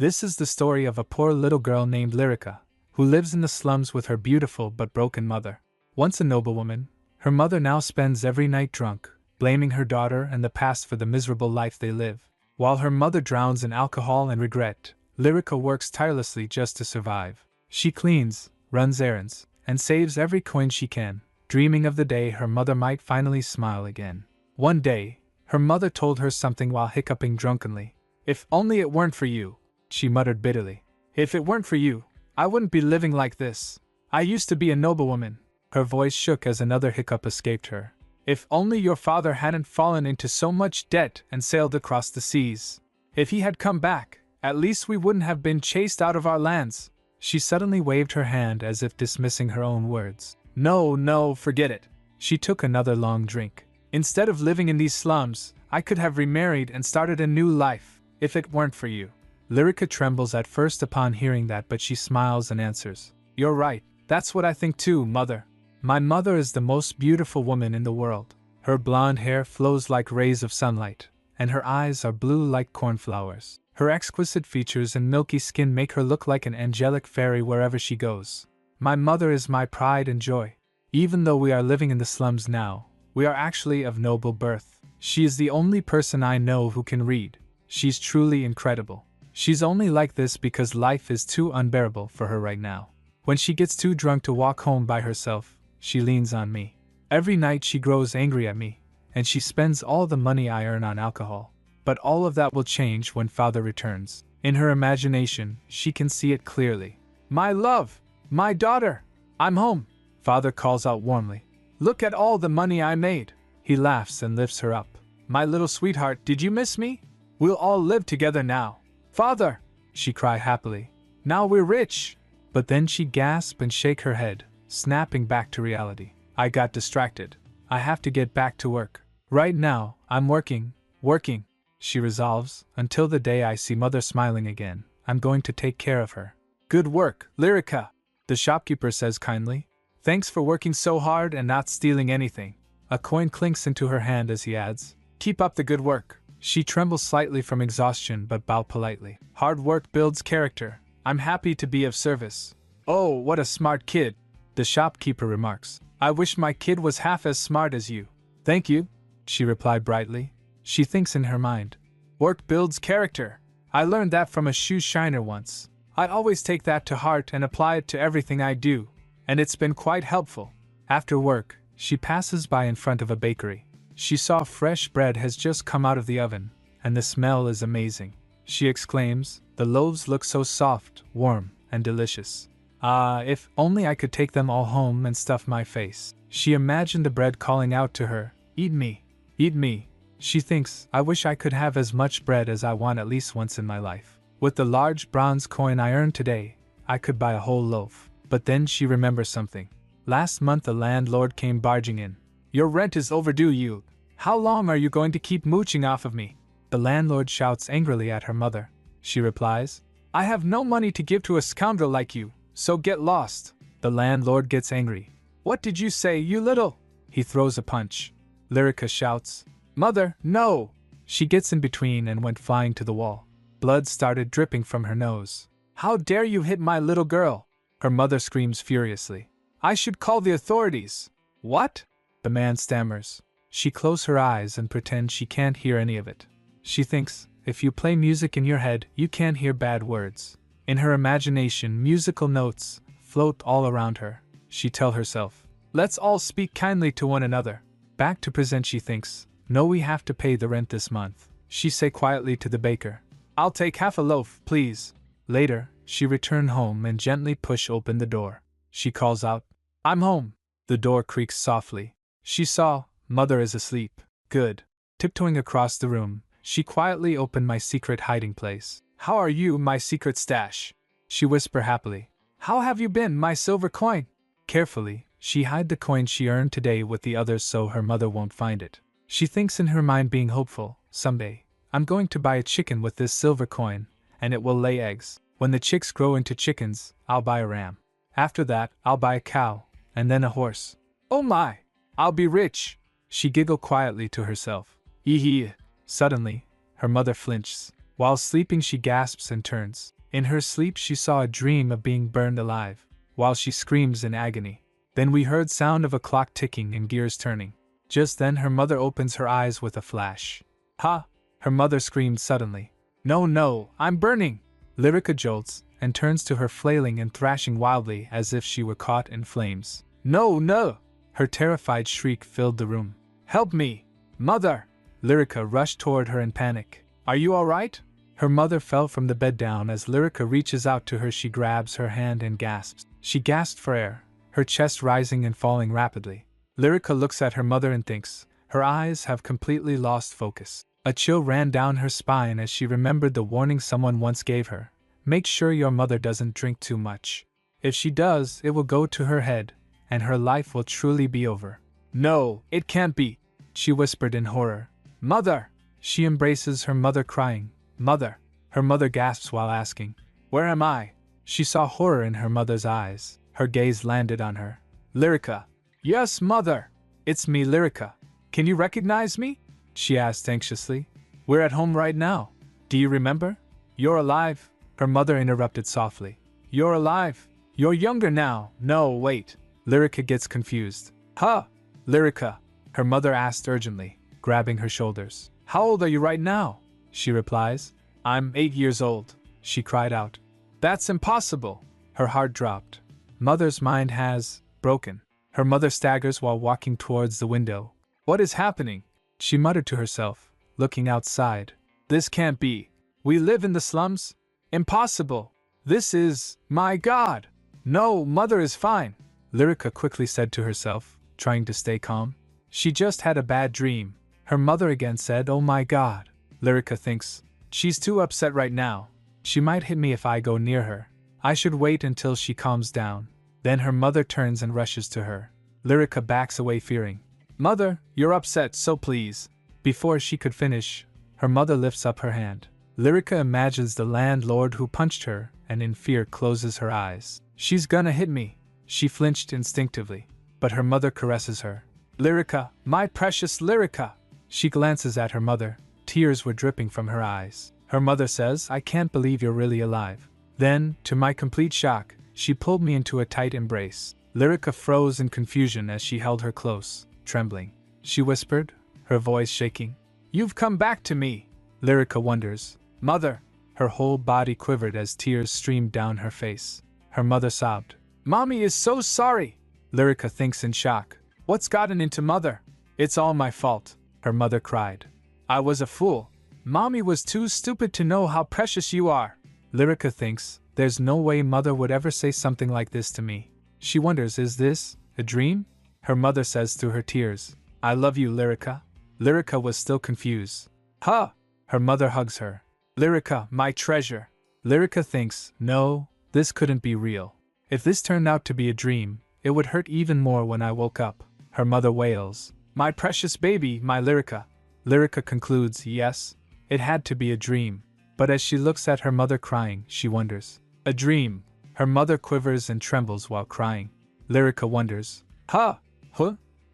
This is the story of a poor little girl named Lica, who lives in the slums with her beautiful but broken mother. Once a noblewoman, her mother now spends every night drunk, blaming her daughter and the past for the miserable life they live. While her mother drowns in alcohol and regret, Lica works tirelessly just to survive. She cleans, runs errands, and saves every coin she can, dreaming of the day her mother might finally smile again. One day, her mother told her something while hiccuping drunkenly. "If only it weren't for you," she muttered bitterly. "If it weren't for you, I wouldn't be living like this. I used to be a noblewoman." Her voice shook as another hiccup escaped her. "If only your father hadn't fallen into so much debt and sailed across the seas. If he had come back, at least we wouldn't have been chased out of our lands." She suddenly waved her hand as if dismissing her own words. No, forget it." She took another long drink. "Instead of living in these slums, I could have remarried and started a new life, if it weren't for you." Lica trembles at first upon hearing that, but she smiles and answers, "You're right, that's what I think too, mother. My mother is the most beautiful woman in the world. Her blonde hair flows like rays of sunlight, and her eyes are blue like cornflowers. Her exquisite features and milky skin make her look like an angelic fairy wherever she goes. My mother is my pride and joy. Even though we are living in the slums now, we are actually of noble birth. She is the only person I know who can read. She's truly incredible. She's only like this because life is too unbearable for her right now. When she gets too drunk to walk home by herself, she leans on me. Every night she grows angry at me, and she spends all the money I earn on alcohol. But all of that will change when father returns. In her imagination, she can see it clearly. My love! My daughter! I'm home! Father calls out warmly. Look at all the money I made! He laughs and lifts her up. My little sweetheart, did you miss me? We'll all live together now. Father! She cries happily. Now we're rich! But then she gasps and shakes her head, snapping back to reality. I got distracted. I have to get back to work. Right now, I'm working, she resolves, until the day I see mother smiling again. I'm going to take care of her. Good work, Lica, the shopkeeper says kindly. Thanks for working so hard and not stealing anything. A coin clinks into her hand as he adds, keep up the good work. She trembles slightly from exhaustion but bows politely. Hard work builds character. I'm happy to be of service. Oh, what a smart kid, the shopkeeper remarks. I wish my kid was half as smart as you. Thank you, she replied brightly. She thinks in her mind. Work builds character. I learned that from a shoe shiner once. I always take that to heart and apply it to everything I do, and it's been quite helpful. After work, she passes by in front of a bakery. She saw fresh bread has just come out of the oven, and the smell is amazing. She exclaims, the loaves look so soft, warm, and delicious. Ah, if only I could take them all home and stuff my face. She imagined the bread calling out to her, eat me, eat me. She thinks, I wish I could have as much bread as I want at least once in my life. With the large bronze coin I earned today, I could buy a whole loaf. But then she remembers something. Last month the landlord came barging in. Your rent is overdue, you. How long are you going to keep mooching off of me? The landlord shouts angrily at her mother. She replies, I have no money to give to a scoundrel like you, so get lost. The landlord gets angry. What did you say, you little? He throws a punch. Lica shouts, Mother, no! She gets in between and went flying to the wall. Blood started dripping from her nose. How dare you hit my little girl? Her mother screams furiously. I should call the authorities. What? The man stammers. She closes her eyes and pretends she can't hear any of it. She thinks, if you play music in your head, you can't hear bad words. In her imagination, musical notes float all around her. She tells herself, let's all speak kindly to one another. Back to present, she thinks. No, we have to pay the rent this month. She say quietly to the baker, I'll take half a loaf, please. Later, she return home and gently push open the door. She calls out, I'm home. The door creaks softly. She saw, Mother is asleep. Good. Tiptoeing across the room, she quietly opened my secret hiding place. How are you, my secret stash? She whispered happily. How have you been, my silver coin? Carefully, she hid the coin she earned today with the others so her mother won't find it. She thinks in her mind, being hopeful, someday, I'm going to buy a chicken with this silver coin, and it will lay eggs. When the chicks grow into chickens, I'll buy a ram. After that, I'll buy a cow, and then a horse. Oh my! I'll be rich! She giggled quietly to herself. Ee. Suddenly, her mother flinches. While sleeping, she gasps and turns. In her sleep, she saw a dream of being burned alive, while she screams in agony. Then we heard sound of a clock ticking and gears turning. Just then her mother opens her eyes with a flash. Ha! Her mother screamed suddenly. No, no, I'm burning! Lyrica jolts and turns to her, flailing and thrashing wildly as if she were caught in flames. No, no! Her terrified shriek filled the room. Help me! Mother! Lyrica rushed toward her in panic. Are you all right? Her mother fell from the bed down. As Lyrica reaches out to her, she grabs her hand and gasps. She gasped for air, her chest rising and falling rapidly. Lyrica looks at her mother and thinks. Her eyes have completely lost focus. A chill ran down her spine as she remembered the warning someone once gave her. Make sure your mother doesn't drink too much. If she does, it will go to her head, and her life will truly be over. No, it can't be, she whispered in horror. Mother! She embraces her mother, crying, Mother! Her mother gasps while asking, Where am I? She saw horror in her mother's eyes. Her gaze landed on her. Lyrica! Yes, Mother! It's me, Lyrica. Can you recognize me? She asked anxiously. We're at home right now. Do you remember? You're alive, her mother interrupted softly. You're alive. You're younger now. No, wait. Lyrica gets confused. Huh? Lyrica, her mother asked urgently, grabbing her shoulders. How old are you right now? She replies. I'm 8 years old, she cried out. That's impossible. Her heart dropped. Mother's mind has broken. Her mother staggers while walking towards the window. What is happening? She muttered to herself, looking outside. This can't be. We live in the slums? Impossible. This is, my God. No, Mother is fine, Lyrica quickly said to herself, trying to stay calm. She just had a bad dream. Her mother again said, Oh my God. Lyrica thinks, she's too upset right now. She might hit me if I go near her. I should wait until she calms down. Then her mother turns and rushes to her. Lyrica backs away, fearing. Mother, you're upset, so please. Before she could finish, her mother lifts up her hand. Lyrica imagines the landlord who punched her and in fear closes her eyes. She's gonna hit me. She flinched instinctively, but her mother caresses her. Lyrica, my precious Lyrica! She glances at her mother. Tears were dripping from her eyes. Her mother says, I can't believe you're really alive. Then, to my complete shock, she pulled me into a tight embrace. Lyrica froze in confusion as she held her close, trembling. She whispered, her voice shaking. You've come back to me. Lyrica wonders. Mother! Her whole body quivered as tears streamed down her face. Her mother sobbed. Mommy is so sorry! Lyrica thinks in shock. What's gotten into Mother? It's all my fault, her mother cried. I was a fool. Mommy was too stupid to know how precious you are. Lyrica thinks, there's no way Mother would ever say something like this to me. She wonders, is this a dream? Her mother says through her tears, I love you, Lyrica. Lyrica was still confused. Huh! Her mother hugs her. Lyrica, my treasure. Lyrica thinks, no, this couldn't be real. If this turned out to be a dream, it would hurt even more when I woke up. Her mother wails. My precious baby, my Lyrica. Lyrica concludes, yes, it had to be a dream. But as she looks at her mother crying, she wonders. A dream. Her mother quivers and trembles while crying. Lyrica wonders. Huh?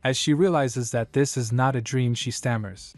As she realizes that this is not a dream, she stammers.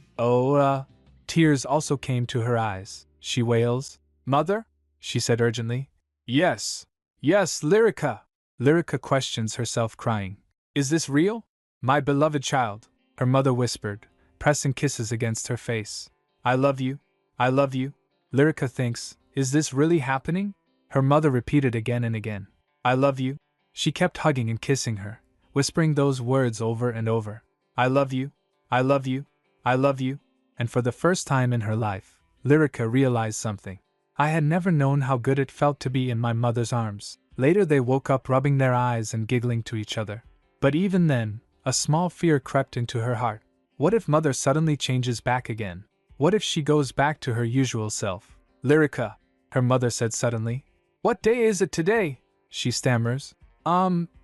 Tears also came to her eyes. She wails. Mother? She said urgently. Yes. Yes, Lyrica. Lyrica questions herself, crying. Is this real? My beloved child, her mother whispered, pressing kisses against her face. I love you. I love you. Lyrica thinks, is this really happening? Her mother repeated again and again. I love you. She kept hugging and kissing her, whispering those words over and over. I love you. I love you. I love you. And for the first time in her life, Lyrica realized something. I had never known how good it felt to be in my mother's arms. Later they woke up rubbing their eyes and giggling to each other. But even then, a small fear crept into her heart. What if Mother suddenly changes back again? What if she goes back to her usual self? Lyrica, her mother said suddenly. What day is it today? She stammers.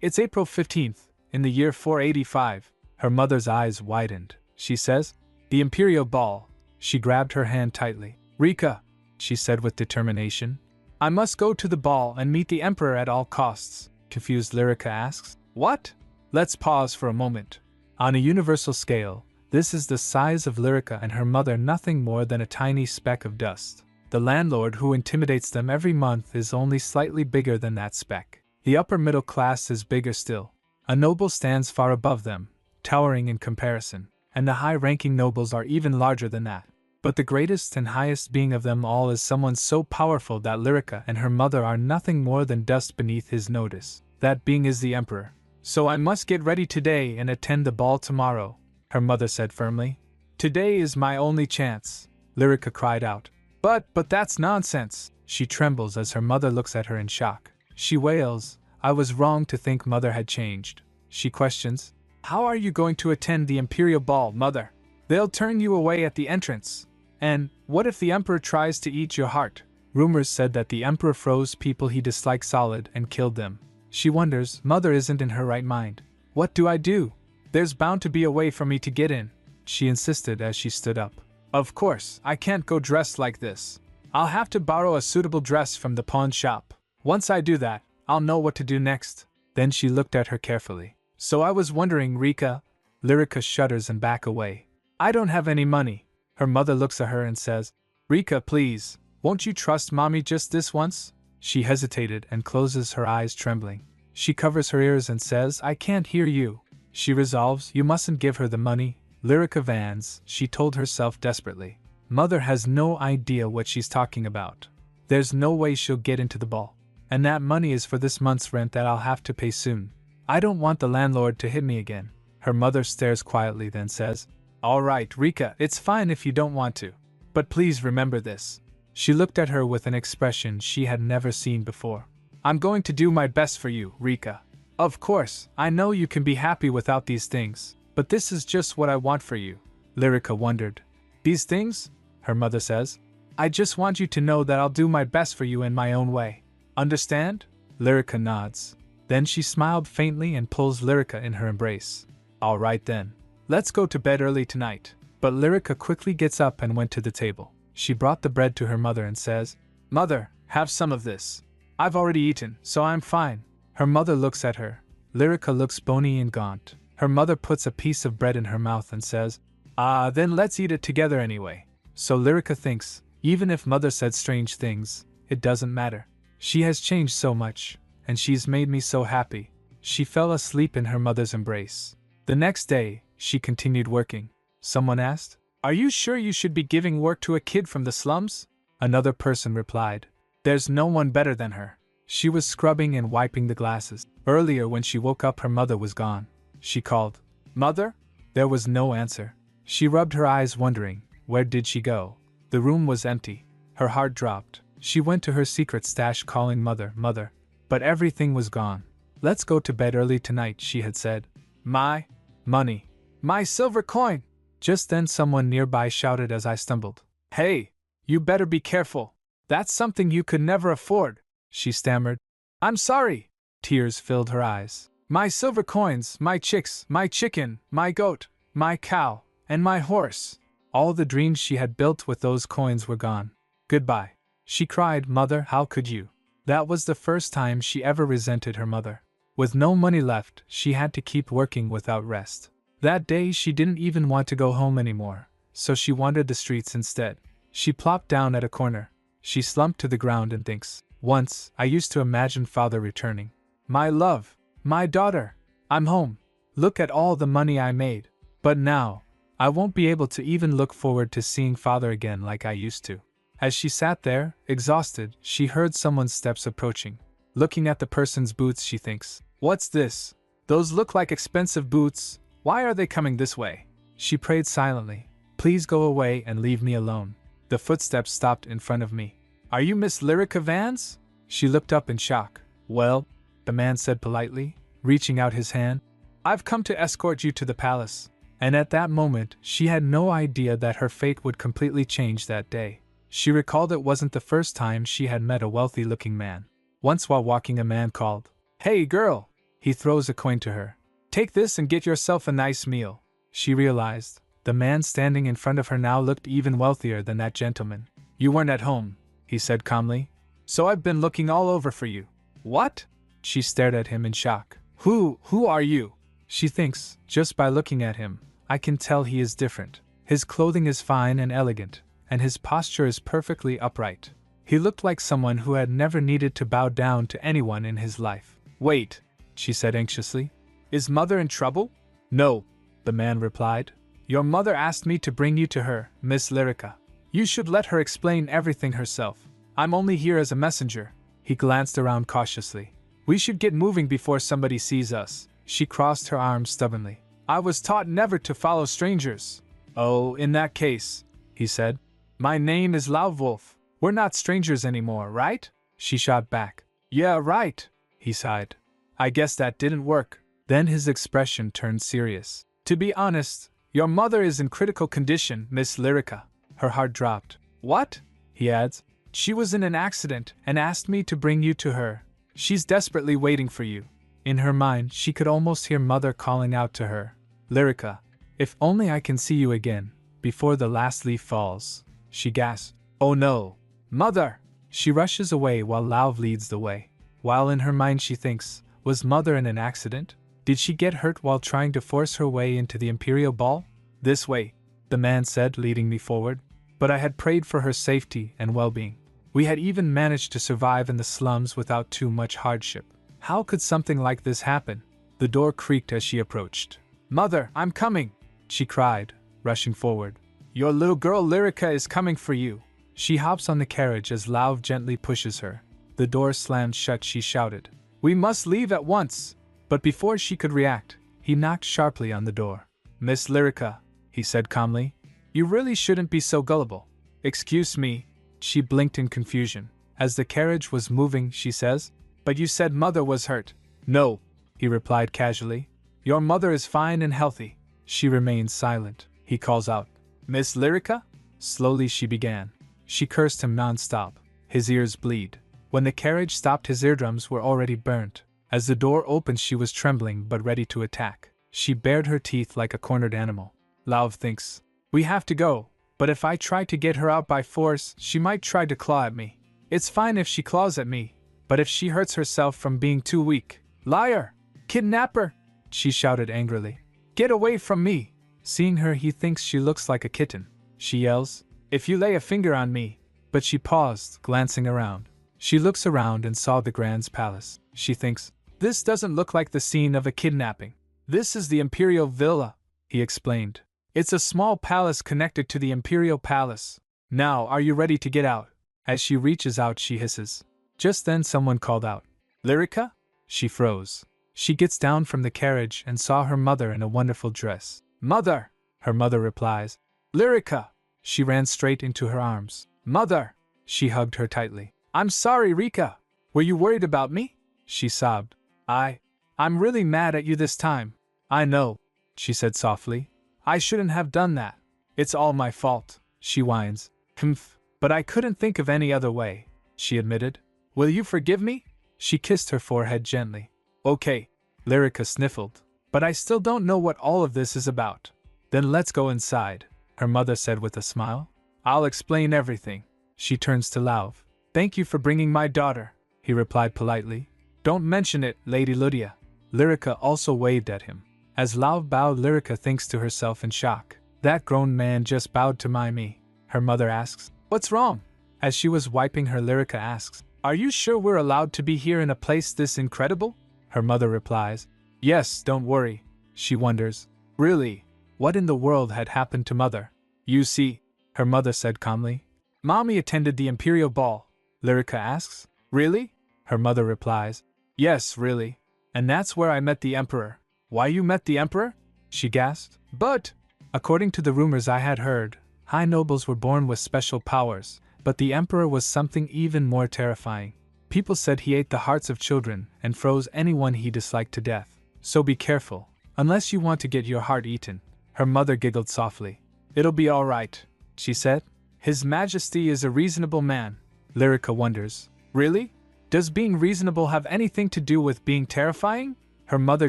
It's April 15th, in the year 485. Her mother's eyes widened. She says, the Imperial Ball. She grabbed her hand tightly. Rika, she said with determination. I must go to the ball and meet the Emperor at all costs. Confused Lyrica asks. What? Let's pause for a moment. On a universal scale, this is the size of Lyrica and her mother, nothing more than a tiny speck of dust. The landlord who intimidates them every month is only slightly bigger than that speck. The upper middle class is bigger still. A noble stands far above them, towering in comparison, and the high-ranking nobles are even larger than that. But the greatest and highest being of them all is someone so powerful that Lyrica and her mother are nothing more than dust beneath his notice. That being is the emperor. So I must get ready today and attend the ball tomorrow, her mother said firmly. Today is my only chance, Lyrica cried out. But that's nonsense. She trembles as her mother looks at her in shock. She wails, I was wrong to think mother had changed. She questions, how are you going to attend the imperial ball, mother? They'll turn you away at the entrance. And what if the emperor tries to eat your heart? Rumors said that the emperor froze people he disliked solid and killed them. She wonders, mother isn't in her right mind. What do I do? There's bound to be a way for me to get in, she insisted as she stood up. Of course, I can't go dressed like this. I'll have to borrow a suitable dress from the pawn shop. Once I do that, I'll know what to do next. Then she looked at her carefully. So I was wondering, Rika. Lyrica shudders and back away. I don't have any money. Her mother looks at her and says, Rika, please, won't you trust mommy just this once? She hesitated and closes her eyes trembling. She covers her ears and says, I can't hear you. She resolves, you mustn't give her the money. Lyrica Vans, she told herself desperately. Mother has no idea what she's talking about. There's no way she'll get into the ball. And that money is for this month's rent that I'll have to pay soon. I don't want the landlord to hit me again. Her mother stares quietly, then says, All right, Rika, it's fine if you don't want to. But please remember this. She looked at her with an expression she had never seen before. I'm going to do my best for you, Rika. Of course, I know you can be happy without these things, but this is just what I want for you. Lyrica wondered. These things? Her mother says. I just want you to know that I'll do my best for you in my own way. Understand? Lyrica nods. Then she smiled faintly and pulls Lyrica in her embrace. All right then. Let's go to bed early tonight. But Lyrica quickly gets up and went to the table. She brought the bread to her mother and says, Mother, have some of this. I've already eaten, so I'm fine. Her mother looks at her. Lyrica looks bony and gaunt. Her mother puts a piece of bread in her mouth and says, Then let's eat it together anyway. So Lyrica thinks, even if mother said strange things, it doesn't matter. She has changed so much, and she's made me so happy. She fell asleep in her mother's embrace. The next day, she continued working. Someone asked, Are you sure you should be giving work to a kid from the slums? Another person replied, There's no one better than her. She was scrubbing and wiping the glasses. Earlier when she woke up, her mother was gone. She called, Mother? There was no answer. She rubbed her eyes wondering, where did she go? The room was empty. Her heart dropped. She went to her secret stash calling Mother, Mother. But everything was gone. Let's go to bed early tonight, she had said. My money. My silver coin! Just then someone nearby shouted as I stumbled. Hey, you better be careful. That's something you could never afford, she stammered. I'm sorry. Tears filled her eyes. My silver coins, my chicks, my chicken, my goat, my cow, and my horse. All the dreams she had built with those coins were gone. Goodbye. She cried, Mother, how could you? That was the first time she ever resented her mother. With no money left, she had to keep working without rest. That day she didn't even want to go home anymore, so she wandered the streets instead. She plopped down at a corner. She slumped to the ground and thinks, Once, I used to imagine Father returning. My love, my daughter, I'm home. Look at all the money I made. But now, I won't be able to even look forward to seeing Father again like I used to. As she sat there, exhausted, she heard someone's steps approaching. Looking at the person's boots, she thinks, What's this? Those look like expensive boots. Why are they coming this way? She prayed silently. Please go away and leave me alone. The footsteps stopped in front of me. Are you Miss Lyrica Vans? She looked up in shock. Well, the man said politely, reaching out his hand. I've come to escort you to the palace. And at that moment, she had no idea that her fate would completely change that day. She recalled it wasn't the first time she had met a wealthy-looking man. Once while walking, a man called, Hey girl! He throws a coin to her. Take this and get yourself a nice meal. She realized, the man standing in front of her now looked even wealthier than that gentleman. You weren't at home, he said calmly. So I've been looking all over for you. What? She stared at him in shock. Who are you? She thinks, just by looking at him, I can tell he is different. His clothing is fine and elegant, and his posture is perfectly upright. He looked like someone who had never needed to bow down to anyone in his life. "Wait," she said anxiously. "Is Mother in trouble?" "No," the man replied. "Your mother asked me to bring you to her, Miss Lica. You should let her explain everything herself. I'm only here as a messenger." He glanced around cautiously. "We should get moving before somebody sees us." She crossed her arms stubbornly. "I was taught never to follow strangers." "Oh, in that case," he said. "My name is Wolf. We're not strangers anymore, right?" She shot back. "Yeah, right," he sighed. "I guess that didn't work." Then his expression turned serious. "To be honest, your mother is in critical condition, Miss Lica." Her heart dropped. "What?" he adds. "She was in an accident and asked me to bring you to her. She's desperately waiting for you." In her mind, she could almost hear Mother calling out to her. "Lica, if only I can see you again, before the last leaf falls." She gasped. "Oh no! Mother!" She rushes away while Lauv leads the way. While in her mind she thinks, was Mother in an accident? Did she get hurt while trying to force her way into the Imperial Ball? "This way," the man said, leading me forward. But I had prayed for her safety and well-being. We had even managed to survive in the slums without too much hardship. How could something like this happen? The door creaked as she approached. "Mother, I'm coming!" she cried, rushing forward. "Your little girl Lica is coming for you." She hops on the carriage as Lauv gently pushes her. The door slammed shut. She shouted, "We must leave at once!" But before she could react, he knocked sharply on the door. "Miss Lica," he said calmly, "you really shouldn't be so gullible." "Excuse me," she blinked in confusion. As the carriage was moving, she says, "But you said Mother was hurt." "No," he replied casually. "Your mother is fine and healthy." She remains silent. He calls out, "Miss Lica?" Slowly she began. She cursed him non-stop. His ears bleed. When the carriage stopped, his eardrums were already burnt. As the door opened, she was trembling but ready to attack. She bared her teeth like a cornered animal. Lauv thinks, "We have to go, but if I try to get her out by force, she might try to claw at me. It's fine if she claws at me, but if she hurts herself from being too weak..." "Liar! Kidnapper!" she shouted angrily. "Get away from me!" Seeing her, he thinks she looks like a kitten. She yells, "If you lay a finger on me..." But she paused, glancing around. She looks around and saw the Grand's palace. She thinks, "This doesn't look like the scene of a kidnapping. This is the Imperial Villa," he explained. "It's a small palace connected to the Imperial Palace. Now, are you ready to get out?" As she reaches out, she hisses. Just then someone called out, "Lica?" She froze. She gets down from the carriage and saw her mother in a wonderful dress. "Mother!" her mother replies. "Lica!" She ran straight into her arms. "Mother!" She hugged her tightly. "I'm sorry, Lica. Were you worried about me?" She sobbed. I'm really mad at you this time." "I know," she said softly. "I shouldn't have done that. It's all my fault," she whines. "Humph, but I couldn't think of any other way," she admitted. "Will you forgive me?" She kissed her forehead gently. "Okay," Lica sniffled. "But I still don't know what all of this is about." "Then let's go inside," her mother said with a smile. "I'll explain everything." She turns to Lauv. "Thank you for bringing my daughter," he replied politely. "Don't mention it, Lady Lydia." Lica also waved at him. As Lauv bowed, Lica thinks to herself in shock. "That grown man just bowed to me." Her mother asks, "What's wrong?" As she was wiping her, Lica asks, "Are you sure we're allowed to be here in a place this incredible?" Her mother replies, "Yes, don't worry." She wonders, really, what in the world had happened to Mother? "You see," her mother said calmly, "Mommy attended the Imperial Ball." Lica asks, "Really?" Her mother replies, "Yes, really. And that's where I met the Emperor." "Why, you met the Emperor?" she gasped. "But," according to the rumors I had heard, high nobles were born with special powers, but the Emperor was something even more terrifying. People said he ate the hearts of children and froze anyone he disliked to death. So be careful, unless you want to get your heart eaten. Her mother giggled softly. "It'll be all right," she said. "His Majesty is a reasonable man." Lica wonders, really? Does being reasonable have anything to do with being terrifying? Her mother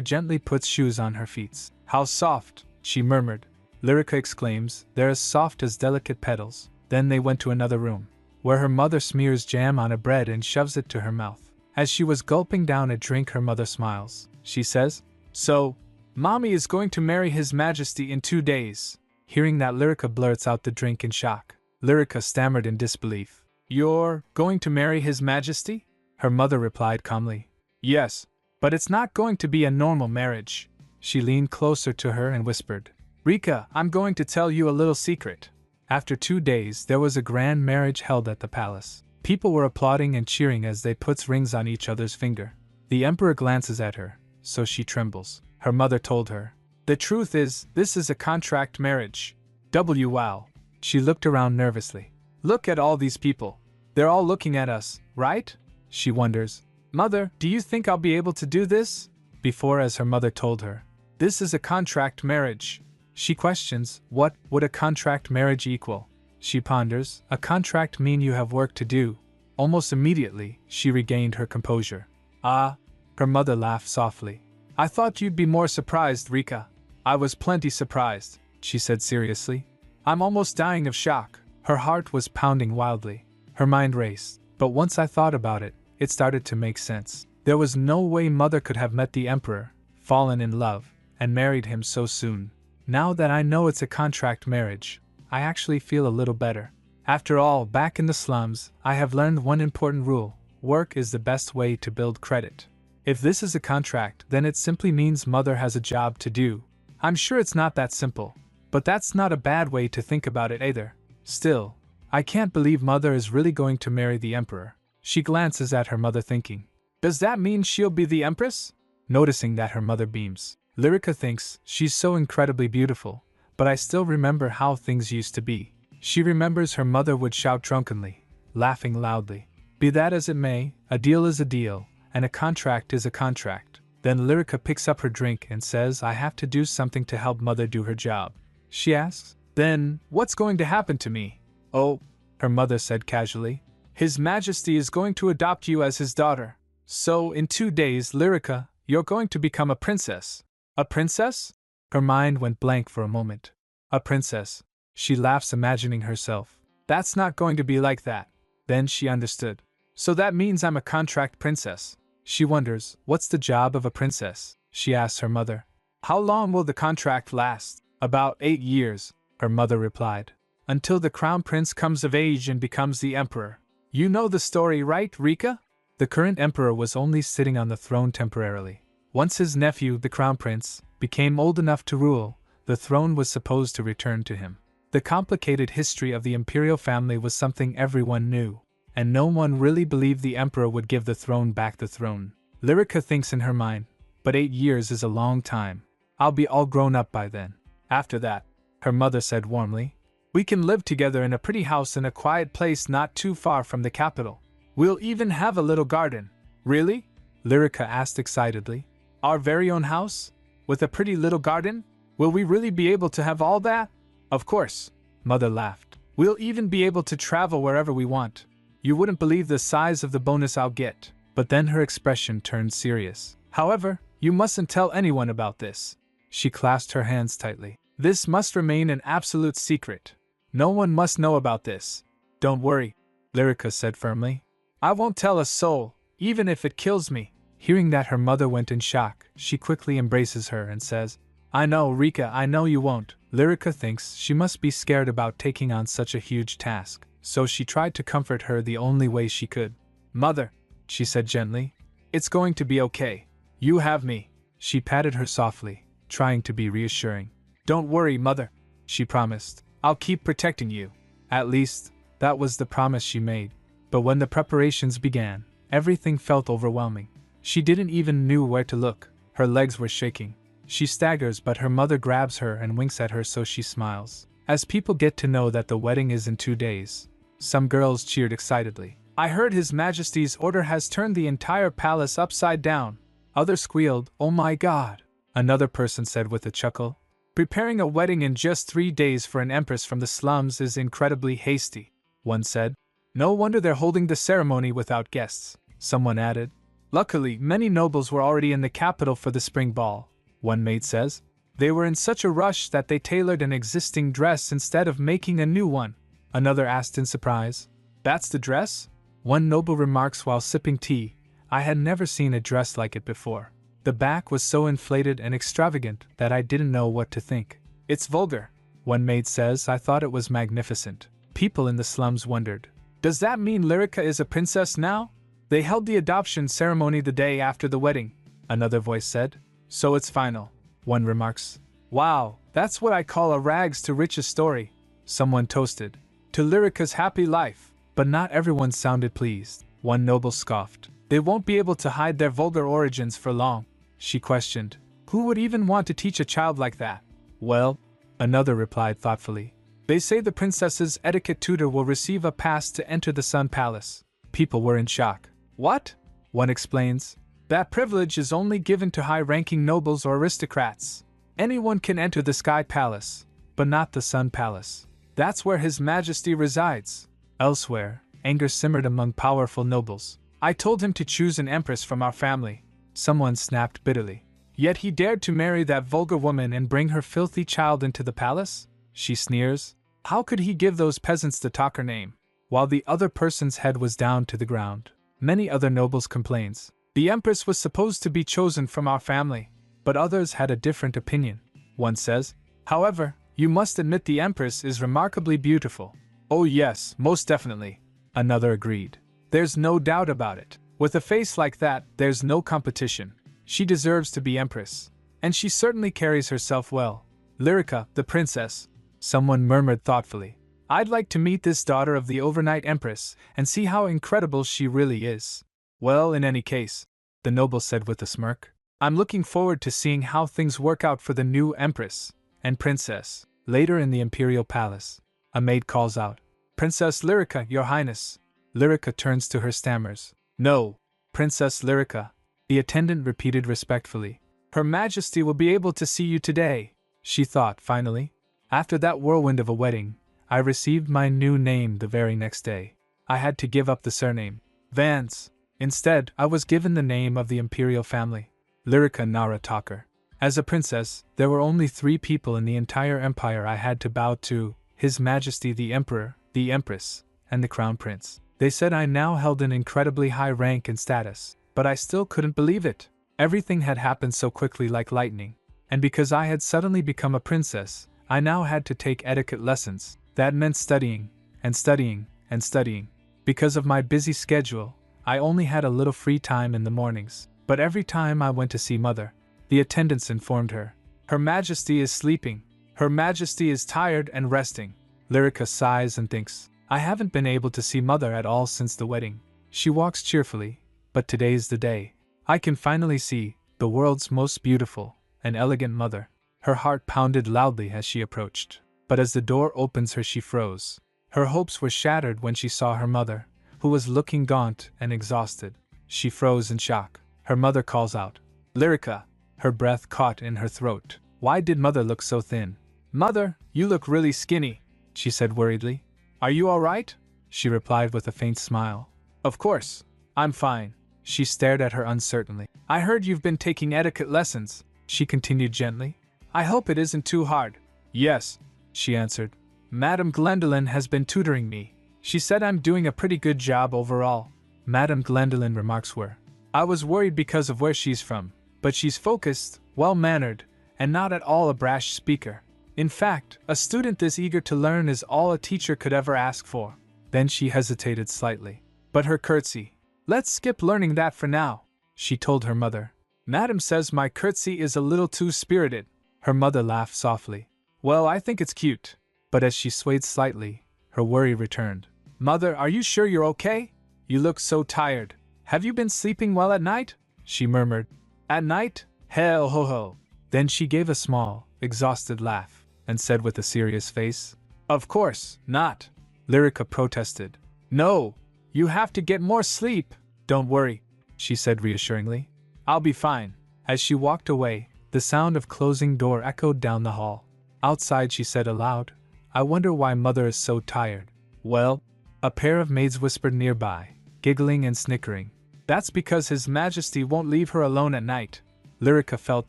gently puts shoes on her feet. "How soft," she murmured. Lica exclaims, "They're as soft as delicate petals." Then they went to another room, where her mother smears jam on a bread and shoves it to her mouth. As she was gulping down a drink, her mother smiles. She says, "So, Mommy is going to marry His Majesty in 2 days." Hearing that, Lica blurts out the drink in shock. Lyrica stammered in disbelief. You're going to marry His Majesty? Her mother replied calmly. Yes, but it's not going to be a normal marriage. She leaned closer to her and whispered, Recca, I'm going to tell you a little secret. After 2 days, there was a grand marriage held at the palace. People were applauding and cheering as they put rings on each other's finger. The emperor glances at her, so she trembles. Her mother told her, The truth is, this is a contract marriage. Wow. She looked around nervously. Look at all these people. They're all looking at us, right? She wonders. Mother, do you think I'll be able to do this? Before, as her mother told her, this is a contract marriage. She questions, what would a contract marriage equal? She ponders, a contract mean you have work to do. Almost immediately, she regained her composure. Ah, her mother laughed softly. I thought you'd be more surprised, Recca. I was plenty surprised, she said seriously. I'm almost dying of shock. Her heart was pounding wildly. Her mind raced, but once I thought about it, it started to make sense. There was no way Mother could have met the Emperor, fallen in love, and married him so soon. Now that I know it's a contract marriage, I actually feel a little better. After all, back in the slums, I have learned one important rule. Work is the best way to build credit. If this is a contract, then it simply means Mother has a job to do. I'm sure it's not that simple, but that's not a bad way to think about it either. Still, I can't believe Mother is really going to marry the Emperor. She glances at her mother thinking, does that mean she'll be the Empress? Noticing that her mother beams, Lyrica thinks she's so incredibly beautiful, but I still remember how things used to be. She remembers her mother would shout drunkenly, laughing loudly. Be that as it may, a deal is a deal, and a contract is a contract. Then Lyrica picks up her drink and says, I have to do something to help Mother do her job. She asks, then, what's going to happen to me? Oh, her mother said casually, His Majesty is going to adopt you as his daughter. So, in 2 days, Lyrica, you're going to become a princess. A princess? Her mind went blank for a moment. A princess. She laughs, imagining herself. That's not going to be like that. Then she understood. So that means I'm a contract princess. She wonders, what's the job of a princess? She asks her mother. How long will the contract last? About 8 years, her mother replied. Until the crown prince comes of age and becomes the emperor. You know the story, right, Recca? The current emperor was only sitting on the throne temporarily. Once his nephew, the crown prince, became old enough to rule, the throne was supposed to return to him. The complicated history of the imperial family was something everyone knew, and no one really believed the emperor would give the throne back. Lyrica thinks in her mind, but 8 years is a long time. I'll be all grown up by then. After that, her mother said warmly, we can live together in a pretty house in a quiet place not too far from the capital. We'll even have a little garden. Really? Lyrica asked excitedly. Our very own house? With a pretty little garden? Will we really be able to have all that? Of course, Mother laughed. We'll even be able to travel wherever we want. You wouldn't believe the size of the bonus I'll get. But then her expression turned serious. However, you mustn't tell anyone about this. She clasped her hands tightly. This must remain an absolute secret. No one must know about this. Don't worry, Lyrica said firmly. I won't tell a soul, even if it kills me. Hearing that, her mother went in shock. She quickly embraces her and says, I know, Recca, I know you won't. Lyrica thinks she must be scared about taking on such a huge task, so she tried to comfort her the only way she could. Mother, she said gently, it's going to be okay. You have me. She patted her softly, trying to be reassuring. Don't worry, Mother, she promised. I'll keep protecting you. At least, that was the promise she made. But when the preparations began, everything felt overwhelming. She didn't even know where to look. Her legs were shaking. She staggers, but her mother grabs her and winks at her, so she smiles. As people get to know that the wedding is in 2 days, some girls cheered excitedly. I heard His Majesty's order has turned the entire palace upside down. Others squealed, oh my God. Another person said with a chuckle, preparing a wedding in just 3 days for an empress from the slums is incredibly hasty. One said, no wonder they're holding the ceremony without guests. Someone added, luckily, many nobles were already in the capital for the spring ball. One maid says, they were in such a rush that they tailored an existing dress instead of making a new one. Another asked in surprise, that's the dress? One noble remarks while sipping tea, I had never seen a dress like it before. The back was so inflated and extravagant that I didn't know what to think. It's vulgar. One maid says, I thought it was magnificent. People in the slums wondered, does that mean Lyrica is a princess now? They held the adoption ceremony the day after the wedding, another voice said. So it's final, one remarks. Wow, that's what I call a rags to riches story, someone toasted. To Lyrica's happy life, but not everyone sounded pleased. One noble scoffed. They won't be able to hide their vulgar origins for long, she questioned. Who would even want to teach a child like that? Well, another replied thoughtfully. They say the princess's etiquette tutor will receive a pass to enter the Sun Palace. People were in shock. What? One explains. That privilege is only given to high-ranking nobles or aristocrats. Anyone can enter the Sky Palace, but not the Sun Palace. That's where His Majesty resides. Elsewhere, anger simmered among powerful nobles. I told him to choose an empress from our family, someone snapped bitterly. Yet he dared to marry that vulgar woman and bring her filthy child into the palace? She sneers. How could he give those peasants the talker name? While the other person's head was down to the ground, many other nobles complains. The empress was supposed to be chosen from our family, but others had a different opinion. One says, however, you must admit the empress is remarkably beautiful. Oh yes, most definitely, another agreed. There's no doubt about it. With a face like that, there's no competition. She deserves to be empress. And she certainly carries herself well. Lyrica, the princess, someone murmured thoughtfully. I'd like to meet this daughter of the overnight empress and see how incredible she really is. Well, in any case, the noble said with a smirk, I'm looking forward to seeing how things work out for the new empress and princess. Later in the imperial palace, a maid calls out, Princess Lyrica, your highness. Lyrica turns to her stammers. No, Princess Lyrica, the attendant repeated respectfully. Her Majesty will be able to see you today, she thought finally. After that whirlwind of a wedding, I received my new name the very next day. I had to give up the surname Vance. Instead, I was given the name of the imperial family, Lyrica Nara Talker. As a princess, there were only 3 people in the entire empire I had to bow to, His Majesty the Emperor, the Empress, and the Crown Prince. They said I now held an incredibly high rank and status, but I still couldn't believe it. Everything had happened so quickly like lightning, and because I had suddenly become a princess, I now had to take etiquette lessons. That meant studying, and studying, and studying. Because of my busy schedule, I only had a little free time in the mornings, but every time I went to see Mother, the attendants informed her, Her Majesty is sleeping. Her Majesty is tired and resting. Lyrica sighs and thinks, I haven't been able to see Mother at all since the wedding. She walks cheerfully, but today's the day. I can finally see the world's most beautiful and elegant mother. Her heart pounded loudly as she approached, but as the door opens she froze. Her hopes were shattered when she saw her mother, who was looking gaunt and exhausted. She froze in shock. Her mother calls out, Lyrica, her breath caught in her throat. Why did Mother look so thin? Mother, you look really skinny, she said worriedly. Are you all right? She replied with a faint smile. Of course, I'm fine. She stared at her uncertainly. I heard you've been taking etiquette lessons, she continued gently. I hope it isn't too hard. Yes, she answered. Madame Gwendolen has been tutoring me. She said I'm doing a pretty good job overall. Madame Gwendolen remarks were, I was worried because of where she's from, but she's focused, well-mannered, and not at all a brash speaker. In fact, a student this eager to learn is all a teacher could ever ask for. Then she hesitated slightly. But her curtsy. Let's skip learning that for now, she told her mother. Madam says my curtsy is a little too spirited. Her mother laughed softly. Well, I think it's cute. But as she swayed slightly, her worry returned. Mother, are you sure you're okay? You look so tired. Have you been sleeping well at night? She murmured. At night? Hell ho ho. Then she gave a small, exhausted laugh, and said with a serious face, Of course, not. Lyrica protested. No, you have to get more sleep. Don't worry, she said reassuringly. I'll be fine. As she walked away, the sound of closing door echoed down the hall. Outside she said aloud, I wonder why Mother is so tired. Well, a pair of maids whispered nearby, giggling and snickering. That's because His Majesty won't leave her alone at night. Lyrica felt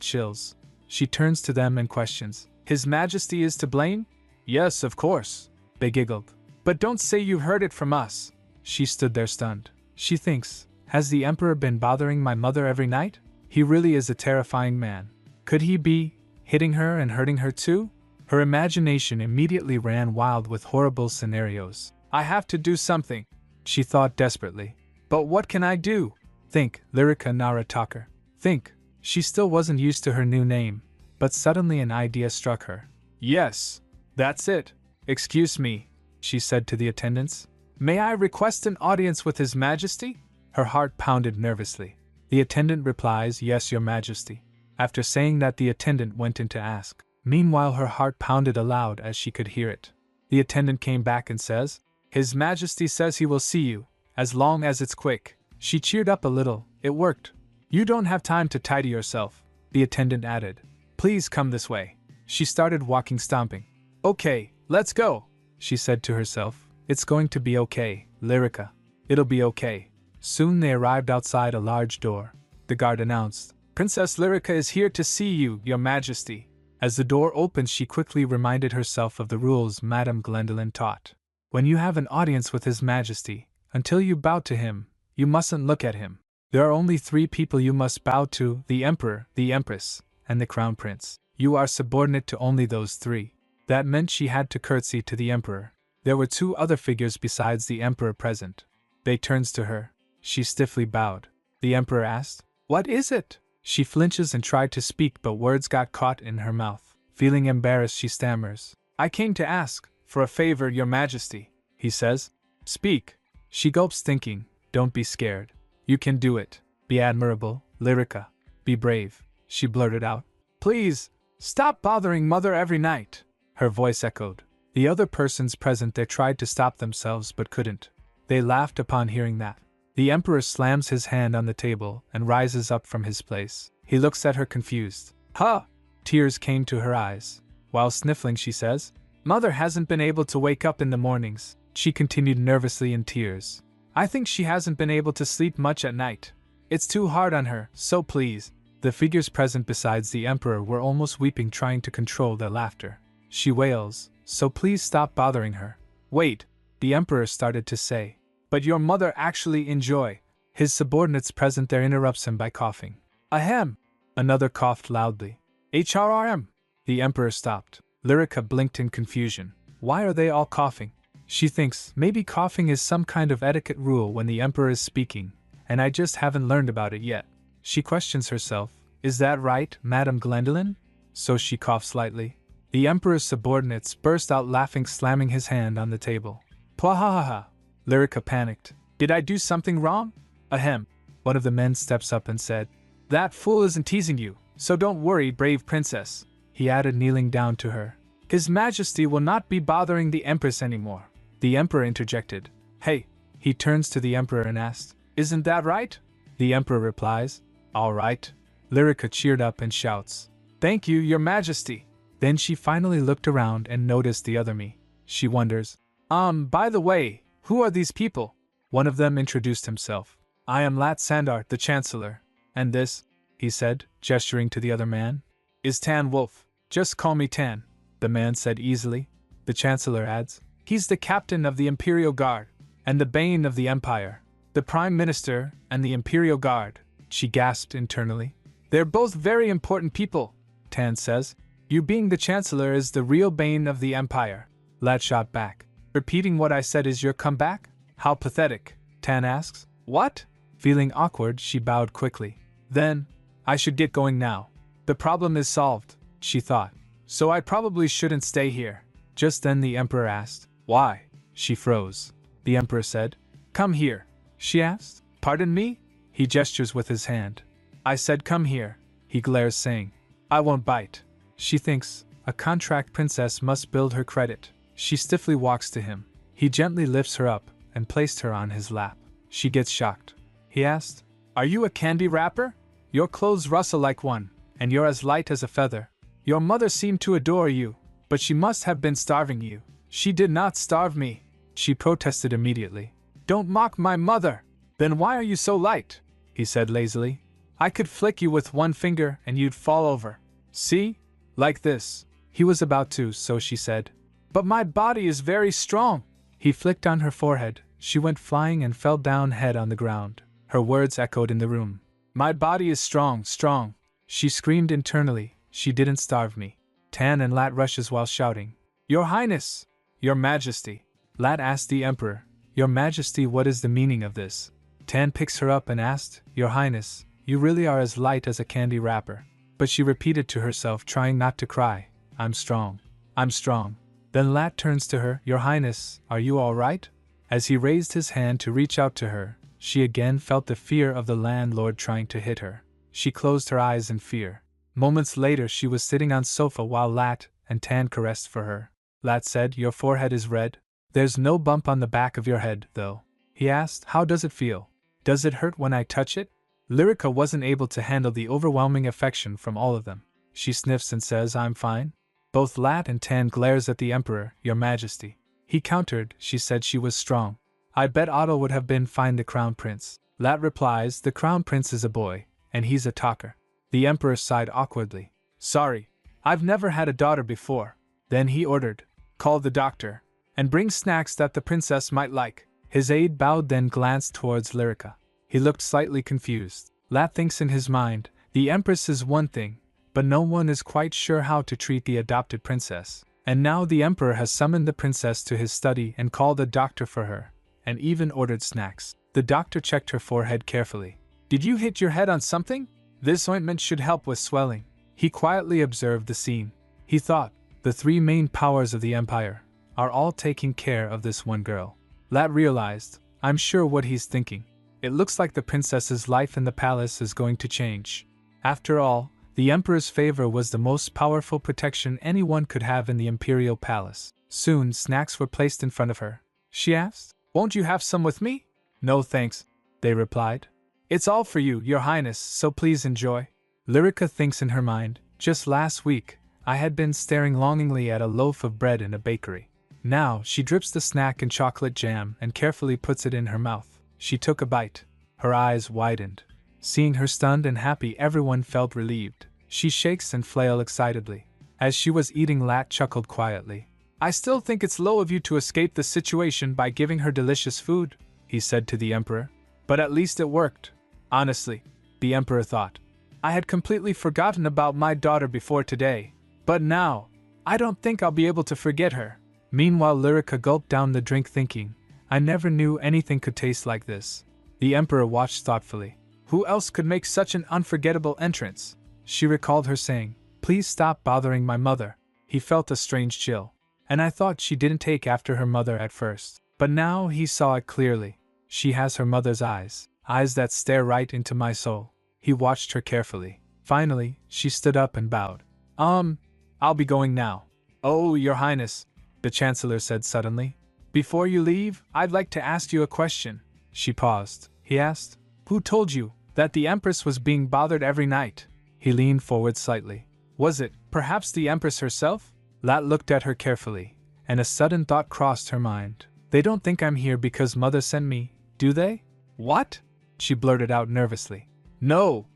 chills. She turns to them and questions, His Majesty is to blame? Yes, of course, they giggled. But don't say you heard it from us. She stood there stunned. She thinks, has the Emperor been bothering my mother every night? He really is a terrifying man. Could he be hitting her and hurting her too? Her imagination immediately ran wild with horrible scenarios. I have to do something, she thought desperately. But what can I do? Think, Lyrica Narataka. Think. She still wasn't used to her new name, but suddenly an idea struck her. Yes, that's it. Excuse me, she said to the attendants. May I request an audience with His Majesty? Her heart pounded nervously. The attendant replies, Yes, Your Majesty. After saying that, the attendant went in to ask. Meanwhile, her heart pounded aloud as she could hear it. The attendant came back and says, His Majesty says he will see you, as long as it's quick. She cheered up a little. It worked. You don't have time to tidy yourself, the attendant added. Please come this way. She started walking, stomping. Okay, let's go, she said to herself. It's going to be okay, Lyrica. It'll be okay. Soon they arrived outside a large door. The guard announced, Princess Lyrica is here to see you, Your Majesty. As the door opened, she quickly reminded herself of the rules Madame Gwendolen taught. When you have an audience with His Majesty, until you bow to him, you mustn't look at him. There are only 3 people you must bow to, the Emperor, the Empress, and the Crown Prince. You are subordinate to only those 3. That meant she had to curtsy to the Emperor. There were 2 other figures besides the Emperor present. They turns to her. She stiffly bowed. The Emperor asked, What is it? She flinches and tried to speak, but words got caught in her mouth. Feeling embarrassed, she stammers. I came to ask for a favor, Your Majesty, he says. Speak. She gulps, thinking, Don't be scared. You can do it. Be admirable, Lyrica. Be brave. She blurted out. Please, stop bothering Mother every night. Her voice echoed. The other persons present there tried to stop themselves but couldn't. They laughed upon hearing that. The Emperor slams his hand on the table and rises up from his place. He looks at her confused. Huh! Tears came to her eyes. While sniffling, she says, Mother hasn't been able to wake up in the mornings. She continued nervously in tears. I think she hasn't been able to sleep much at night. It's too hard on her, so please. The figures present besides the Emperor were almost weeping, trying to control their laughter. She wails, So please stop bothering her. Wait, the Emperor started to say. But your mother actually enjoy. His subordinates present there interrupts him by coughing. Ahem! Another coughed loudly. HRRM! The Emperor stopped. Lyrica blinked in confusion. Why are they all coughing? She thinks maybe coughing is some kind of etiquette rule when the Emperor is speaking, and I just haven't learned about it yet. She questions herself. Is that right, Madame Gwendolen? So she coughs slightly. The Emperor's subordinates burst out laughing, slamming his hand on the table. Pwahahaha! Lyrica panicked. Did I do something wrong? Ahem. One of the men steps up and said, That fool isn't teasing you, so don't worry, brave princess. He added, kneeling down to her. His Majesty will not be bothering the Empress anymore. The Emperor interjected. Hey! He turns to the Emperor and asks, Isn't that right? The Emperor replies, All right. Lyrica cheered up and shouts, Thank you, Your Majesty. Then she finally looked around and noticed the other me. She wonders, by the way, who are these people? One of them introduced himself. I am Lat Sandar, the Chancellor. And this, he said, gesturing to the other man, is Tan Wolf. Just call me Tan, the man said easily. The Chancellor adds, He's the captain of the Imperial Guard, and the bane of the Empire. The Prime Minister and the Imperial Guard, she gasped internally. They're both very important people, Tan says. You being the Chancellor is the real bane of the Empire. Lat shot back. Repeating what I said is your comeback? How pathetic, Tan asks. What? Feeling awkward, she bowed quickly. Then, I should get going now. The problem is solved, she thought. So I probably shouldn't stay here. Just then the Emperor asked, Why? She froze. The Emperor said, Come here. She asked, Pardon me? He gestures with his hand. I said come here. He glares, saying, I won't bite. She thinks, a contract princess must build her credit. She stiffly walks to him. He gently lifts her up and placed her on his lap. She gets shocked. He asked, Are you a candy wrapper? Your clothes rustle like one, and you're as light as a feather. Your mother seemed to adore you, but she must have been starving you. She did not starve me, she protested immediately. Don't mock my mother. Then why are you so light? He said lazily. I could flick you with one finger and you'd fall over. See? Like this. He was about to, so she said. But my body is very strong. He flicked on her forehead. She went flying and fell down head on the ground. Her words echoed in the room. My body is strong, strong. She screamed internally. She didn't starve me. Tan and Lat rushes while shouting, "Your Highness! Your Majesty!" Lat asked the Emperor, "Your Majesty, what is the meaning of this?" Tan picks her up and asked, "Your Highness, you really are as light as a candy wrapper." But she repeated to herself, trying not to cry, "I'm strong. I'm strong." Then Lat turns to her, "Your Highness, are you all right?" As he raised his hand to reach out to her, she again felt the fear of the landlord trying to hit her. She closed her eyes in fear. Moments later she was sitting on sofa while Lat and Tan caressed for her. Lat said, "Your forehead is red. There's no bump on the back of your head, though." He asked, "How does it feel? Does it hurt when I touch it?" Lyrica wasn't able to handle the overwhelming affection from all of them. She sniffs and says, "I'm fine." Both Lat and Tan glares at the Emperor, "Your Majesty." He countered, "She said she was strong. I bet Otto would have been fine." The Crown Prince. Lat replies, "The Crown Prince is a boy, and he's a talker." The Emperor sighed awkwardly. "Sorry, I've never had a daughter before." Then he ordered, "Call the doctor, and bring snacks that the princess might like." His aide bowed, then glanced towards Lyrica. He looked slightly confused. Lat thinks in his mind, the Empress is one thing, but no one is quite sure how to treat the adopted princess. And now the Emperor has summoned the princess to his study and called a doctor for her, and even ordered snacks. The doctor checked her forehead carefully. "Did you hit your head on something? This ointment should help with swelling." He quietly observed the scene. He thought, the three main powers of the empire are all taking care of this one girl. Lat realized, I'm sure what he's thinking. It looks like the princess's life in the palace is going to change. After all, the emperor's favor was the most powerful protection anyone could have in the imperial palace. Soon snacks were placed in front of her. She asked, "Won't you have some with me?" "No thanks," they replied. "It's all for you, your highness, so please enjoy." Lyrica thinks in her mind, just last week, I had been staring longingly at a loaf of bread in a bakery. Now she drips the snack in chocolate jam and carefully puts it in her mouth. She took a bite. Her eyes widened. Seeing her stunned and happy, everyone felt relieved. She shakes and flail excitedly. As she was eating, Lat chuckled quietly. "I still think it's low of you to escape the situation by giving her delicious food," he said to the emperor. "But at least it worked." Honestly, the emperor thought, I had completely forgotten about my daughter before today. But now, I don't think I'll be able to forget her. Meanwhile, Lyrica gulped down the drink thinking, I never knew anything could taste like this. The emperor watched thoughtfully. Who else could make such an unforgettable entrance? She recalled her saying, "Please stop bothering my mother." He felt a strange chill. And I thought she didn't take after her mother at first. But now he saw it clearly. She has her mother's eyes that stare right into my soul. He watched her carefully. Finally, she stood up and bowed. I'll be going now." "Oh, your highness," the chancellor said suddenly. "Before you leave, I'd like to ask you a question." She paused. He asked, "Who told you that the empress was being bothered every night?" He leaned forward slightly. "Was it, perhaps, the empress herself?" Lat looked at her carefully, and a sudden thought crossed her mind. "They don't think I'm here because mother sent me, do they?" "What?" she blurted out nervously. No,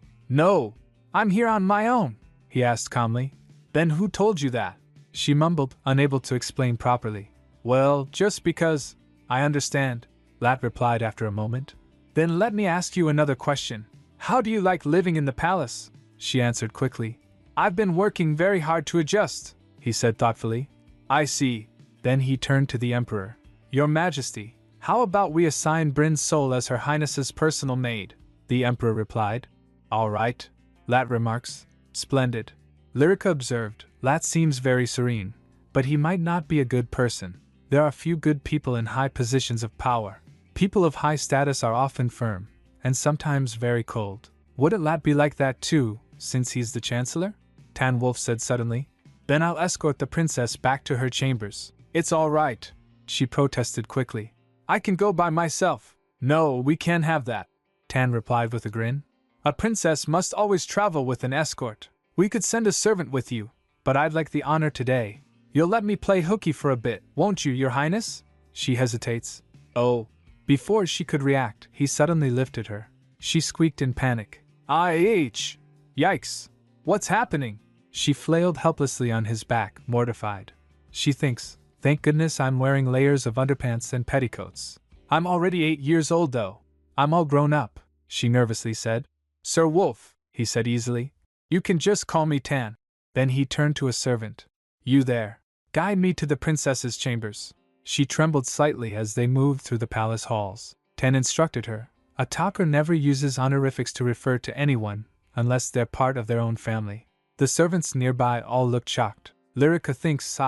I'm here on my own," he asked calmly. "Then who told you that?" She mumbled, unable to explain properly. "Well, just because. I understand," Lat replied after a moment. "Then let me ask you another question. How do you like living in the palace?" She answered quickly. "I've been working very hard to adjust," he said thoughtfully. "I see." Then he turned to the emperor. "Your Majesty, how about we assign Bryn's soul as her highness's personal maid?" The emperor replied. "All right," Lat remarks. "Splendid." Lyrica observed, Lat seems very serene, but he might not be a good person. There are few good people in high positions of power. People of high status are often firm, and sometimes very cold. Wouldn't Lat be like that too, since he's the chancellor? Tan Wolf said suddenly. "Then I'll escort the princess back to her chambers." "It's all right," she protested quickly. "I can go by myself." "No, we can't have that," Tan replied with a grin. "A princess must always travel with an escort. We could send a servant with you, but I'd like the honor today. You'll let me play hooky for a bit, won't you, your highness?" She hesitates. "Oh." Before she could react, he suddenly lifted her. She squeaked in panic. Yikes! What's happening?" She flailed helplessly on his back, mortified. She thinks, thank goodness I'm wearing layers of underpants and petticoats. "I'm already 8 years old though. I'm all grown up," she nervously said. "Sir Wolf," he said easily. "You can just call me Tan." Then he turned to a servant. You there. Guide me to the princess's chambers. She trembled slightly as they moved through the palace halls. Ten instructed her. A talker never uses honorifics to refer to anyone, unless they're part of their own family. The servants nearby all looked shocked. Lyrica thinks,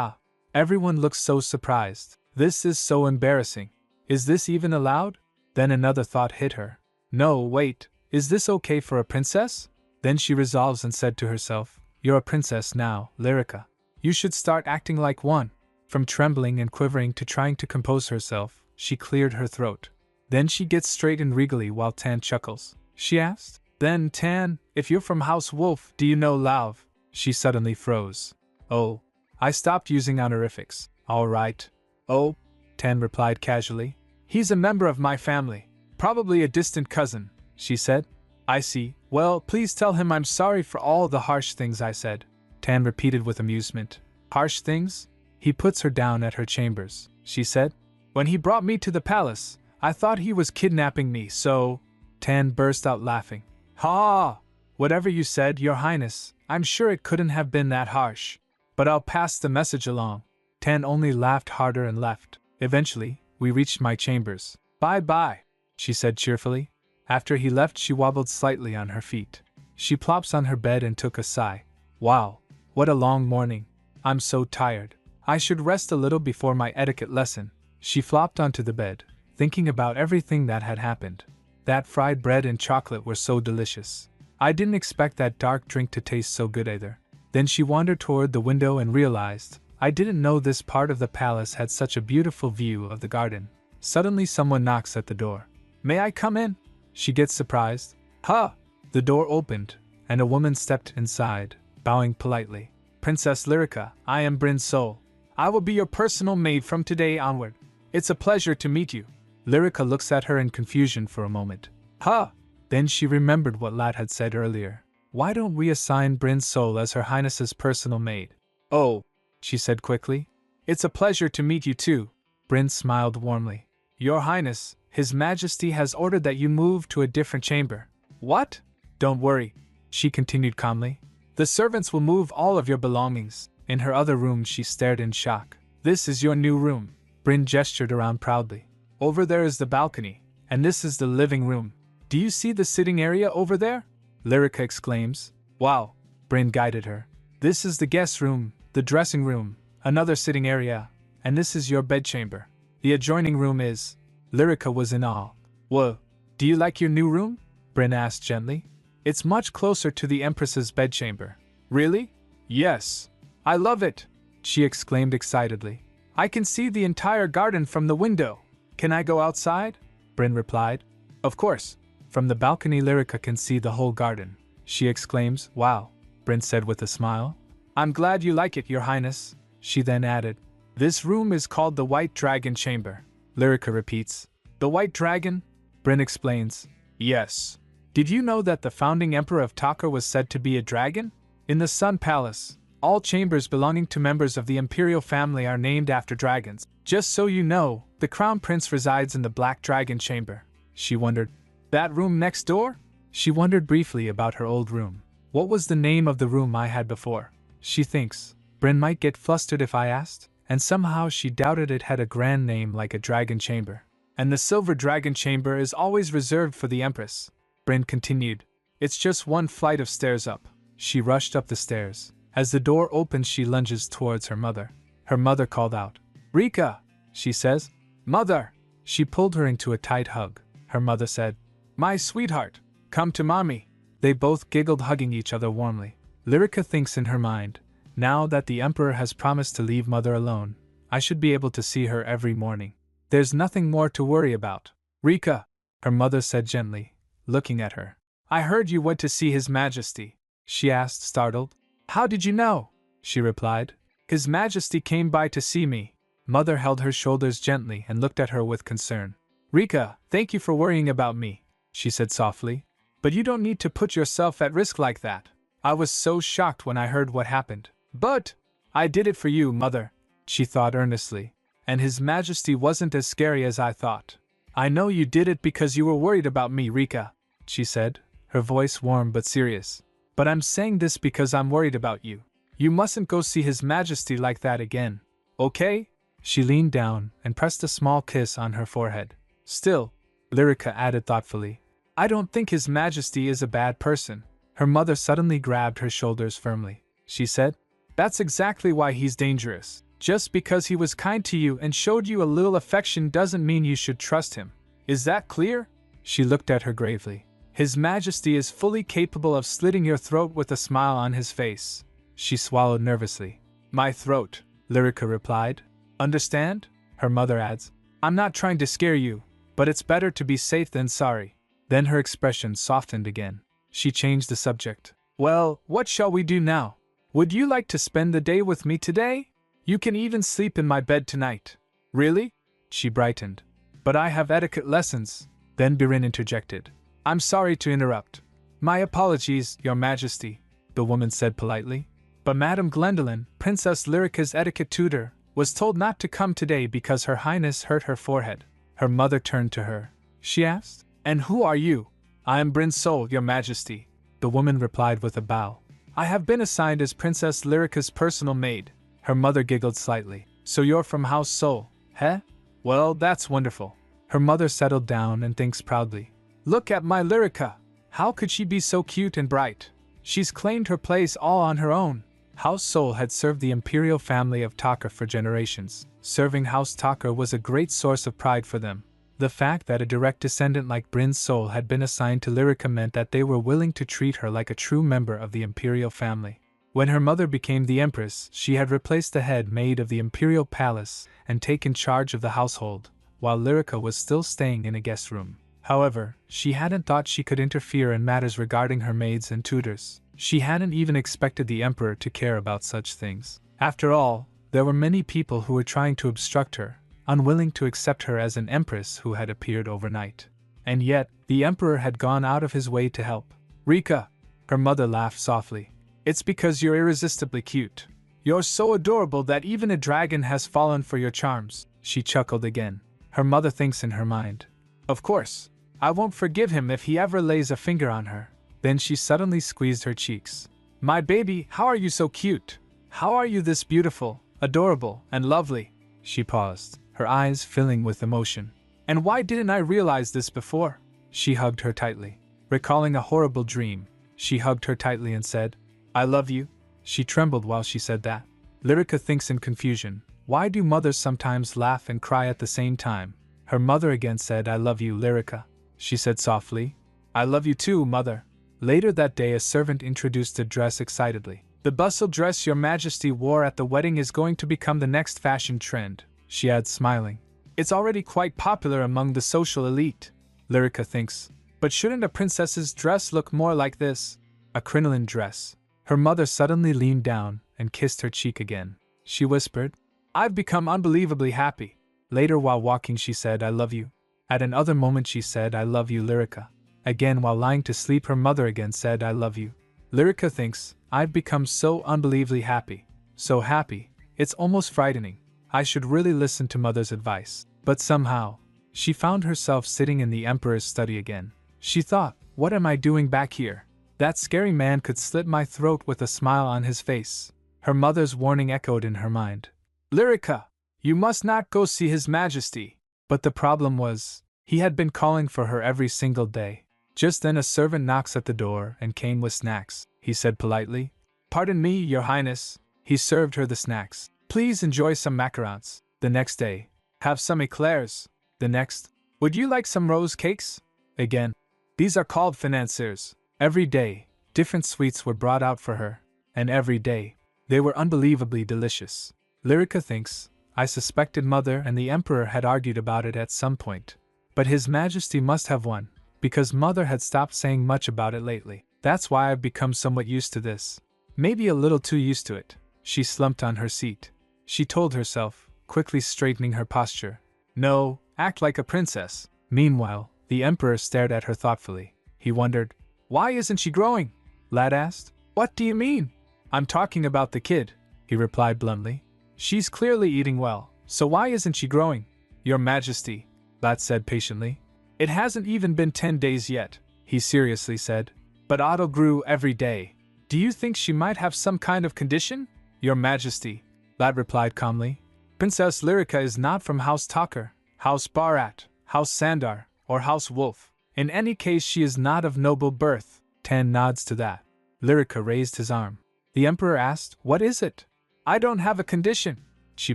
everyone looks so surprised. This is so embarrassing. Is this even allowed? Then another thought hit her. No, wait, is this okay for a princess? Then she resolves and said to herself, You're a princess now, Lyrica. You should start acting like one. From trembling and quivering to trying to compose herself, she cleared her throat. Then she gets straight and regally while Tan chuckles. She asked, Then, Tan, if you're from House Wolf, do you know Lauv? She suddenly froze. Oh, I stopped using honorifics. All right. Oh, Tan replied casually. He's a member of my family. Probably a distant cousin, she said. I see. Well, please tell him I'm sorry for all the harsh things I said. Tan repeated with amusement. Harsh things? He puts her down at her chambers, she said. When he brought me to the palace, I thought he was kidnapping me, so… Tan burst out laughing. Ha! Whatever you said, Your Highness, I'm sure it couldn't have been that harsh. But I'll pass the message along. Tan only laughed harder and left. Eventually, we reached my chambers. Bye-bye, she said cheerfully. After he left, she wobbled slightly on her feet. She plops on her bed and took a sigh. Wow, what a long morning. I'm so tired. I should rest a little before my etiquette lesson. She flopped onto the bed, thinking about everything that had happened. That fried bread and chocolate were so delicious. I didn't expect that dark drink to taste so good either. Then she wandered toward the window and realized, I didn't know this part of the palace had such a beautiful view of the garden. Suddenly someone knocks at the door. May I come in? She gets surprised. Ha! The door opened, and a woman stepped inside, bowing politely. Princess Lyrica, I am Bryn Sol. I will be your personal maid from today onward. It's a pleasure to meet you. Lyrica looks at her in confusion for a moment. Ha! Then she remembered what Lat had said earlier. Why don't we assign Bryn Sol as Her Highness's personal maid? Oh, she said quickly. It's a pleasure to meet you too. Bryn smiled warmly. Your Highness, His Majesty has ordered that you move to a different chamber. What? Don't worry, she continued calmly. The servants will move all of your belongings. In her other room she stared in shock. This is your new room. Bryn gestured around proudly. Over there is the balcony, and this is the living room. Do you see the sitting area over there? Lyrica exclaims. Wow, Bryn guided her. This is the guest room, the dressing room, another sitting area, and this is your bedchamber. The adjoining room is… Lyrica was in awe. Whoa, do you like your new room? Bryn asked gently. It's much closer to the Empress's bedchamber. Really? Yes. I love it, she exclaimed excitedly. I can see the entire garden from the window. Can I go outside? Bryn replied. Of course. From the balcony Lyrica can see the whole garden. She exclaims, Wow, Bryn said with a smile. I'm glad you like it, Your Highness, she then added. This room is called the White Dragon Chamber. Lyrica repeats. The White Dragon? Bryn explains. Yes. Did you know that the founding emperor of Taka was said to be a dragon? In the Sun Palace, all chambers belonging to members of the imperial family are named after dragons. Just so you know, the crown prince resides in the Black Dragon Chamber. She wondered. That room next door? She wondered briefly about her old room. What was the name of the room I had before? She thinks. Bryn might get flustered if I asked, and somehow she doubted it had a grand name like a dragon chamber. And the Silver Dragon Chamber is always reserved for the Empress. Bryn continued. It's just one flight of stairs up. She rushed up the stairs. As the door opens she lunges towards her mother. Her mother called out. Rika, she says. Mother! She pulled her into a tight hug. Her mother said, My sweetheart, come to mommy. They both giggled, hugging each other warmly. Lyrica thinks in her mind, now that the Emperor has promised to leave Mother alone, I should be able to see her every morning. There's nothing more to worry about. Rika, her mother said gently, looking at her. I heard you went to see His Majesty, she asked, startled. How did you know? She replied. His Majesty came by to see me. Mother held her shoulders gently and looked at her with concern. Rika, thank you for worrying about me, she said softly. But you don't need to put yourself at risk like that. I was so shocked when I heard what happened. But I did it for you, Mother, she thought earnestly. And His Majesty wasn't as scary as I thought. I know you did it because you were worried about me, Rika, she said, her voice warm but serious. But I'm saying this because I'm worried about you. You mustn't go see His Majesty like that again. Okay? She leaned down and pressed a small kiss on her forehead. Still, Lyrica added thoughtfully, I don't think His Majesty is a bad person. Her mother suddenly grabbed her shoulders firmly. She said, That's exactly why he's dangerous. Just because he was kind to you and showed you a little affection doesn't mean you should trust him. Is that clear? She looked at her gravely. His Majesty is fully capable of slitting your throat with a smile on his face. She swallowed nervously. My throat, Lyrica replied. Understand? Her mother adds. I'm not trying to scare you, but it's better to be safe than sorry. Then her expression softened again. She changed the subject. Well, what shall we do now? Would you like to spend the day with me today? You can even sleep in my bed tonight. Really? She brightened. But I have etiquette lessons. Then Birin interjected. I'm sorry to interrupt. My apologies, Your Majesty, the woman said politely. But Madame Gwendolen, Princess Lyrica's etiquette tutor, was told not to come today because Her Highness hurt her forehead. Her mother turned to her. She asked, And who are you? I am Bryn Sol, Your Majesty, the woman replied with a bow. I have been assigned as Princess Lyrica's personal maid. Her mother giggled slightly. So you're from House Sol, heh? Well, that's wonderful. Her mother settled down and thinks proudly. Look at my Lyrica. How could she be so cute and bright? She's claimed her place all on her own. House Sol had served the imperial family of Taka for generations. Serving House Taka was a great source of pride for them. The fact that a direct descendant like Bryn Sol had been assigned to Lyrica meant that they were willing to treat her like a true member of the imperial family. When her mother became the empress, she had replaced the head maid of the imperial palace and taken charge of the household, while Lyrica was still staying in a guest room. However, she hadn't thought she could interfere in matters regarding her maids and tutors. She hadn't even expected the emperor to care about such things. After all, there were many people who were trying to obstruct her, unwilling to accept her as an empress who had appeared overnight. And yet, the emperor had gone out of his way to help. Rika, her mother laughed softly. It's because you're irresistibly cute. You're so adorable that even a dragon has fallen for your charms. She chuckled again. Her mother thinks in her mind. Of course, I won't forgive him if he ever lays a finger on her. Then she suddenly squeezed her cheeks. My baby, how are you so cute? How are you this beautiful, adorable, and lovely? She paused, her eyes filling with emotion. And why didn't I realize this before? She hugged her tightly. Recalling a horrible dream, she hugged her tightly and said, I love you. She trembled while she said that. Lyrica thinks in confusion. Why do mothers sometimes laugh and cry at the same time? Her mother again said, I love you, Lyrica. She said softly, I love you too, mother. Later that day a servant introduced a dress excitedly. The bustle dress Your Majesty wore at the wedding is going to become the next fashion trend, she adds smiling. It's already quite popular among the social elite. Lyrica thinks, but shouldn't a princess's dress look more like this? A crinoline dress. Her mother suddenly leaned down and kissed her cheek again. She whispered, I've become unbelievably happy. Later while walking she said, I love you. At another moment she said, I love you, Lyrica. Again while lying to sleep her mother again said, I love you. Lyrica thinks, I've become so unbelievably happy. So happy, it's almost frightening. I should really listen to mother's advice. But somehow, she found herself sitting in the emperor's study again. She thought, what am I doing back here? That scary man could slit my throat with a smile on his face. Her mother's warning echoed in her mind. Lyrica, you must not go see His Majesty. But the problem was, he had been calling for her every single day. Just then a servant knocks at the door and came with snacks. He said politely, Pardon me, Your Highness. He served her the snacks. Please enjoy some macarons. The next day, have some eclairs. The next, would you like some rose cakes? Again, these are called financiers. Every day, different sweets were brought out for her, and every day, they were unbelievably delicious. Lyrica thinks, I suspected mother and the emperor had argued about it at some point. But His Majesty must have won, because mother had stopped saying much about it lately. That's why I've become somewhat used to this. Maybe a little too used to it. She slumped on her seat. She told herself, quickly straightening her posture. No, act like a princess. Meanwhile, the emperor stared at her thoughtfully. He wondered, Why isn't she growing? Lad asked. What do you mean? I'm talking about the kid, he replied bluntly. She's clearly eating well, so why isn't she growing? Your Majesty, Lad said patiently. It hasn't even been 10 days yet, he seriously said. But Otto grew every day. Do you think she might have some kind of condition? Your Majesty, Lat replied calmly. Princess Lyrica is not from House Talker, House Barat, House Sandar, or House Wolf. In any case, she is not of noble birth. Tan nods to that. Lyrica raised his arm. The Emperor asked, What is it? I don't have a condition, she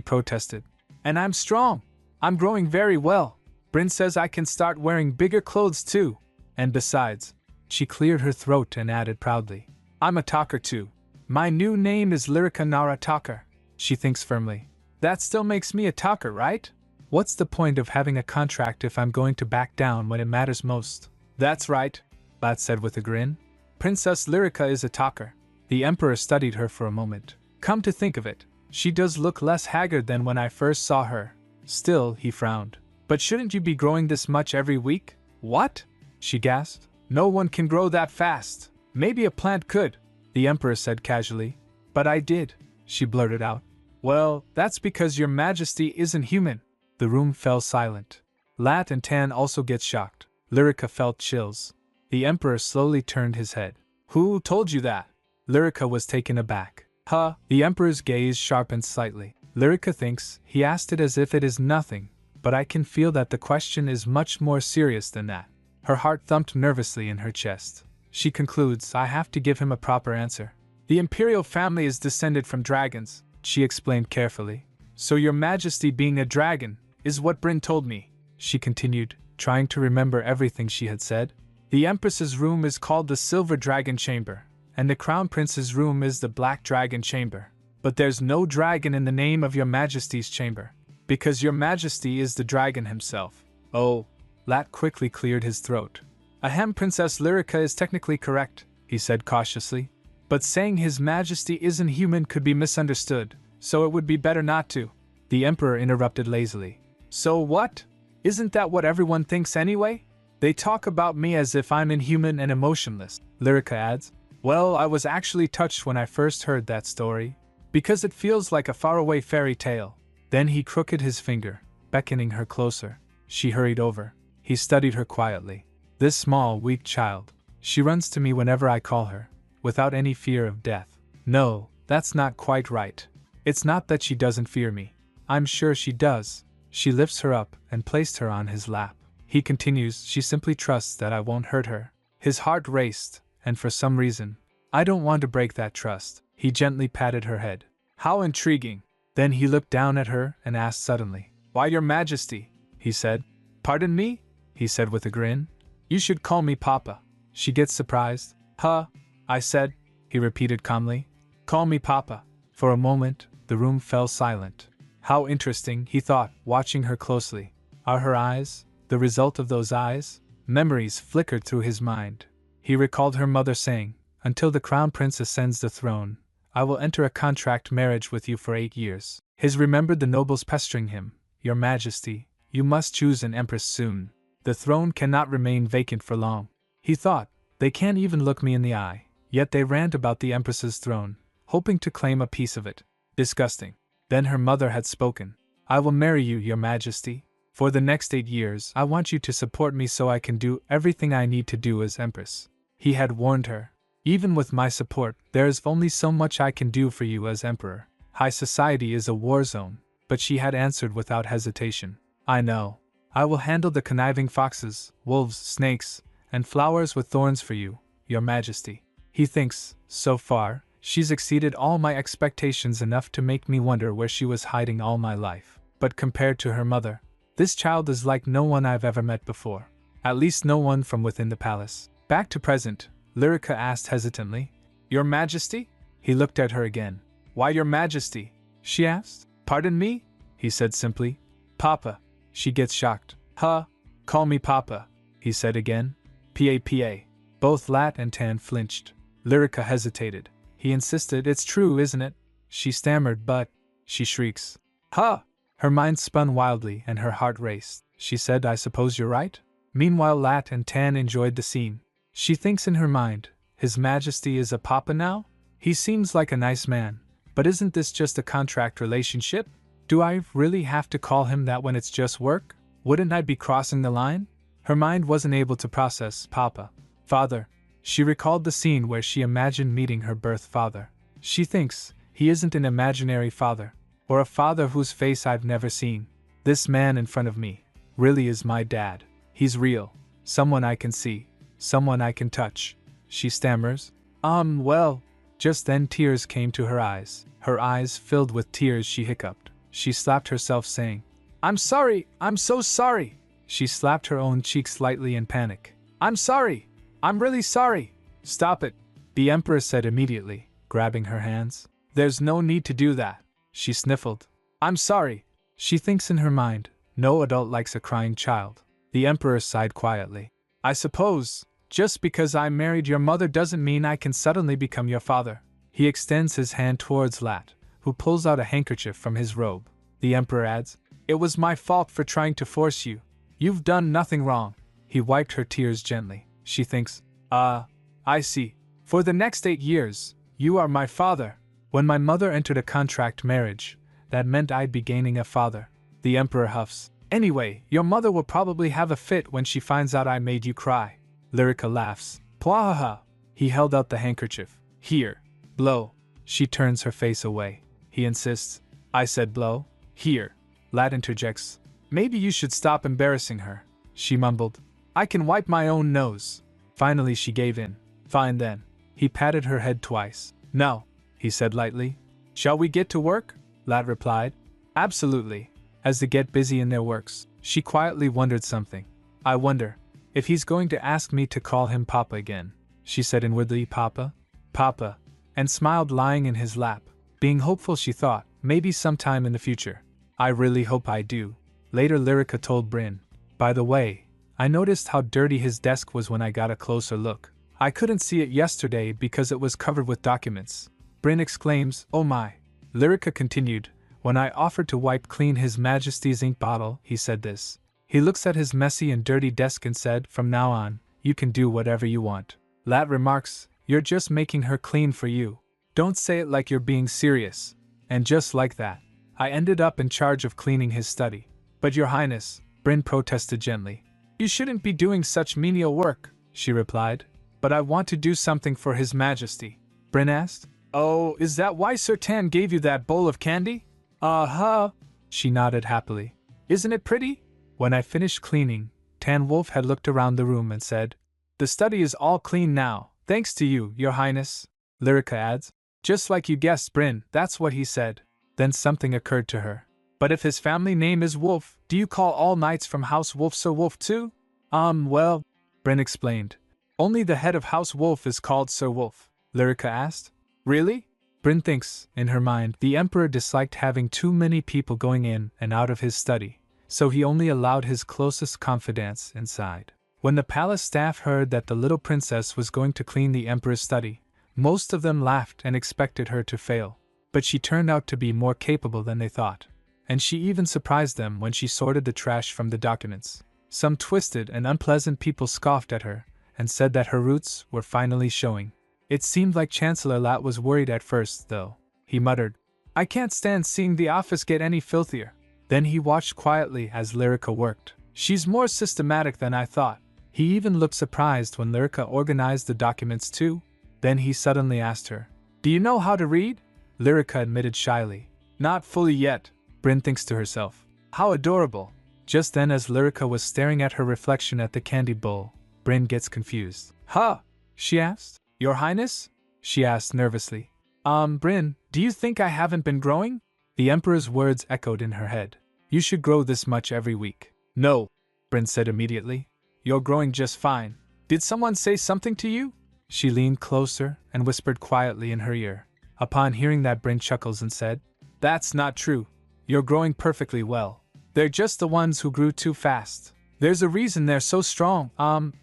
protested. And I'm strong. I'm growing very well. Bryn says I can start wearing bigger clothes too. And besides, she cleared her throat and added proudly, I'm a talker too. My new name is Lyrica Nara Talker. She thinks firmly. That still makes me a talker, right? What's the point of having a contract if I'm going to back down when it matters most? That's right, Lat said with a grin. Princess Lyrica is a talker. The Emperor studied her for a moment. Come to think of it, she does look less haggard than when I first saw her. Still, he frowned. But shouldn't you be growing this much every week? What? She gasped. No one can grow that fast. Maybe a plant could, the Emperor said casually. But I did, she blurted out. Well, that's because your Majesty isn't human. The room fell silent. Lat and Tan also get shocked. Lyrica felt chills. The Emperor slowly turned his head. Who told you that? Lyrica was taken aback. Huh? The Emperor's gaze sharpened slightly. Lyrica thinks he asked it as if it is nothing, but I can feel that the question is much more serious than that. Her heart thumped nervously in her chest. She concludes, I have to give him a proper answer. The imperial family is descended from dragons, she explained carefully. So your Majesty being a dragon is what Bryn told me, she continued, trying to remember everything she had said. The Empress's room is called the Silver Dragon Chamber, and the Crown Prince's room is the Black Dragon Chamber. But there's no dragon in the name of your Majesty's chamber, because your Majesty is the dragon himself. Oh, Lat quickly cleared his throat. Ahem, Princess Lyrica is technically correct, he said cautiously. But saying His Majesty isn't human could be misunderstood, so it would be better not to. The Emperor interrupted lazily. So what? Isn't that what everyone thinks anyway? They talk about me as if I'm inhuman and emotionless, Lyrica adds. Well, I was actually touched when I first heard that story, because it feels like a faraway fairy tale. Then he crooked his finger, beckoning her closer. She hurried over. He studied her quietly. This small, weak child. She runs to me whenever I call her, without any fear of death. No, that's not quite right. It's not that she doesn't fear me. I'm sure she does. She lifts her up and placed her on his lap. He continues, she simply trusts that I won't hurt her. His heart raced, and for some reason, I don't want to break that trust. He gently patted her head. How intriguing. Then he looked down at her and asked suddenly, Why, your Majesty? He said. Pardon me? He said with a grin. You should call me Papa. She gets surprised. Huh? I said, he repeated calmly. Call me Papa. For a moment, the room fell silent. How interesting, he thought, watching her closely. Are her eyes the result of those eyes? Memories flickered through his mind. He recalled her mother saying, Until the Crown Prince ascends the throne, I will enter a contract marriage with you for 8 years. His remembered the nobles pestering him. Your Majesty, you must choose an empress soon. The throne cannot remain vacant for long. He thought, they can't even look me in the eye. Yet they rant about the empress's throne, hoping to claim a piece of it. Disgusting. Then her mother had spoken. I will marry you, your Majesty. For the next 8 years, I want you to support me so I can do everything I need to do as empress. He had warned her. Even with my support, there is only so much I can do for you as emperor. High society is a war zone. But she had answered without hesitation. I know. I will handle the conniving foxes, wolves, snakes, and flowers with thorns for you, your Majesty. He thinks, so far, she's exceeded all my expectations enough to make me wonder where she was hiding all my life. But compared to her mother, this child is like no one I've ever met before. At least no one from within the palace. Back to present, Lyrica asked hesitantly. Your Majesty? He looked at her again. Why, your Majesty? She asked. Pardon me? He said simply. Papa. She gets shocked. Huh? Call me Papa, he said again. P.A.P.A. Both Lat and Tan flinched. Lyrica hesitated. He insisted, It's true, isn't it? She stammered, but... She shrieks. Huh? Her mind spun wildly and her heart raced. She said, I suppose you're right? Meanwhile, Lat and Tan enjoyed the scene. She thinks in her mind, His Majesty is a papa now? He seems like a nice man, but isn't this just a contract relationship? Do I really have to call him that when it's just work? Wouldn't I be crossing the line? Her mind wasn't able to process Papa, Father, She recalled the scene where she imagined meeting her birth father. She thinks he isn't an imaginary father, or a father whose face I've never seen. This man in front of me really is my dad. He's real. Someone I can see. Someone I can touch. She stammers. Well. Just then tears came to her eyes. Her eyes filled with tears. She hiccuped. She slapped herself saying, I'm sorry, I'm so sorry. She slapped her own cheeks lightly in panic. I'm sorry. I'm really sorry. Stop it, the Emperor said immediately, grabbing her hands. There's no need to do that. She sniffled. I'm sorry. She thinks in her mind, no adult likes a crying child. The Emperor sighed quietly. I suppose, just because I married your mother doesn't mean I can suddenly become your father. He extends his hand towards Lat, who pulls out a handkerchief from his robe. The Emperor adds, It was my fault for trying to force you. You've done nothing wrong. He wiped her tears gently. She thinks, I see. For the next 8 years, you are my father. When my mother entered a contract marriage, that meant I'd be gaining a father. The Emperor huffs. Anyway, your mother will probably have a fit when she finds out I made you cry. Lyrica laughs. Pwahaha. He held out the handkerchief. Here. Blow. She turns her face away. He insists. I said blow. Here. Lat interjects. Maybe you should stop embarrassing her. She mumbled. I can wipe my own nose. Finally she gave in. Fine then. He patted her head twice. No, he said lightly. Shall we get to work? Lat replied. Absolutely. As they get busy in their works, she quietly wondered something. I wonder if he's going to ask me to call him Papa again. She said inwardly, Papa? Papa. And smiled lying in his lap. Being hopeful, she thought, maybe sometime in the future. I really hope I do. Later Lyrica told Bryn. By the way, I noticed how dirty his desk was when I got a closer look. I couldn't see it yesterday because it was covered with documents. Bryn exclaims, Oh my. Lyrica continued, When I offered to wipe clean His Majesty's ink bottle, he said this. He looks at his messy and dirty desk and said, From now on, you can do whatever you want. Lat remarks, You're just making her clean for you. Don't say it like you're being serious. And just like that, I ended up in charge of cleaning his study. But Your Highness, Bryn protested gently. You shouldn't be doing such menial work, she replied. But I want to do something for His Majesty. Bryn asked. Oh, is that why Sir Tan gave you that bowl of candy? Uh-huh. She nodded happily. Isn't it pretty? When I finished cleaning, Tan Wolf had looked around the room and said, The study is all clean now, thanks to you, Your Highness. Lyrica adds, Just like you guessed, Bryn, that's what he said. Then something occurred to her. But if his family name is Wolf, do you call all knights from House Wolf Sir Wolf too? Well, Bryn explained. Only the head of House Wolf is called Sir Wolf. Lyrica asked. Really? Bryn thinks, in her mind, the Emperor disliked having too many people going in and out of his study, so he only allowed his closest confidants inside. When the palace staff heard that the little princess was going to clean the Emperor's study, most of them laughed and expected her to fail. But she turned out to be more capable than they thought. And she even surprised them when she sorted the trash from the documents. Some twisted and unpleasant people scoffed at her, and said that her roots were finally showing. It seemed like Chancellor Lat was worried at first, though. He muttered, I can't stand seeing the office get any filthier. Then he watched quietly as Lyrica worked. She's more systematic than I thought. He even looked surprised when Lyrica organized the documents too. Then he suddenly asked her, Do you know how to read? Lyrica admitted shyly. Not fully yet, Bryn thinks to herself. How adorable. Just then, as Lyrica was staring at her reflection at the candy bowl, Bryn gets confused. Huh? She asked. Your Highness? She asked nervously. Bryn, do you think I haven't been growing? The Emperor's words echoed in her head. You should grow this much every week. No, Bryn said immediately. You're growing just fine. Did someone say something to you? She leaned closer and whispered quietly in her ear. Upon hearing that, Bryn chuckles and said, That's not true. You're growing perfectly well. They're just the ones who grew too fast. There's a reason they're so strong.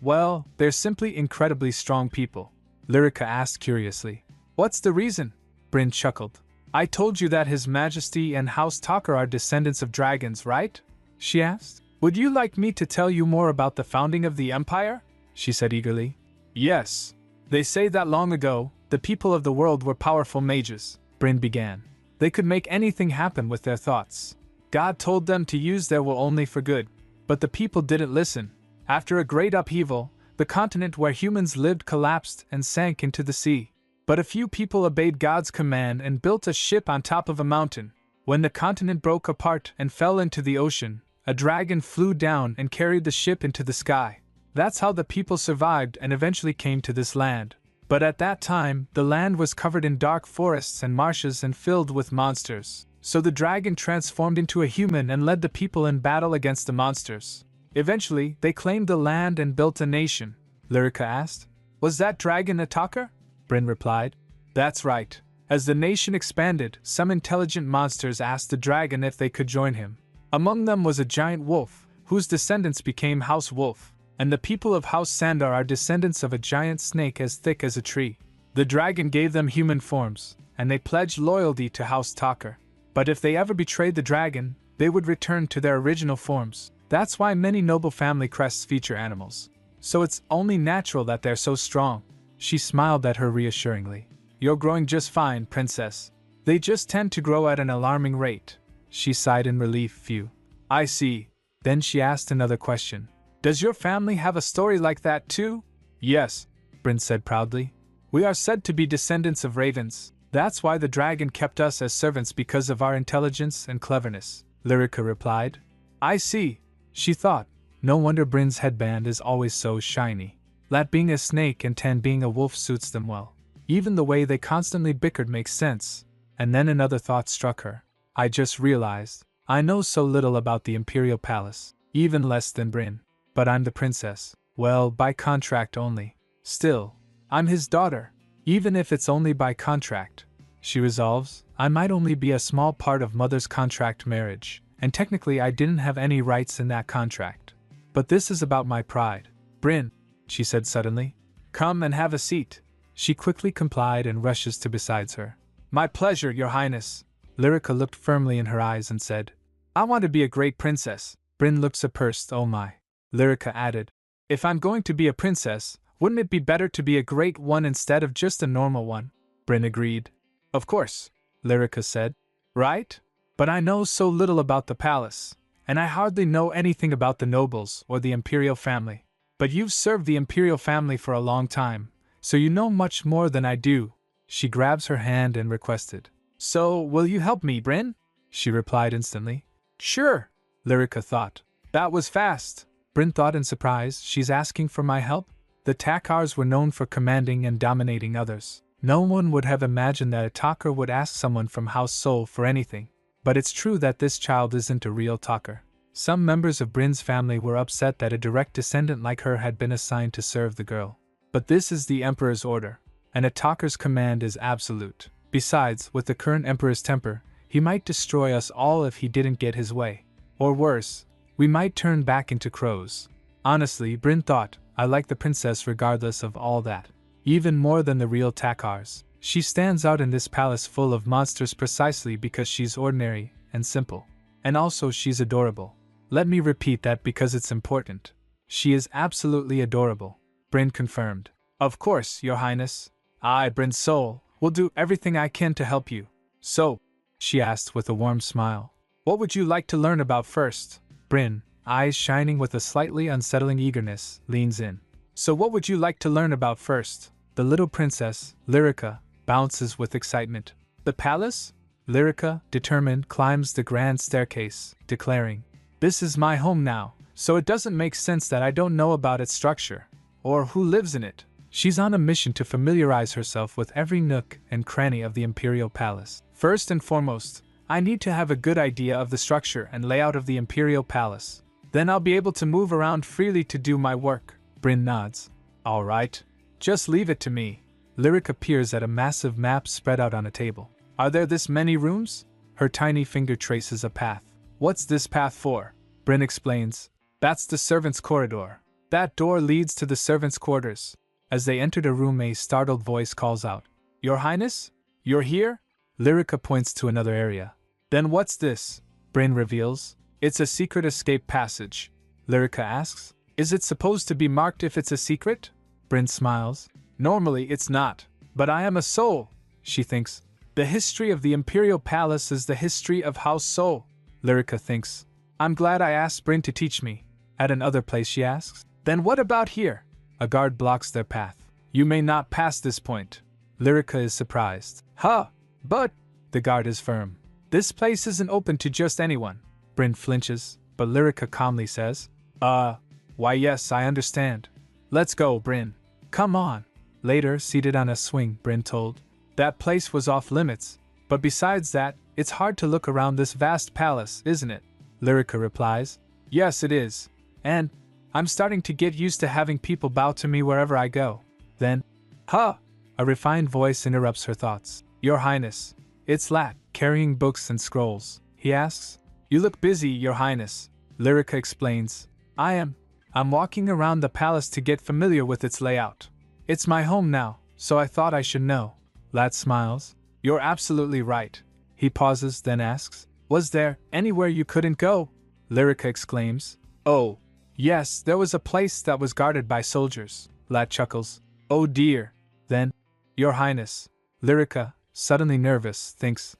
Well, they're simply incredibly strong people. Lyrica asked curiously. What's the reason? Bryn chuckled. I told you that His Majesty and House Talker are descendants of dragons, right? She asked. Would you like me to tell you more about the founding of the empire? She said eagerly. Yes. They say that long ago, the people of the world were powerful mages, Bryn began. They could make anything happen with their thoughts. God told them to use their will only for good. But the people didn't listen. After a great upheaval, The continent where humans lived collapsed and sank into the sea. But a few people obeyed God's command and built a ship on top of a mountain. When the continent broke apart and fell into the ocean, a dragon flew down and carried the ship into the sky. That's how the people survived and eventually came to this land. But at that time, the land was covered in dark forests and marshes and filled with monsters. So the dragon transformed into a human and led the people in battle against the monsters. Eventually, they claimed the land and built a nation. Lyrica asked. Was that dragon a talker? Bryn replied. That's right. As the nation expanded, some intelligent monsters asked the dragon if they could join him. Among them was a giant wolf, whose descendants became House Wolf, and the people of House Sandar are descendants of a giant snake as thick as a tree. The dragon gave them human forms, and they pledged loyalty to House Talker. But if they ever betrayed the dragon, they would return to their original forms. That's why many noble family crests feature animals. So it's only natural that they're so strong. She smiled at her reassuringly. You're growing just fine, princess. They just tend to grow at an alarming rate. She sighed in relief. Phew. I see. Then she asked another question. Does your family have a story like that too? Yes, Bryn said proudly. We are said to be descendants of ravens. That's why the dragon kept us as servants, because of our intelligence and cleverness, Lyrica replied. I see, she thought. No wonder Bryn's headband is always so shiny. That being a snake and Tan being a wolf suits them well. Even the way they constantly bickered makes sense. And then another thought struck her. I just realized, I know so little about the Imperial Palace, even less than Bryn. But I'm the princess. Well, by contract only. Still, I'm his daughter. Even if it's only by contract, she resolves, I might only be a small part of mother's contract marriage, and technically I didn't have any rights in that contract. But this is about my pride. Bryn, she said suddenly, come and have a seat. She quickly complied and rushes to beside her. My pleasure, your highness. Lyrica looked firmly in her eyes and said, I want to be a great princess. Bryn looked surprised. Oh my. Lyrica added, if I'm going to be a princess, wouldn't it be better to be a great one instead of just a normal one? Bryn agreed. Of course, Lyrica said. Right? But I know so little about the palace, and I hardly know anything about the nobles or the imperial family. But you've served the imperial family for a long time, so you know much more than I do. She grabs her hand and requested. So, will you help me, Bryn? She replied instantly. Sure, Lyrica thought. That was fast. Bryn thought in surprise, she's asking for my help? The Takars were known for commanding and dominating others. No one would have imagined that a talker would ask someone from House Soul for anything. But it's true that this child isn't a real talker. Some members of Bryn's family were upset that a direct descendant like her had been assigned to serve the girl. But this is the Emperor's order, and a talker's command is absolute. Besides, with the current Emperor's temper, he might destroy us all if he didn't get his way. Or worse, we might turn back into crows. Honestly, Bryn thought, I like the princess regardless of all that. Even more than the real Takars. She stands out in this palace full of monsters precisely because she's ordinary and simple. And also she's adorable. Let me repeat that because it's important. She is absolutely adorable. Bryn confirmed. Of course, your highness. I, Bryn Soul, will do everything I can to help you. So, she asked with a warm smile, what would you like to learn about first? Bryn, eyes shining with a slightly unsettling eagerness, leans in. So what would you like to learn about first? The little princess, Lyrica, bounces with excitement. The palace? Lyrica, determined, climbs the grand staircase, declaring, this is my home now, so it doesn't make sense that I don't know about its structure, or who lives in it. She's on a mission to familiarize herself with every nook and cranny of the Imperial Palace. First and foremost, I need to have a good idea of the structure and layout of the Imperial Palace. Then I'll be able to move around freely to do my work. Bryn nods. All right. Just leave it to me. Lyrica peers at a massive map spread out on a table. Are there this many rooms? Her tiny finger traces a path. What's this path for? Bryn explains. That's the servants' corridor. That door leads to the servants' quarters. As they entered a room, a startled voice calls out. Your Highness? You're here? Lyrica points to another area. Then what's this? Bryn reveals. It's a secret escape passage. Lyrica asks. Is it supposed to be marked if it's a secret? Bryn smiles. Normally it's not. But I am a soul, she thinks. The history of the Imperial Palace is the history of House Soul. Lyrica thinks. I'm glad I asked Bryn to teach me. At another place she asks. Then what about here? A guard blocks their path. You may not pass this point. Lyrica is surprised. Huh, but… The guard is firm. This place isn't open to just anyone. Bryn flinches, but Lyrica calmly says, why yes, I understand. Let's go, Bryn. Come on. Later, seated on a swing, Bryn told. That place was off limits, but besides that, it's hard to look around this vast palace, isn't it? Lyrica replies, yes it is. And I'm starting to get used to having people bow to me wherever I go. Then, a refined voice interrupts her thoughts. Your Highness, it's Lat, carrying books and scrolls. He asks. You look busy, Your Highness. Lyrica explains. I'm walking around the palace to get familiar with its layout. It's my home now, so I thought I should know. Lat smiles. You're absolutely right. He pauses, then asks, was there anywhere you couldn't go? Lyrica exclaims. Oh, yes, there was a place that was guarded by soldiers. Lat chuckles. Oh dear. Then, Your Highness. Lyrica, suddenly nervous, thinks,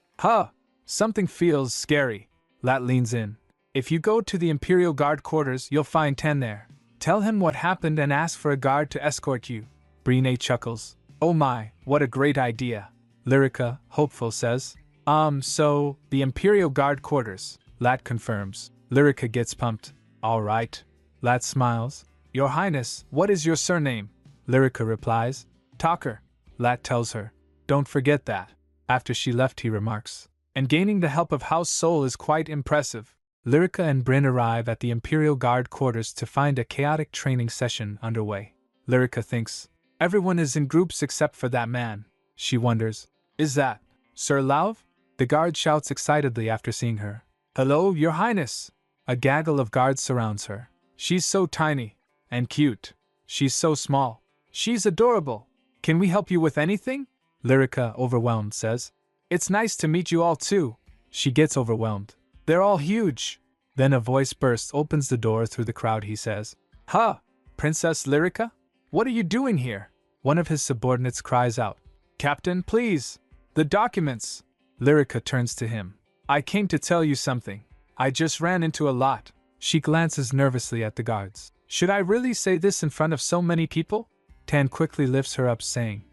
something feels scary. Lat leans in. If you go to the Imperial Guard quarters, you'll find Ten there. Tell him what happened and ask for a guard to escort you. Brine chuckles. Oh my, what a great idea. Lyrica, hopeful, says. So, the Imperial Guard quarters. Lat confirms. Lyrica gets pumped. All right. Lat smiles. Your Highness, what is your surname? Lyrica replies. Talker. Lat tells her. Don't forget that. After she left, he remarks. And gaining the help of House Soul is quite impressive. Lyrica and Bryn arrive at the Imperial Guard quarters to find a chaotic training session underway. Lyrica thinks. Everyone is in groups except for that man. She wonders. Is that Sir Lauv? The guard shouts excitedly after seeing her. Hello, Your Highness! A gaggle of guards surrounds her. She's so tiny. And cute. She's so small. She's adorable. Can we help you with anything? Lyrica, overwhelmed, says. It's nice to meet you all too. She gets overwhelmed. They're all huge. Then a voice bursts, opens the door through the crowd. He says, Princess Lyrica? What are you doing here? One of his subordinates cries out. Captain, please! The documents! Lyrica turns to him. I came to tell you something. I just ran into a lot. She glances nervously at the guards. Should I really say this in front of so many people? Tan quickly lifts her up, saying,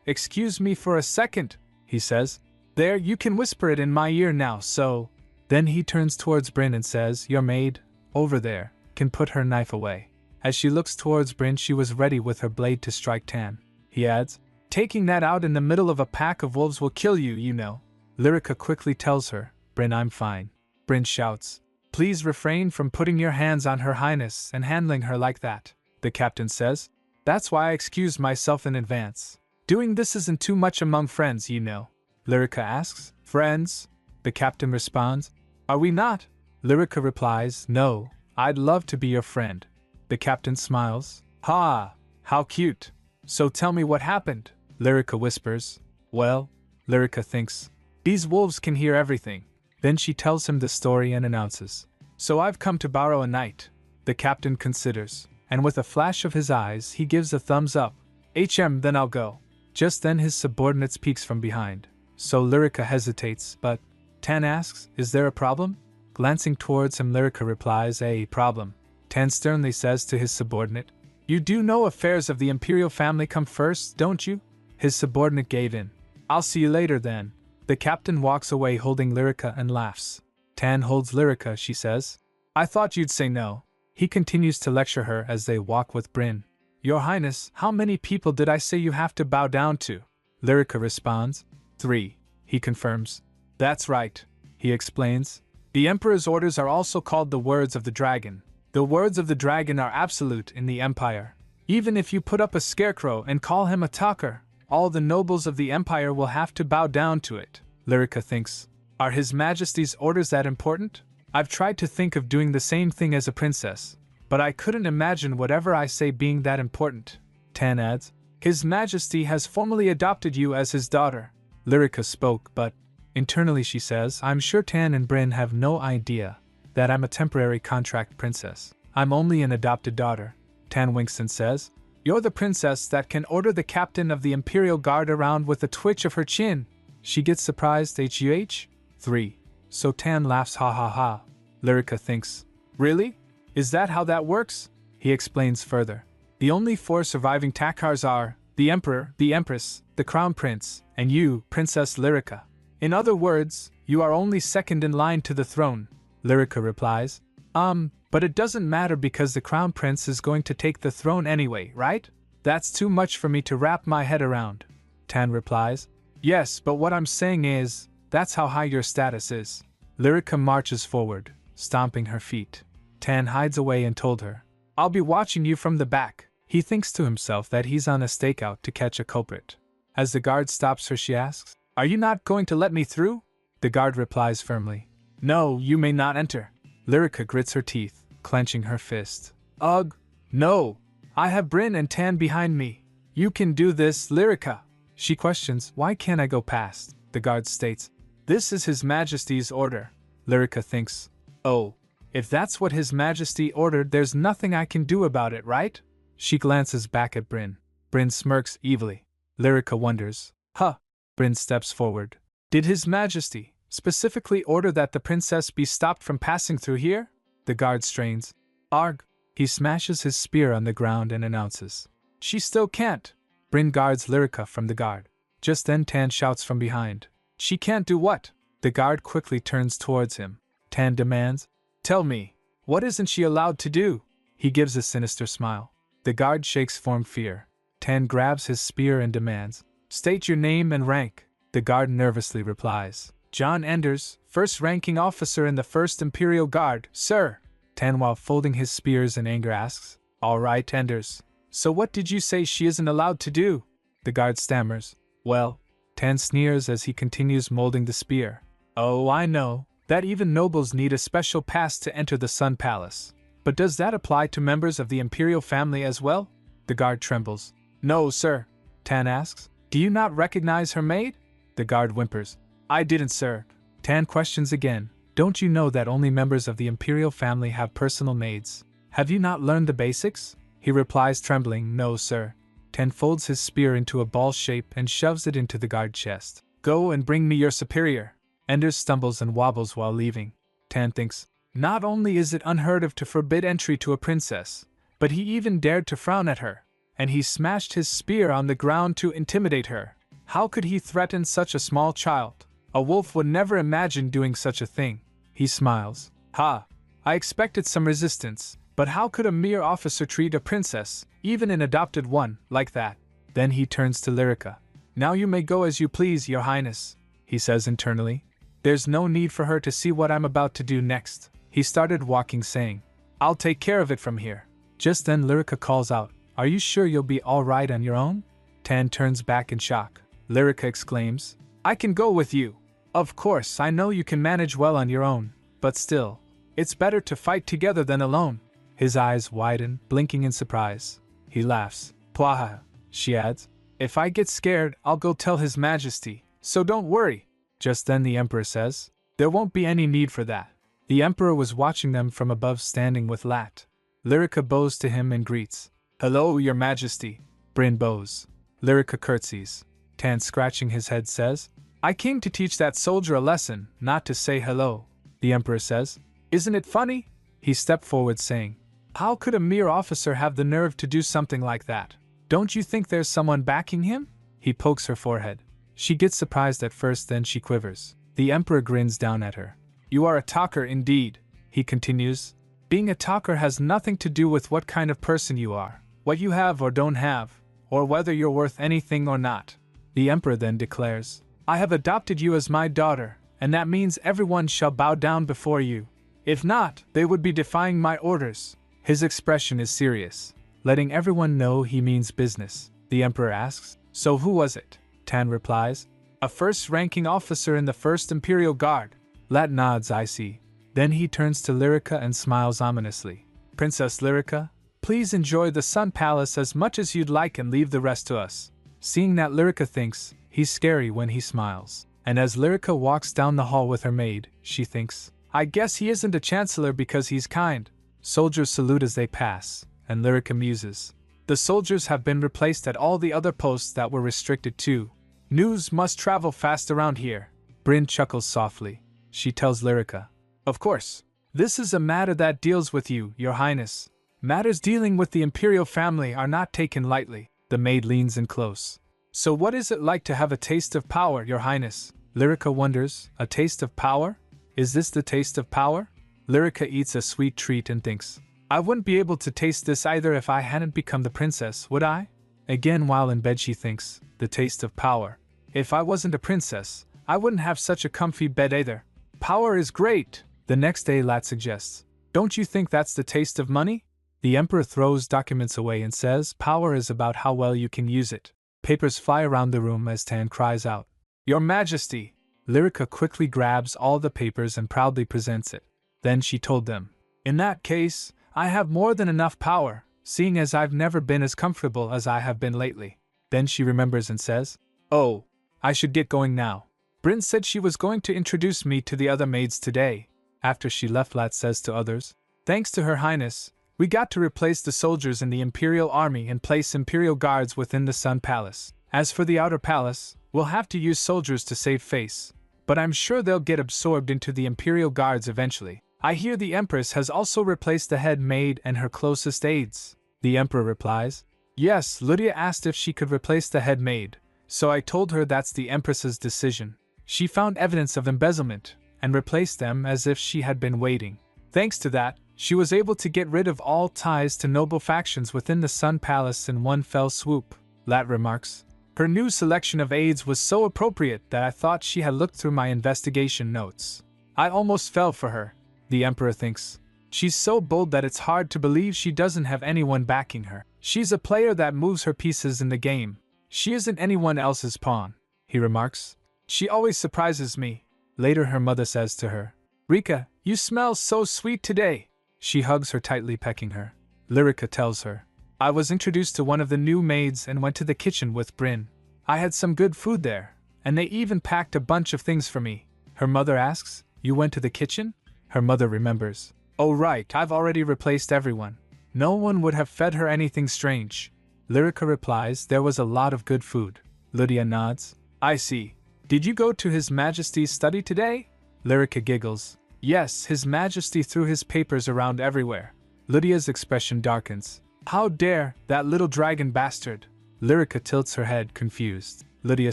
Excuse me for a second, he says. There, you can whisper it in my ear now, so… Then he turns towards Bryn and says, Your maid, over there, can put her knife away. As she looks towards Bryn, she was ready with her blade to strike Tan. He adds, Taking that out in the middle of a pack of wolves will kill you, you know. Lyrica quickly tells her, Bryn, I'm fine. Bryn shouts, Please refrain from putting your hands on Her Highness and handling her like that. The captain says, That's why I excused myself in advance. Doing this isn't too much among friends, you know. Lyrica asks, Friends? The captain responds, Are we not? Lyrica replies, No, I'd love to be your friend. The captain smiles, How cute. So tell me what happened. Lyrica whispers, Well, Lyrica thinks, These wolves can hear everything. Then she tells him the story and announces, So I've come to borrow a knight. The captain considers, and with a flash of his eyes he gives a thumbs up. Then I'll go. Just then his subordinate speaks from behind. So Lyrica hesitates, but Tan asks, Is there a problem? Glancing towards him, Lyrica replies, A problem. Tan sternly says to his subordinate, You do know affairs of the imperial family come first, don't you? His subordinate gave in. I'll see you later then. The captain walks away holding Lyrica and laughs. Tan holds Lyrica, she says. I thought you'd say no. He continues to lecture her as they walk with Bryn. Your Highness, how many people did I say you have to bow down to? Lyrica responds. 3. He confirms. That's right. He explains. The Emperor's orders are also called the words of the dragon. The words of the dragon are absolute in the Empire. Even if you put up a scarecrow and call him a talker, all the nobles of the Empire will have to bow down to it. Lyrica thinks. Are His Majesty's orders that important? I've tried to think of doing the same thing as a princess, but I couldn't imagine whatever I say being that important. Tan adds. His Majesty has formally adopted you as his daughter. Lyrica spoke, but internally she says, I'm sure Tan and Bryn have no idea that I'm a temporary contract princess. I'm only an adopted daughter. Tan winks and says, You're the princess that can order the captain of the Imperial Guard around with a twitch of her chin. She gets surprised. 3. So Tan laughs, ha ha ha. Lyrica thinks, Really? Is that how that works? He explains further. The only 4 surviving Takars are the Emperor, the Empress, the Crown Prince, and you, Princess Lyrica. In other words, you are only second in line to the throne, Lyrica replies. But it doesn't matter because the Crown Prince is going to take the throne anyway, right? That's too much for me to wrap my head around, Tan replies. Yes, but what I'm saying is, that's how high your status is. Lyrica marches forward, stomping her feet. Tan hides away and told her, I'll be watching you from the back. He thinks to himself that he's on a stakeout to catch a culprit. As the guard stops her, she asks, Are you not going to let me through? The guard replies firmly, No, you may not enter. Lyrica grits her teeth, clenching her fist. Ugh, no. I have Bryn and Tan behind me. You can do this, Lyrica. She questions, Why can't I go past? The guard states, This is His Majesty's order. Lyrica thinks, Oh, if that's what His Majesty ordered, there's nothing I can do about it, right? She glances back at Bryn. Bryn smirks evilly. Lyrica wonders, Huh. Bryn steps forward. Did His Majesty specifically order that the princess be stopped from passing through here? The guard strains. Arg. He smashes his spear on the ground and announces, She still can't. Bryn guards Lyrica from the guard. Just then Tan shouts from behind, She can't do what? The guard quickly turns towards him. Tan demands, Tell me, what isn't she allowed to do? He gives a sinister smile. The guard shakes from fear. Tan grabs his spear and demands, State your name and rank. The guard nervously replies, John Enders, first ranking officer in the 1st Imperial Guard, sir. Tan, while folding his spears in anger, asks, All right, Enders. So what did you say she isn't allowed to do? The guard stammers. Well, Tan sneers as he continues molding the spear. Oh, I know that even nobles need a special pass to enter the Sun Palace. But does that apply to members of the Imperial family as well? The guard trembles. No, sir. Tan asks, Do you not recognize her maid? The guard whimpers. I didn't, sir. Tan questions again. Don't you know that only members of the Imperial family have personal maids? Have you not learned the basics? He replies, trembling, No, sir. Tan folds his spear into a ball shape and shoves it into the guard chest. Go and bring me your superior. Enders stumbles and wobbles while leaving. Tan thinks, Not only is it unheard of to forbid entry to a princess, but he even dared to frown at her, and he smashed his spear on the ground to intimidate her. How could he threaten such a small child? A wolf would never imagine doing such a thing. He smiles. Ha! I expected some resistance, but how could a mere officer treat a princess, even an adopted one, like that? Then he turns to Lyrica. Now you may go as you please, Your Highness, he says internally. There's no need for her to see what I'm about to do next. He started walking, saying, I'll take care of it from here. Just then Lyrica calls out, Are you sure you'll be all right on your own? Tan turns back in shock. Lyrica exclaims, I can go with you. Of course, I know you can manage well on your own, but still, it's better to fight together than alone. His eyes widen, blinking in surprise. He laughs. Pwaha, she adds. If I get scared, I'll go tell His Majesty, so don't worry. Just then the Emperor says, There won't be any need for that. The Emperor was watching them from above, standing with Lat. Lyrica bows to him and greets. Hello, Your Majesty. Bryn bows. Lyrica curtsies. Tan, scratching his head, says, I came to teach that soldier a lesson, not to say hello. The Emperor says, Isn't it funny? He stepped forward, saying, How could a mere officer have the nerve to do something like that? Don't you think there's someone backing him? He pokes her forehead. She gets surprised at first, then she quivers. The Emperor grins down at her. You are a talker indeed, he continues. Being a talker has nothing to do with what kind of person you are, what you have or don't have, or whether you're worth anything or not. The Emperor then declares, I have adopted you as my daughter, and that means everyone shall bow down before you. If not, they would be defying my orders. His expression is serious, letting everyone know he means business. The Emperor asks, So who was it? Tan replies, A first-ranking officer in the 1st Imperial Guard. Lat nods, I see. Then he turns to Lyrica and smiles ominously. Princess Lyrica, please enjoy the Sun Palace as much as you'd like and leave the rest to us. Seeing that Lyrica thinks he's scary when he smiles, and as Lyrica walks down the hall with her maid, she thinks, I guess he isn't a chancellor because he's kind. Soldiers salute as they pass, and Lyrica muses. The soldiers have been replaced at all the other posts that were restricted too. News must travel fast around here. Bryn chuckles softly. She tells Lyrica, Of course, this is a matter that deals with you, Your Highness. Matters dealing with the imperial family are not taken lightly. The maid leans in close. So what is it like to have a taste of power, Your Highness? Lyrica wonders. A taste of power? Is this the taste of power? Lyrica eats a sweet treat and thinks, I wouldn't be able to taste this either if I hadn't become the princess, would I? Again, while in bed, she thinks, the taste of power. If I wasn't a princess, I wouldn't have such a comfy bed either. Power is great. The next day, Lat suggests, don't you think that's the taste of money? The emperor throws documents away and says, power is about how well you can use it. Papers fly around the room as Tan cries out, Your Majesty! Lyrica quickly grabs all the papers and proudly presents it. Then she told them, in that case, I have more than enough power, seeing as I've never been as comfortable as I have been lately. Then she remembers and says, oh, I should get going now. Bryn said she was going to introduce me to the other maids today. After she left, Lat says to others, thanks to Her Highness, we got to replace the soldiers in the Imperial Army and place Imperial guards within the Sun Palace. As for the Outer Palace, we'll have to use soldiers to save face, but I'm sure they'll get absorbed into the Imperial guards eventually. I hear the Empress has also replaced the head maid and her closest aides. The Emperor replies, yes, Lydia asked if she could replace the head maid, so I told her that's the Empress's decision. She found evidence of embezzlement and replaced them as if she had been waiting. Thanks to that, she was able to get rid of all ties to noble factions within the Sun Palace in one fell swoop. Lat remarks, her new selection of aides was so appropriate that I thought she had looked through my investigation notes. I almost fell for her. The Emperor thinks, she's so bold that it's hard to believe she doesn't have anyone backing her. She's a player that moves her pieces in the game. She isn't anyone else's pawn, he remarks. She always surprises me. Later, her mother says to her, Rika, you smell so sweet today. She hugs her tightly, pecking her. Lyrica tells her, I was introduced to one of the new maids and went to the kitchen with Bryn. I had some good food there, and they even packed a bunch of things for me. Her mother asks, you went to the kitchen? Her mother remembers, oh right, I've already replaced everyone. No one would have fed her anything strange. Lyrica replies, there was a lot of good food. Lydia nods, I see. Did you go to His Majesty's study today? Lyrica giggles, yes, His Majesty threw his papers around everywhere. Lydia's expression darkens. How dare that little dragon bastard? Lyrica tilts her head, confused. Lydia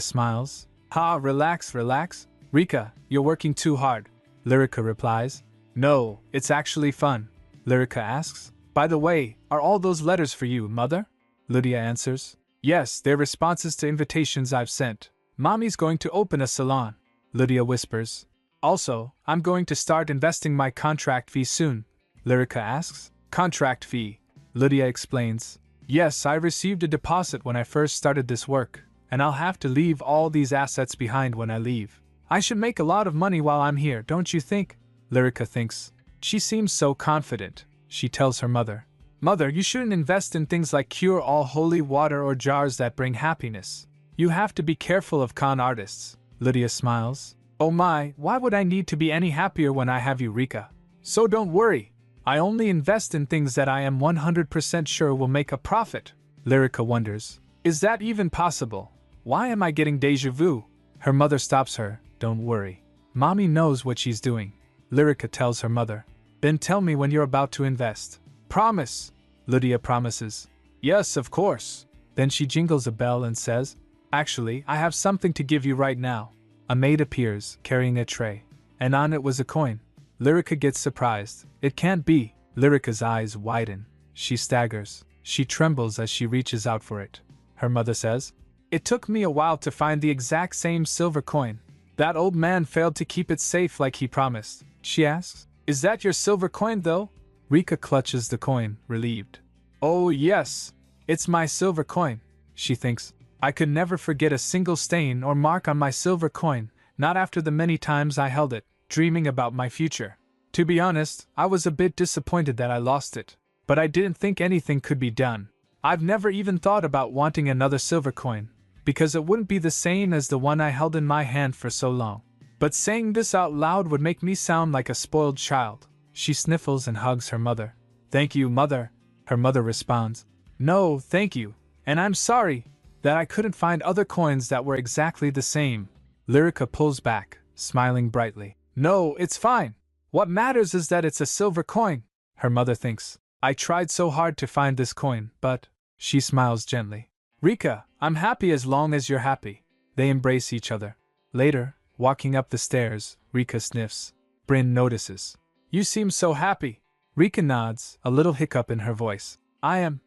smiles. Ha, relax, relax. Rika, you're working too hard. Lyrica replies. No, it's actually fun. Lyrica asks, by the way, are all those letters for you, Mother? Lydia answers, yes, they're responses to invitations I've sent. Mommy's going to open a salon. Lydia whispers, also, I'm going to start investing my contract fee soon. Lyrica asks, contract fee? Lydia explains, yes, I received a deposit when I first started this work, and I'll have to leave all these assets behind when I leave. I should make a lot of money while I'm here, don't you think? Lyrica thinks. She seems so confident. She tells her mother, Mother, you shouldn't invest in things like cure all holy water or jars that bring happiness. You have to be careful of con artists. Lydia smiles. Oh my, why would I need to be any happier when I have you, Rika? So don't worry. I only invest in things that I am 100% sure will make a profit. Lyrica wonders, is that even possible? Why am I getting déjà vu? Her mother stops her. Don't worry. Mommy knows what she's doing. Lyrica tells her mother, then tell me when you're about to invest. Promise. Lydia promises. Yes, of course. Then she jingles a bell and says, actually, I have something to give you right now. A maid appears, carrying a tray, and on it was a coin. Lyrica gets surprised. It can't be. Lyrica's eyes widen. She staggers. She trembles as she reaches out for it. Her mother says, it took me a while to find the exact same silver coin. That old man failed to keep it safe like he promised. She asks, is that your silver coin though? Rika clutches the coin, relieved. Oh yes, it's my silver coin. She thinks, I could never forget a single stain or mark on my silver coin, not after the many times I held it, dreaming about my future. To be honest, I was a bit disappointed that I lost it, but I didn't think anything could be done. I've never even thought about wanting another silver coin, because it wouldn't be the same as the one I held in my hand for so long. But saying this out loud would make me sound like a spoiled child. She sniffles and hugs her mother. Thank you, Mother. Her mother responds, no, thank you, and I'm sorry that I couldn't find other coins that were exactly the same. Lyrica pulls back, smiling brightly. No, it's fine. What matters is that it's a silver coin. Her mother thinks, I tried so hard to find this coin, but… She smiles gently. Rika, I'm happy as long as you're happy. They embrace each other. Later, walking up the stairs, Rika sniffs. Bryn notices. You seem so happy. Rika nods, a little hiccup in her voice. I'm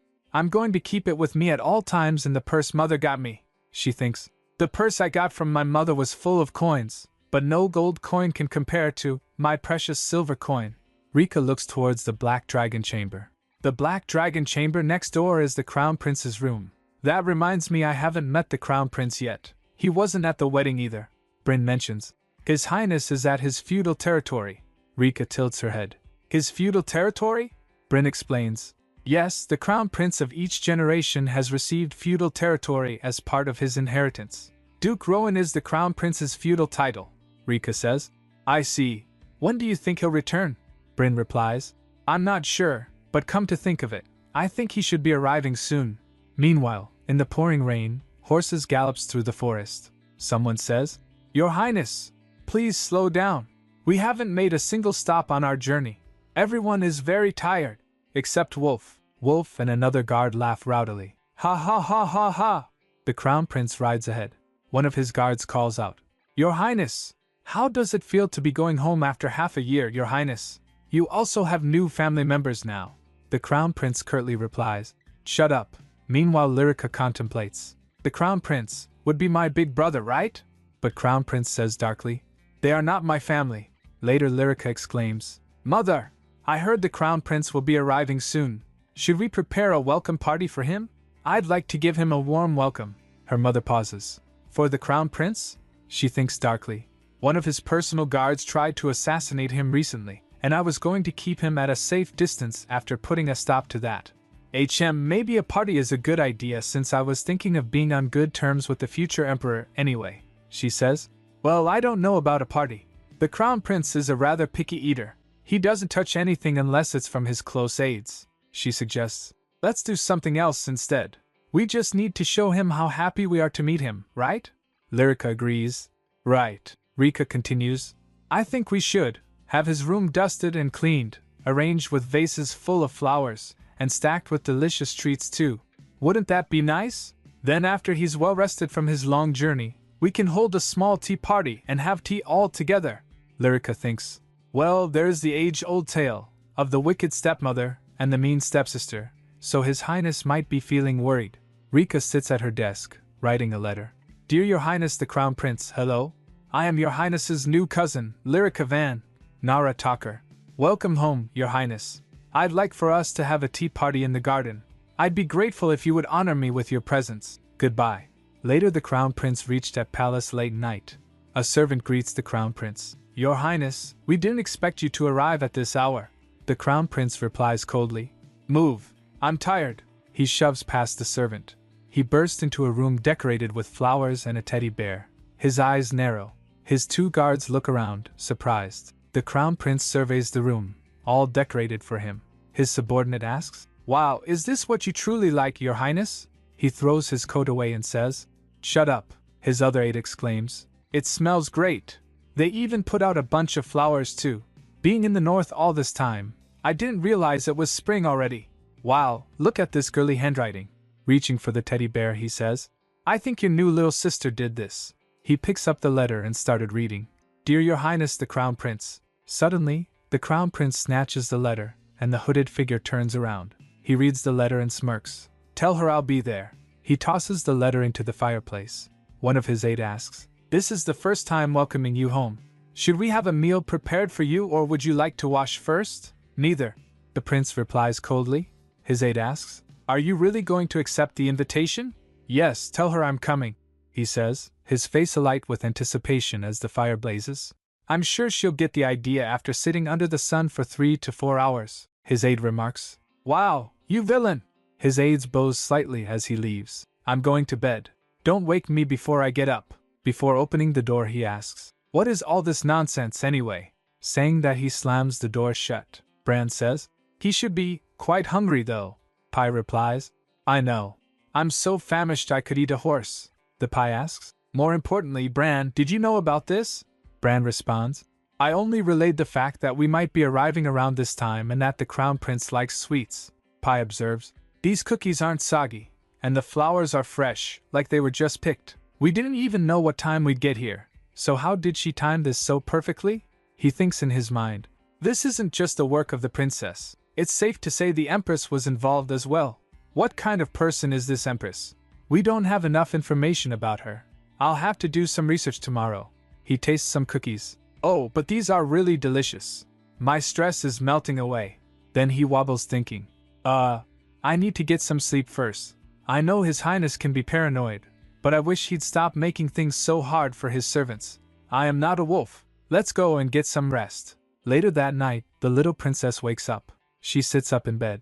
going to keep it with me at all times in the purse Mother got me, she thinks. The purse I got from my mother was full of coins, but no gold coin can compare to my precious silver coin. Rika looks towards the Black Dragon Chamber. The Black Dragon Chamber next door is the Crown Prince's room. That reminds me I haven't met the Crown Prince yet. He wasn't at the wedding either, Bryn mentions. His Highness is at his feudal territory. Rika tilts her head. His feudal territory? Bryn explains. Yes, the Crown Prince of each generation has received feudal territory as part of his inheritance. Duke Rowan is the Crown Prince's feudal title, Rika says. I see. When do you think he'll return? Bryn replies. I'm not sure, but come to think of it, I think he should be arriving soon. Meanwhile, in the pouring rain, horses gallops through the forest. Someone says, Your Highness, please slow down. We haven't made a single stop on our journey. Everyone is very tired, except Wolf. Wolf and another guard laugh rowdily. Ha ha ha ha ha! The Crown Prince rides ahead. One of his guards calls out, Your Highness, how does it feel to be going home after half a year, Your Highness? You also have new family members now. The Crown Prince curtly replies, Shut up. Meanwhile Lyrica contemplates. The Crown Prince would be my big brother, right? But Crown Prince says darkly, They are not my family. Later Lyrica exclaims, Mother, I heard the Crown Prince will be arriving soon. Should we prepare a welcome party for him? I'd like to give him a warm welcome. Her mother pauses. For the Crown Prince? She thinks darkly. One of his personal guards tried to assassinate him recently, and I was going to keep him at a safe distance after putting a stop to that. Maybe a party is a good idea since I was thinking of being on good terms with the future emperor anyway, she says. Well, I don't know about a party. The Crown Prince is a rather picky eater. He doesn't touch anything unless it's from his close aides, she suggests. Let's do something else instead. We just need to show him how happy we are to meet him, right? Lyrica agrees. Right, Rika continues. I think we should have his room dusted and cleaned, arranged with vases full of flowers, and stacked with delicious treats too. Wouldn't that be nice? Then after he's well rested from his long journey, we can hold a small tea party and have tea all together, Lyrica thinks. Well, there's the age-old tale of the wicked stepmother and the mean stepsister, so His Highness might be feeling worried. Rika sits at her desk, writing a letter. Dear Your Highness the Crown Prince, hello. I am Your Highness's new cousin, Lyrica Van Nara Talker. Welcome home, Your Highness. I'd like for us to have a tea party in the garden. I'd be grateful if you would honor me with your presence. Goodbye. Later the Crown Prince reached at palace late night. A servant greets the Crown Prince. Your Highness, we didn't expect you to arrive at this hour. The Crown Prince replies coldly. Move. I'm tired. He shoves past the servant. He bursts into a room decorated with flowers and a teddy bear. His eyes narrow. His two guards look around, surprised. The Crown Prince surveys the room, all decorated for him. His subordinate asks, Wow, is this what you truly like, Your Highness? He throws his coat away and says, Shut up. His other aide exclaims, It smells great. They even put out a bunch of flowers too. Being in the north all this time, I didn't realize it was spring already. Wow, look at this girly handwriting. Reaching for the teddy bear, he says, I think your new little sister did this. He picks up the letter and started reading. Dear Your Highness the Crown Prince. Suddenly, the Crown Prince snatches the letter, and the hooded figure turns around. He reads the letter and smirks. Tell her I'll be there. He tosses the letter into the fireplace. One of his aides asks, This is the first time welcoming you home. Should we have a meal prepared for you or would you like to wash first? Neither. The prince replies coldly. His aide asks, Are you really going to accept the invitation? Yes, tell her I'm coming, he says, his face alight with anticipation as the fire blazes. I'm sure she'll get the idea after sitting under the sun for 3 to 4 hours, his aide remarks. Wow, you villain! His aide bows slightly as he leaves. I'm going to bed. Don't wake me before I get up. Before opening the door he asks, What is all this nonsense anyway? Saying that he slams the door shut. Bran says, He should be quite hungry though. Pi replies, I know. I'm so famished I could eat a horse. The Pi asks, More importantly, Bran, did you know about this? Bran responds, I only relayed the fact that we might be arriving around this time and that the Crown Prince likes sweets, Pi observes. These cookies aren't soggy, and the flowers are fresh, like they were just picked. We didn't even know what time we'd get here, so how did she time this so perfectly? He thinks in his mind. This isn't just the work of the princess. It's safe to say the Empress was involved as well. What kind of person is this Empress? We don't have enough information about her. I'll have to do some research tomorrow. He tastes some cookies. Oh, but these are really delicious. My stress is melting away. Then he wobbles thinking. I need to get some sleep first. I know His Highness can be paranoid, but I wish he'd stop making things so hard for his servants. I am not a wolf. Let's go and get some rest. Later that night, the little princess wakes up. She sits up in bed.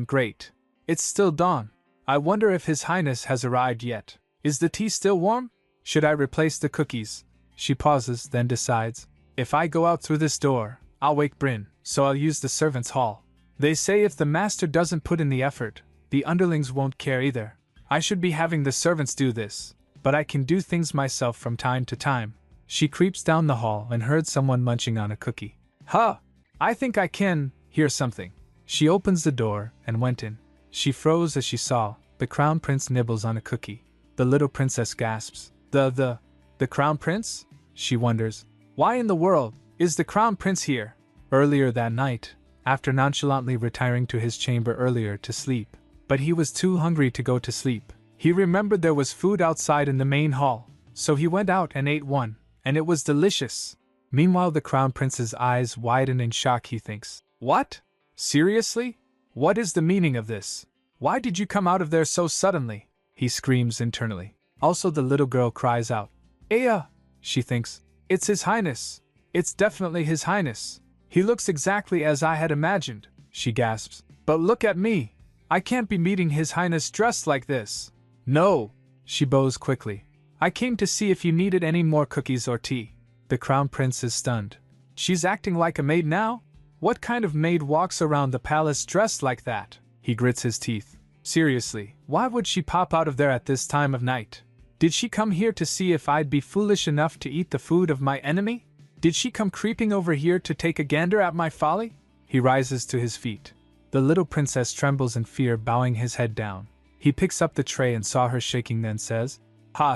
Great. It's still dawn. I wonder if His Highness has arrived yet. Is the tea still warm? Should I replace the cookies? She pauses, then decides. If I go out through this door, I'll wake Bryn, so I'll use the servants' hall. They say if the master doesn't put in the effort, the underlings won't care either. I should be having the servants do this, but I can do things myself from time to time. She creeps down the hall and heard someone munching on a cookie. I think I can hear something. She opens the door and went in. She froze as she saw the Crown Prince nibbles on a cookie. The little princess gasps. The Crown Prince? She wonders. Why in the world is the Crown Prince here? Earlier that night, after nonchalantly retiring to his chamber earlier to sleep, but he was too hungry to go to sleep. He remembered there was food outside in the main hall, so he went out and ate one, and it was delicious. Meanwhile, the Crown Prince's eyes widen in shock. He thinks, What? Seriously? What is the meaning of this? Why did you come out of there so suddenly? He screams internally. Also, the little girl cries out. Aya! She thinks, It's His Highness. It's definitely His Highness. He looks exactly as I had imagined, she gasps. But look at me. I can't be meeting His Highness dressed like this. No, she bows quickly. I came to see if you needed any more cookies or tea. The Crown Prince is stunned. She's acting like a maid now? What kind of maid walks around the palace dressed like that? He grits his teeth. Seriously, why would she pop out of there at this time of night? Did she come here to see if I'd be foolish enough to eat the food of my enemy? Did she come creeping over here to take a gander at my folly? He rises to his feet. The little princess trembles in fear, bowing his head down. He picks up the tray and saw her shaking, then says,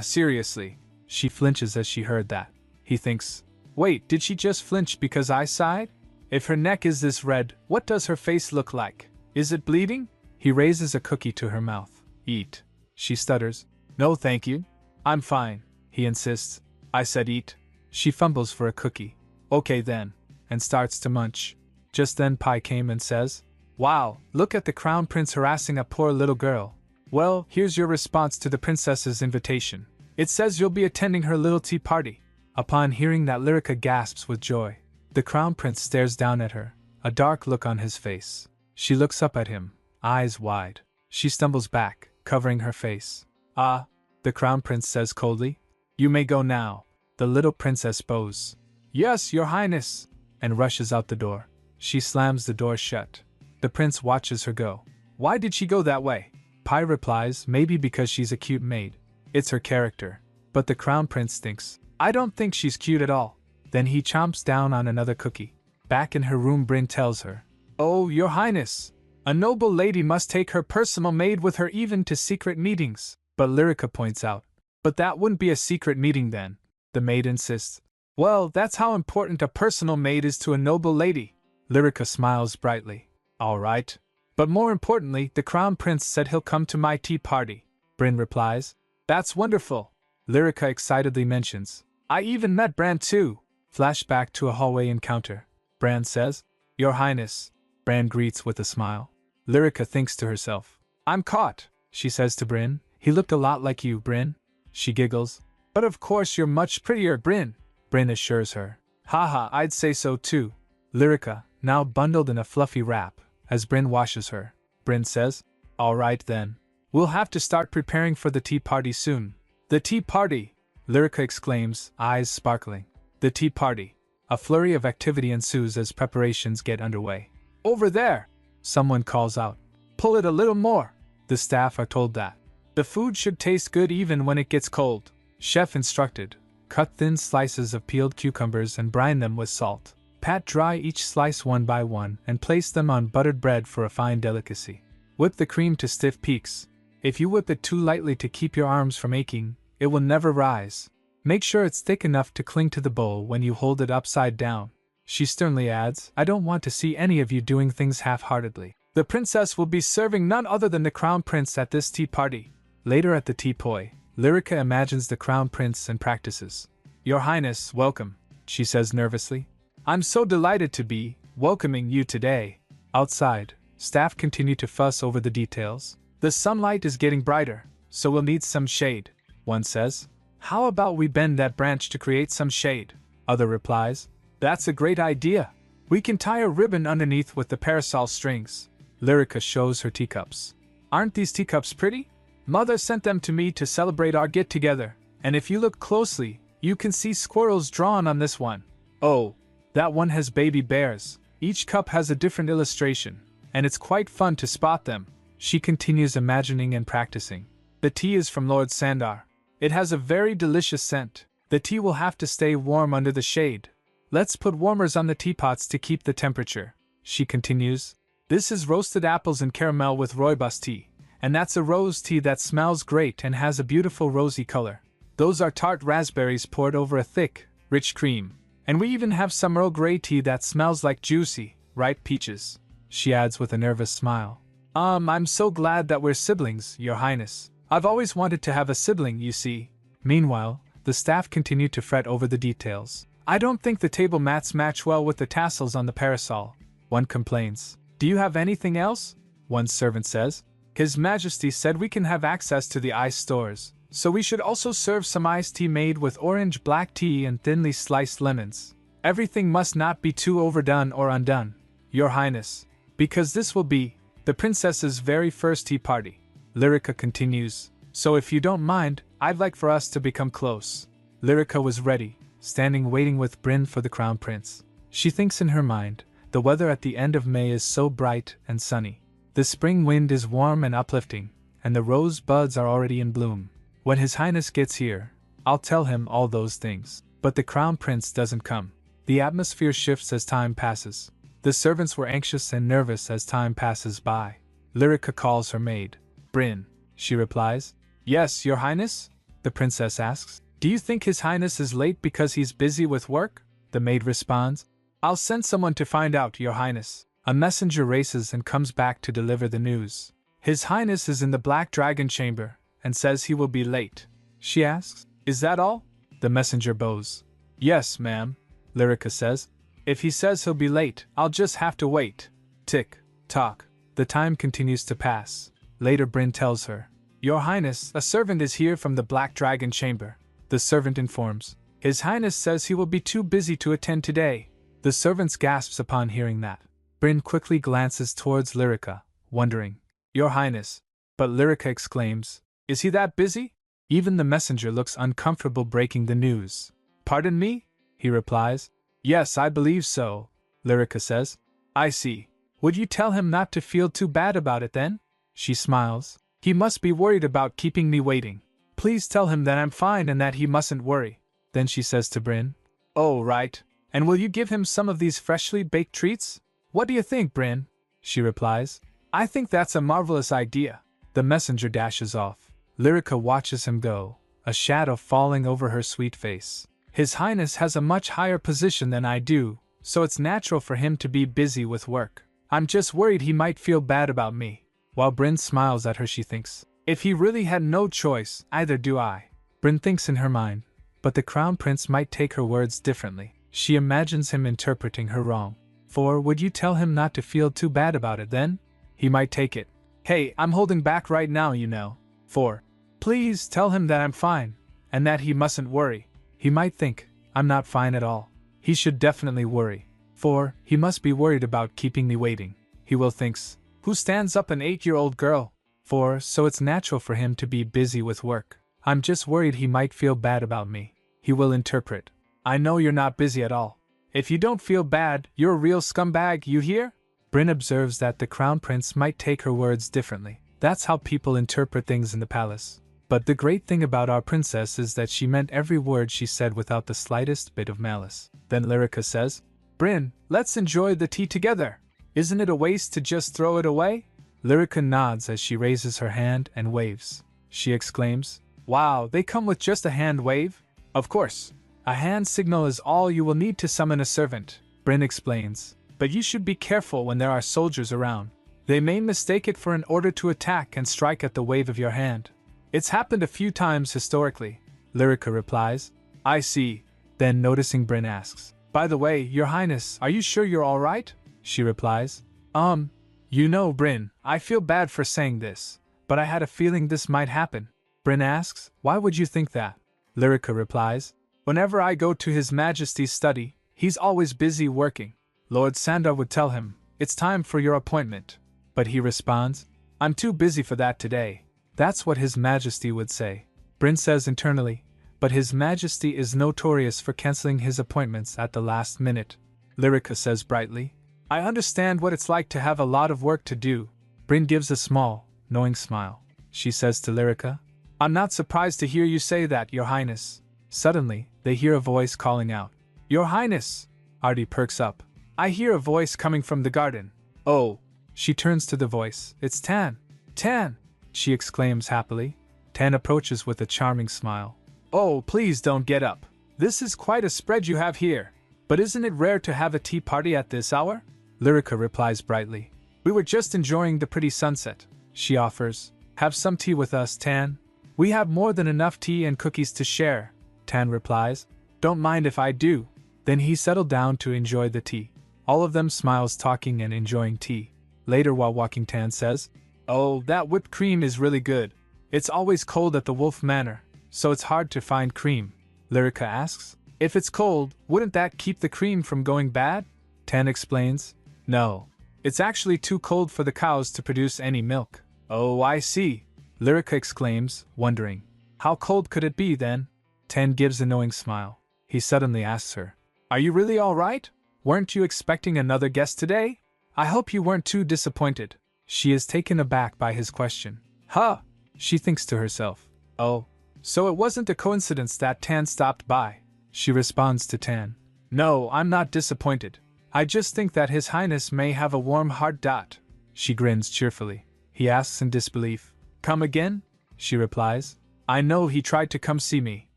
Seriously? She flinches as she heard that. He thinks, Wait, did she just flinch because I sighed? If her neck is this red, what does her face look like? Is it bleeding? He raises a cookie to her mouth. Eat. She stutters. No thank you. I'm fine. He insists. I said eat. She fumbles for a cookie. Okay then. And starts to munch. Just then Pi came and says, Wow, look at the Crown Prince harassing a poor little girl. Well, here's your response to the princess's invitation. It says you'll be attending her little tea party. Upon hearing that, Lica gasps with joy. The Crown Prince stares down at her, a dark look on his face. She looks up at him, eyes wide. She stumbles back, covering her face. The Crown Prince says coldly. You may go now. The little princess bows. Yes, Your Highness, and rushes out the door. She slams the door shut. The prince watches her go. Why did she go that way? Pi replies, maybe because she's a cute maid. It's her character. But the Crown Prince thinks, I don't think she's cute at all. Then he chomps down on another cookie. Back in her room, Bryn tells her, Oh, Your Highness, a noble lady must take her personal maid with her even to secret meetings. But Lica points out, But that wouldn't be a secret meeting then. The maid insists, Well, that's how important a personal maid is to a noble lady. Lica smiles brightly. All right. But more importantly, the Crown Prince said he'll come to my tea party. Bryn replies, That's wonderful. Lica excitedly mentions, I even met Bran too. Flashback to a hallway encounter. Bran says, Your Highness. Bran greets with a smile. Lica thinks to herself, I'm caught, she says to Bryn. He looked a lot like you, Bryn. She giggles. But of course you're much prettier, Bryn. Bryn assures her. Haha, I'd say so too. Lica, now bundled in a fluffy wrap, as Bryn washes her. Bryn says, All right then. We'll have to start preparing for the tea party soon. The tea party! Lica exclaims, eyes sparkling. The tea party. A flurry of activity ensues as preparations get underway. Over there! Someone calls out. Pull it a little more. The staff are told that. The food should taste good even when it gets cold. Chef instructed. Cut thin slices of peeled cucumbers and brine them with salt. Pat dry each slice one by one and place them on buttered bread for a fine delicacy. Whip the cream to stiff peaks. If you whip it too lightly to keep your arms from aching, it will never rise. Make sure it's thick enough to cling to the bowl when you hold it upside down. She sternly adds, I don't want to see any of you doing things half-heartedly. The princess will be serving none other than the crown prince at this tea party. Later at the teapoy, Lyrica imagines the crown prince and practices. Your Highness, welcome, she says nervously. I'm so delighted to be welcoming you today. Outside, staff continue to fuss over the details. The sunlight is getting brighter, so we'll need some shade, one says. How about we bend that branch to create some shade? Other replies. That's a great idea. We can tie a ribbon underneath with the parasol strings. Lyrica shows her teacups. Aren't these teacups pretty? Mother sent them to me to celebrate our get-together, and if you look closely, you can see squirrels drawn on this one. Oh, that one has baby bears. Each cup has a different illustration, and it's quite fun to spot them. She continues imagining and practicing. The tea is from Lord Sandar. It has a very delicious scent. The tea will have to stay warm under the shade. Let's put warmers on the teapots to keep the temperature. She continues. This is roasted apples and caramel with rooibos tea, and that's a rose tea that smells great and has a beautiful rosy color. Those are tart raspberries poured over a thick, rich cream. And we even have some Earl Grey tea that smells like juicy, ripe peaches. She adds with a nervous smile. I'm so glad that we're siblings, Your Highness. I've always wanted to have a sibling, you see. Meanwhile, the staff continue to fret over the details. I don't think the table mats match well with the tassels on the parasol, one complains. Do you have anything else? One servant says. His Majesty said we can have access to the ice stores, so we should also serve some iced tea made with orange black tea and thinly sliced lemons. Everything must not be too overdone or undone, Your Highness, because this will be the princess's very first tea party. Lyrica continues, so if you don't mind, I'd like for us to become close. Lyrica was ready, standing waiting with Bryn for the crown prince. She thinks in her mind, the weather at the end of May is so bright and sunny. The spring wind is warm and uplifting, and the rose buds are already in bloom. When His Highness gets here, I'll tell him all those things. But the crown prince doesn't come. The atmosphere shifts as time passes. The servants were anxious and nervous as time passes by. Lyrica calls her maid. Bryn, she replies. Yes, Your Highness? The princess asks. Do you think His Highness is late because he's busy with work? The maid responds. I'll send someone to find out, Your Highness. A messenger races and comes back to deliver the news. His Highness is in the Black Dragon chamber and says he will be late. She asks, Is that all? The messenger bows. Yes, ma'am, Lyrica says. If he says he'll be late, I'll just have to wait. Tick, tock. The time continues to pass. Later Bryn tells her, Your Highness, a servant is here from the Black Dragon chamber. The servant informs, His Highness says he will be too busy to attend today. The servant gasps upon hearing that. Bryn quickly glances towards Lyrica, wondering, Your Highness. But Lyrica exclaims, Is he that busy? Even the messenger looks uncomfortable breaking the news. Pardon me? He replies. Yes, I believe so, Lyrica says. I see. Would you tell him not to feel too bad about it then? She smiles. He must be worried about keeping me waiting. Please tell him that I'm fine and that he mustn't worry. Then she says to Bryn, Oh, right. And will you give him some of these freshly baked treats? What do you think, Bryn? She replies. I think that's a marvelous idea. The messenger dashes off. Lyrica watches him go, a shadow falling over her sweet face. His Highness has a much higher position than I do, so it's natural for him to be busy with work. I'm just worried he might feel bad about me. While Bryn smiles at her, she thinks, If he really had no choice, either do I. Bryn thinks in her mind, but the crown prince might take her words differently. She imagines him interpreting her wrong. For would you tell him not to feel too bad about it then? He might take it. Hey, I'm holding back right now, you know. 4. Please tell him that I'm fine, and that he mustn't worry. He might think, I'm not fine at all. He should definitely worry. 4. He must be worried about keeping me waiting. He will thinks, who stands up an 8-year-old girl? 4. So it's natural for him to be busy with work. I'm just worried he might feel bad about me. He will interpret, I know you're not busy at all. If you don't feel bad, you're a real scumbag, you hear? Bryn observes that the crown prince might take her words differently. That's how people interpret things in the palace. But the great thing about our princess is that she meant every word she said without the slightest bit of malice. Then Lyrica says, Bryn, let's enjoy the tea together. Isn't it a waste to just throw it away? Lyrica nods as she raises her hand and waves. She exclaims, Wow, they come with just a hand wave? Of course. A hand signal is all you will need to summon a servant, Bryn explains. But you should be careful when there are soldiers around. They may mistake it for an order to attack and strike at the wave of your hand. It's happened a few times historically, Lyrica replies. I see. Then noticing Bryn asks, By the way, Your Highness, are you sure you're alright? She replies, You know, Bryn, I feel bad for saying this, but I had a feeling this might happen. Bryn asks, Why would you think that? Lyrica replies, Whenever I go to His Majesty's study, he's always busy working. Lord Sandar would tell him, It's time for your appointment. But he responds, I'm too busy for that today. That's what His Majesty would say. Bryn says internally, But His Majesty is notorious for cancelling his appointments at the last minute. Lyrica says brightly, I understand what it's like to have a lot of work to do. Bryn gives a small, knowing smile. She says to Lyrica, I'm not surprised to hear you say that, Your Highness. Suddenly, they hear a voice calling out, Your Highness! Artie perks up. I hear a voice coming from the garden. Oh! She turns to the voice. It's Tan! Tan! She exclaims happily. Tan approaches with a charming smile. Oh, please don't get up. This is quite a spread you have here. But isn't it rare to have a tea party at this hour? Lyrica replies brightly. We were just enjoying the pretty sunset. She offers. Have some tea with us, Tan. We have more than enough tea and cookies to share. Tan replies. Don't mind if I do. Then he settled down to enjoy the tea. All of them smiles talking and enjoying tea. Later while walking, Tan says, Oh, that whipped cream is really good. It's always cold at the Wolf Manor, so it's hard to find cream. Lyrica asks, If it's cold, wouldn't that keep the cream from going bad? Tan explains, No. It's actually too cold for the cows to produce any milk. Oh, I see. Lyrica exclaims, wondering, How cold could it be then? Tan gives a knowing smile. He suddenly asks her, Are you really all right? Weren't you expecting another guest today? I hope you weren't too disappointed. She is taken aback by his question. Huh! She thinks to herself. Oh, so it wasn't a coincidence that Tan stopped by. She responds to Tan. No, I'm not disappointed. I just think that His Highness may have a warm heart. She grins cheerfully. He asks in disbelief. Come again? She replies. I know he tried to come see me.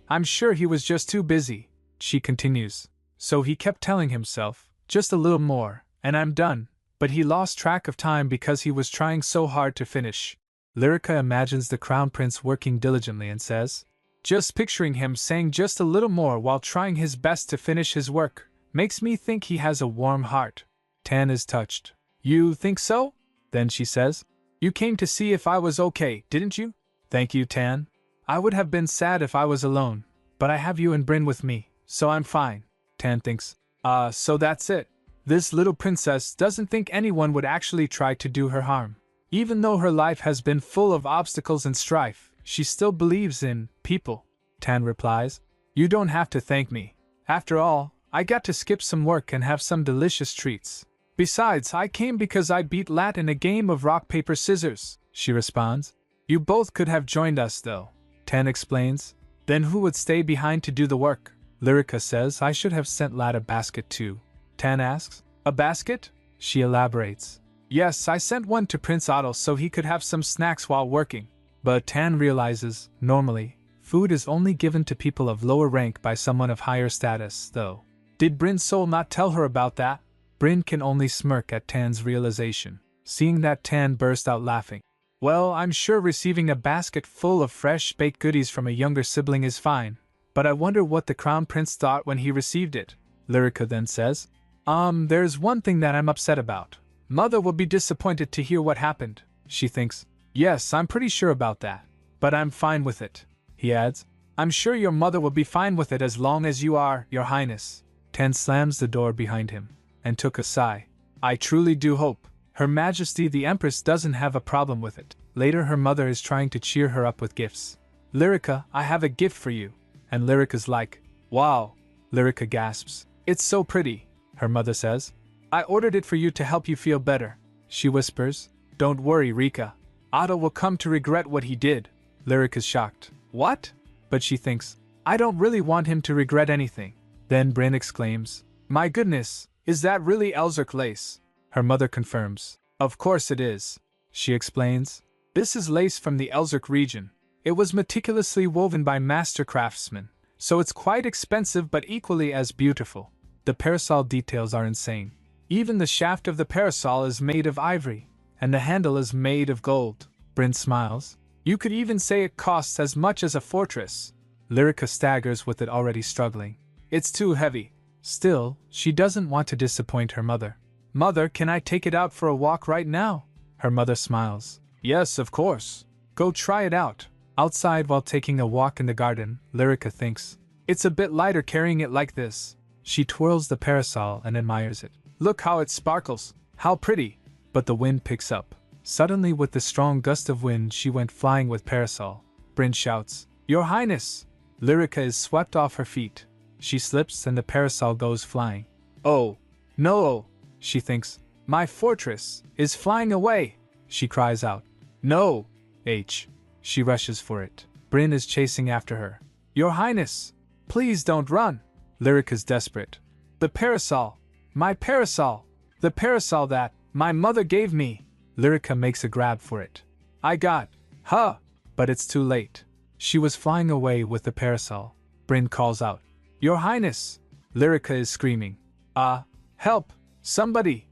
I'm sure he was just too busy. She continues. So he kept telling himself, just a little more, and I'm done. But he lost track of time because he was trying so hard to finish. Lyrica imagines the Crown Prince working diligently and says, Just picturing him saying just a little more while trying his best to finish his work makes me think he has a warm heart. Tan is touched. You think so? Then she says, You came to see if I was okay, didn't you? Thank you, Tan. I would have been sad if I was alone, but I have you and Bryn with me, so I'm fine. Tan thinks, so that's it. This little princess doesn't think anyone would actually try to do her harm. Even though her life has been full of obstacles and strife, she still believes in people. Tan replies, You don't have to thank me. After all, I got to skip some work and have some delicious treats. Besides, I came because I beat Lat in a game of rock, paper, scissors, she responds. You both could have joined us though. Tan explains. Then who would stay behind to do the work? Lyrica says I should have sent Lat a basket too. Tan asks, A basket? She elaborates. Yes, I sent one to Prince Otto so he could have some snacks while working. But Tan realizes, normally, food is only given to people of lower rank by someone of higher status, though. Did Bryn's soul not tell her about that? Bryn can only smirk at Tan's realization. Seeing that, Tan burst out laughing. Well, I'm sure receiving a basket full of fresh baked goodies from a younger sibling is fine, but I wonder what the Crown Prince thought when he received it. Lyrica then says, There's one thing that I'm upset about. Mother will be disappointed to hear what happened, she thinks. Yes, I'm pretty sure about that. But I'm fine with it. He adds, I'm sure your mother will be fine with it as long as you are, Your Highness. Tan slams the door behind him, and took a sigh. I truly do hope Her Majesty the Empress doesn't have a problem with it. Later her mother is trying to cheer her up with gifts. Lyrica, I have a gift for you. And Lyrica's like, wow. Lyrica gasps. It's so pretty, her mother says. I ordered it for you to help you feel better. She whispers, Don't worry, Rika. Otto will come to regret what he did. Lyrica's shocked. What? But she thinks, I don't really want him to regret anything. Then Bryn exclaims, My goodness, is that really Elzerk lace? Her mother confirms. Of course it is. She explains, This is lace from the Elzerk region. It was meticulously woven by master craftsmen, so it's quite expensive but equally as beautiful. The parasol details are insane. Even the shaft of the parasol is made of ivory, and the handle is made of gold. Bryn smiles. You could even say it costs as much as a fortress. Lyrica staggers with it, already struggling. It's too heavy. Still, she doesn't want to disappoint her mother. Mother, can I take it out for a walk right now? Her mother smiles. Yes, of course. Go try it out. Outside while taking a walk in the garden, Lyrica thinks, It's a bit lighter carrying it like this. She twirls the parasol and admires it. Look how it sparkles. How pretty. But the wind picks up. Suddenly, with the strong gust of wind, she went flying with parasol. Bryn shouts, Your Highness! Lyrica is swept off her feet. She slips and the parasol goes flying. Oh, no! She thinks, My fortress is flying away! She cries out, No! She rushes for it. Bryn is chasing after her. Your Highness! Please don't run! Lyrica's desperate. The parasol! My parasol! The parasol that my mother gave me! Lyrica makes a grab for it. I got, but it's too late. She was flying away with the parasol. Bryn calls out, Your Highness! Lyrica is screaming. Help! Somebody!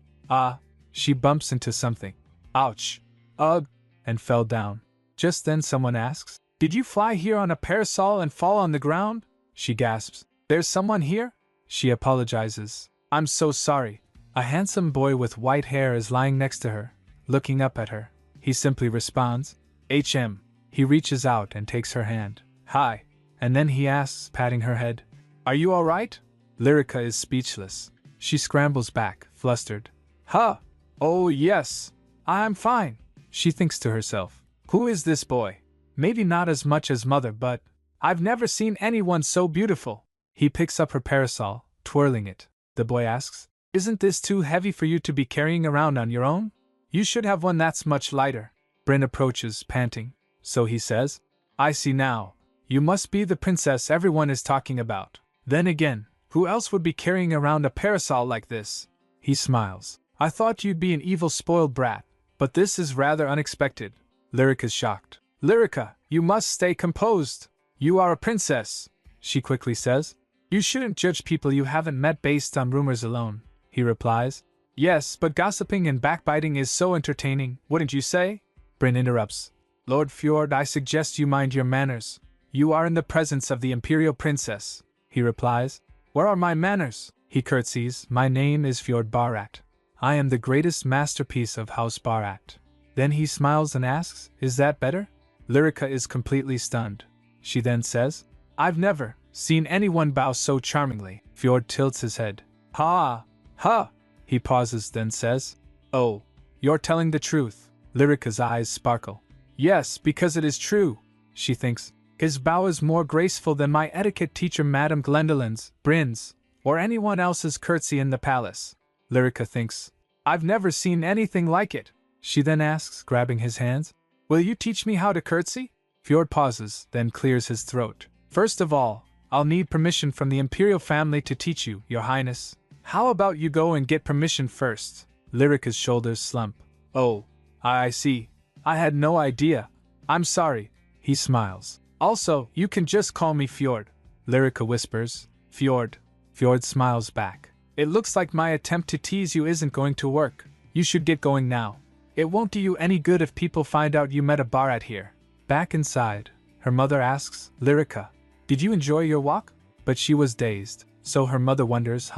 She bumps into something. Ouch! Ugh! And fell down. Just then someone asks, Did you fly here on a parasol and fall on the ground? She gasps, There's someone here? She apologizes. I'm so sorry. A handsome boy with white hair is lying next to her, looking up at her. He simply responds, HM. He reaches out and takes her hand. Hi. And then he asks, patting her head, Are you alright? Lyrica is speechless. She scrambles back, flustered. Oh yes. I'm fine. She thinks to herself, Who is this boy? Maybe not as much as mother, but I've never seen anyone so beautiful. He picks up her parasol, twirling it. The boy asks, Isn't this too heavy for you to be carrying around on your own? You should have one that's much lighter. Bryn approaches, panting. So he says, I see now. You must be the princess everyone is talking about. Then again, who else would be carrying around a parasol like this? He smiles. I thought you'd be an evil spoiled brat, but this is rather unexpected. Lyrica's shocked. Lyrica, you must stay composed. You are a princess, she quickly says. You shouldn't judge people you haven't met based on rumors alone, he replies. Yes, but gossiping and backbiting is so entertaining, wouldn't you say? Bryn interrupts. Lord Fjord, I suggest you mind your manners. You are in the presence of the imperial princess, he replies. Where are my manners? He curtsies. My name is Fjord Barat. I am the greatest masterpiece of House Barat. Then he smiles and asks, Is that better? Lyrica is completely stunned. She then says, I've never seen anyone bow so charmingly. Fjord tilts his head. Ha! He pauses, then says, Oh, you're telling the truth. Lyrica's eyes sparkle. Yes, because it is true. She thinks, His bow is more graceful than my etiquette teacher Madame Gwendolen's, Bryn's, or anyone else's curtsy in the palace. Lyrica thinks, I've never seen anything like it. She then asks, grabbing his hands, Will you teach me how to curtsy? Fjord pauses, then clears his throat. First of all, I'll need permission from the imperial family to teach you, Your Highness. How about you go and get permission first? Lyrica's shoulders slump. Oh, I see. I had no idea. I'm sorry. He smiles. Also, you can just call me Fjord. Lyrica whispers. Fjord. Fjord smiles back. It looks like my attempt to tease you isn't going to work. You should get going now. It won't do you any good if people find out you met a Barat here. Back inside, her mother asks, Lyrica, did you enjoy your walk? But she was dazed, so her mother wonders,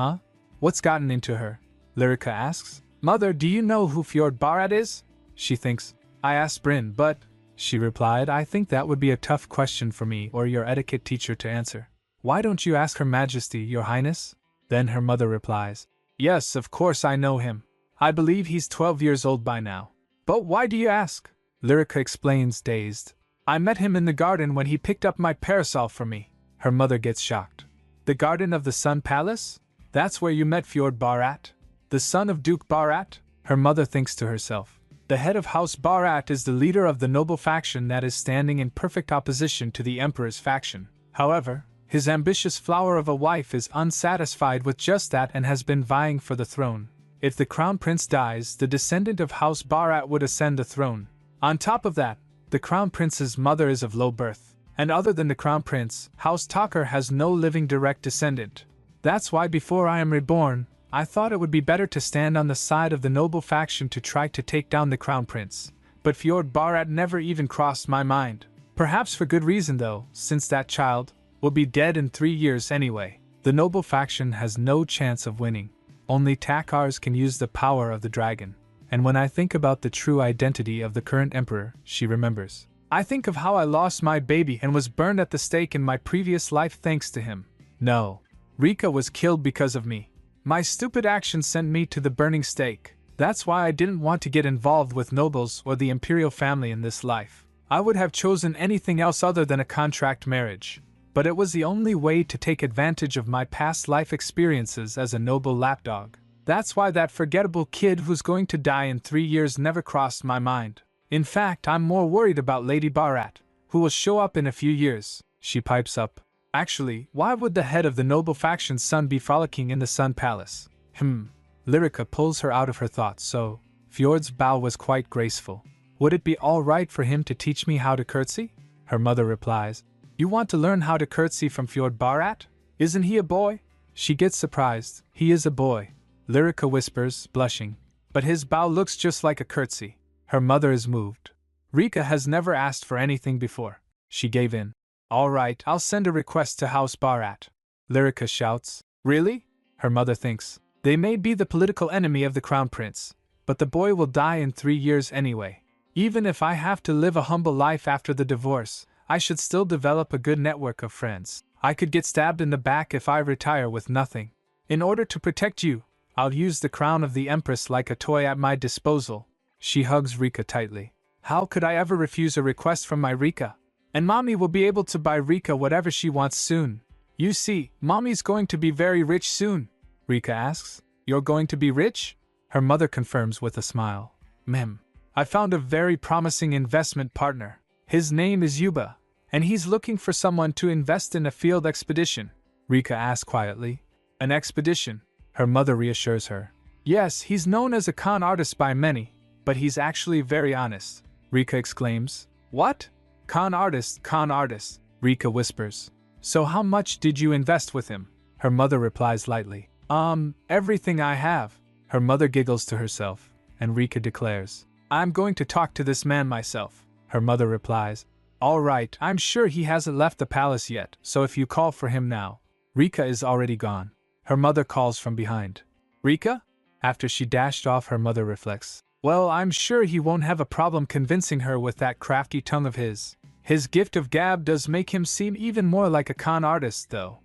What's gotten into her? Lyrica asks, Mother, do you know who Fjord Barat is? She thinks, I asked Bryn, but, she replied, I think that would be a tough question for me or your etiquette teacher to answer. Why don't you ask Her Majesty, Your Highness? Then her mother replies, Yes, of course I know him. I believe he's 12 years old by now. But why do you ask? Lyrica explains, dazed. I met him in the garden when he picked up my parasol for me. Her mother gets shocked. The garden of the Sun Palace? That's where you met Fjord Barat? The son of Duke Barat? Her mother thinks to herself. The head of House Barat is the leader of the noble faction that is standing in perfect opposition to the Emperor's faction. However, his ambitious flower of a wife is unsatisfied with just that and has been vying for the throne. If the crown prince dies, the descendant of House Barat would ascend the throne. On top of that, the crown prince's mother is of low birth, and other than the crown prince, House Talker has no living direct descendant. That's why before I am reborn, I thought it would be better to stand on the side of the noble faction to try to take down the crown prince. But Fjord Barat never even crossed my mind. Perhaps for good reason though, since that child will be dead in 3 years anyway. The noble faction has no chance of winning. Only Takars can use the power of the dragon. And when I think about the true identity of the current emperor, she remembers. I think of how I lost my baby and was burned at the stake in my previous life thanks to him. No. Recca was killed because of me. My stupid action sent me to the burning stake. That's why I didn't want to get involved with nobles or the imperial family in this life. I would have chosen anything else other than a contract marriage. But it was the only way to take advantage of my past life experiences as a noble lapdog. That's why that forgettable kid who's going to die in 3 years never crossed my mind. In fact, I'm more worried about Lady Barat, who will show up in a few years, she pipes up. Actually, why would the head of the noble faction's son be frolicking in the Sun Palace? Lyrica pulls her out of her thoughts, so Fjord's bow was quite graceful. Would it be all right for him to teach me how to curtsy? Her mother replies. You want to learn how to curtsy from Fjord Barat? Isn't he a boy? She gets surprised. He is a boy. Lyrica whispers, blushing. But his bow looks just like a curtsy. Her mother is moved. Rika has never asked for anything before. She gave in. All right, I'll send a request to House Barat. Lyrica shouts. Really? Her mother thinks. They may be the political enemy of the crown prince, but the boy will die in 3 years anyway. Even if I have to live a humble life after the divorce, I should still develop a good network of friends. I could get stabbed in the back if I retire with nothing. In order to protect you, I'll use the crown of the Empress like a toy at my disposal. She hugs Rika tightly. How could I ever refuse a request from my Rika? And Mommy will be able to buy Rika whatever she wants soon. You see, Mommy's going to be very rich soon. Rika asks. You're going to be rich? Her mother confirms with a smile. I found a very promising investment partner. His name is Yuba, and he's looking for someone to invest in a field expedition. Rika asks quietly. An expedition? Her mother reassures her. Yes, he's known as a con artist by many, but he's actually very honest. Rika exclaims. What? Con artist, Rika whispers. So how much did you invest with him? Her mother replies lightly. Everything I have. Her mother giggles to herself, and Rika declares. I'm going to talk to this man myself. Her mother replies. All right, I'm sure he hasn't left the palace yet, so if you call for him now. Rika is already gone. Her mother calls from behind. Rika? After she dashed off, her mother reflects. Well, I'm sure he won't have a problem convincing her with that crafty tongue of his. His gift of gab does make him seem even more like a con artist, though.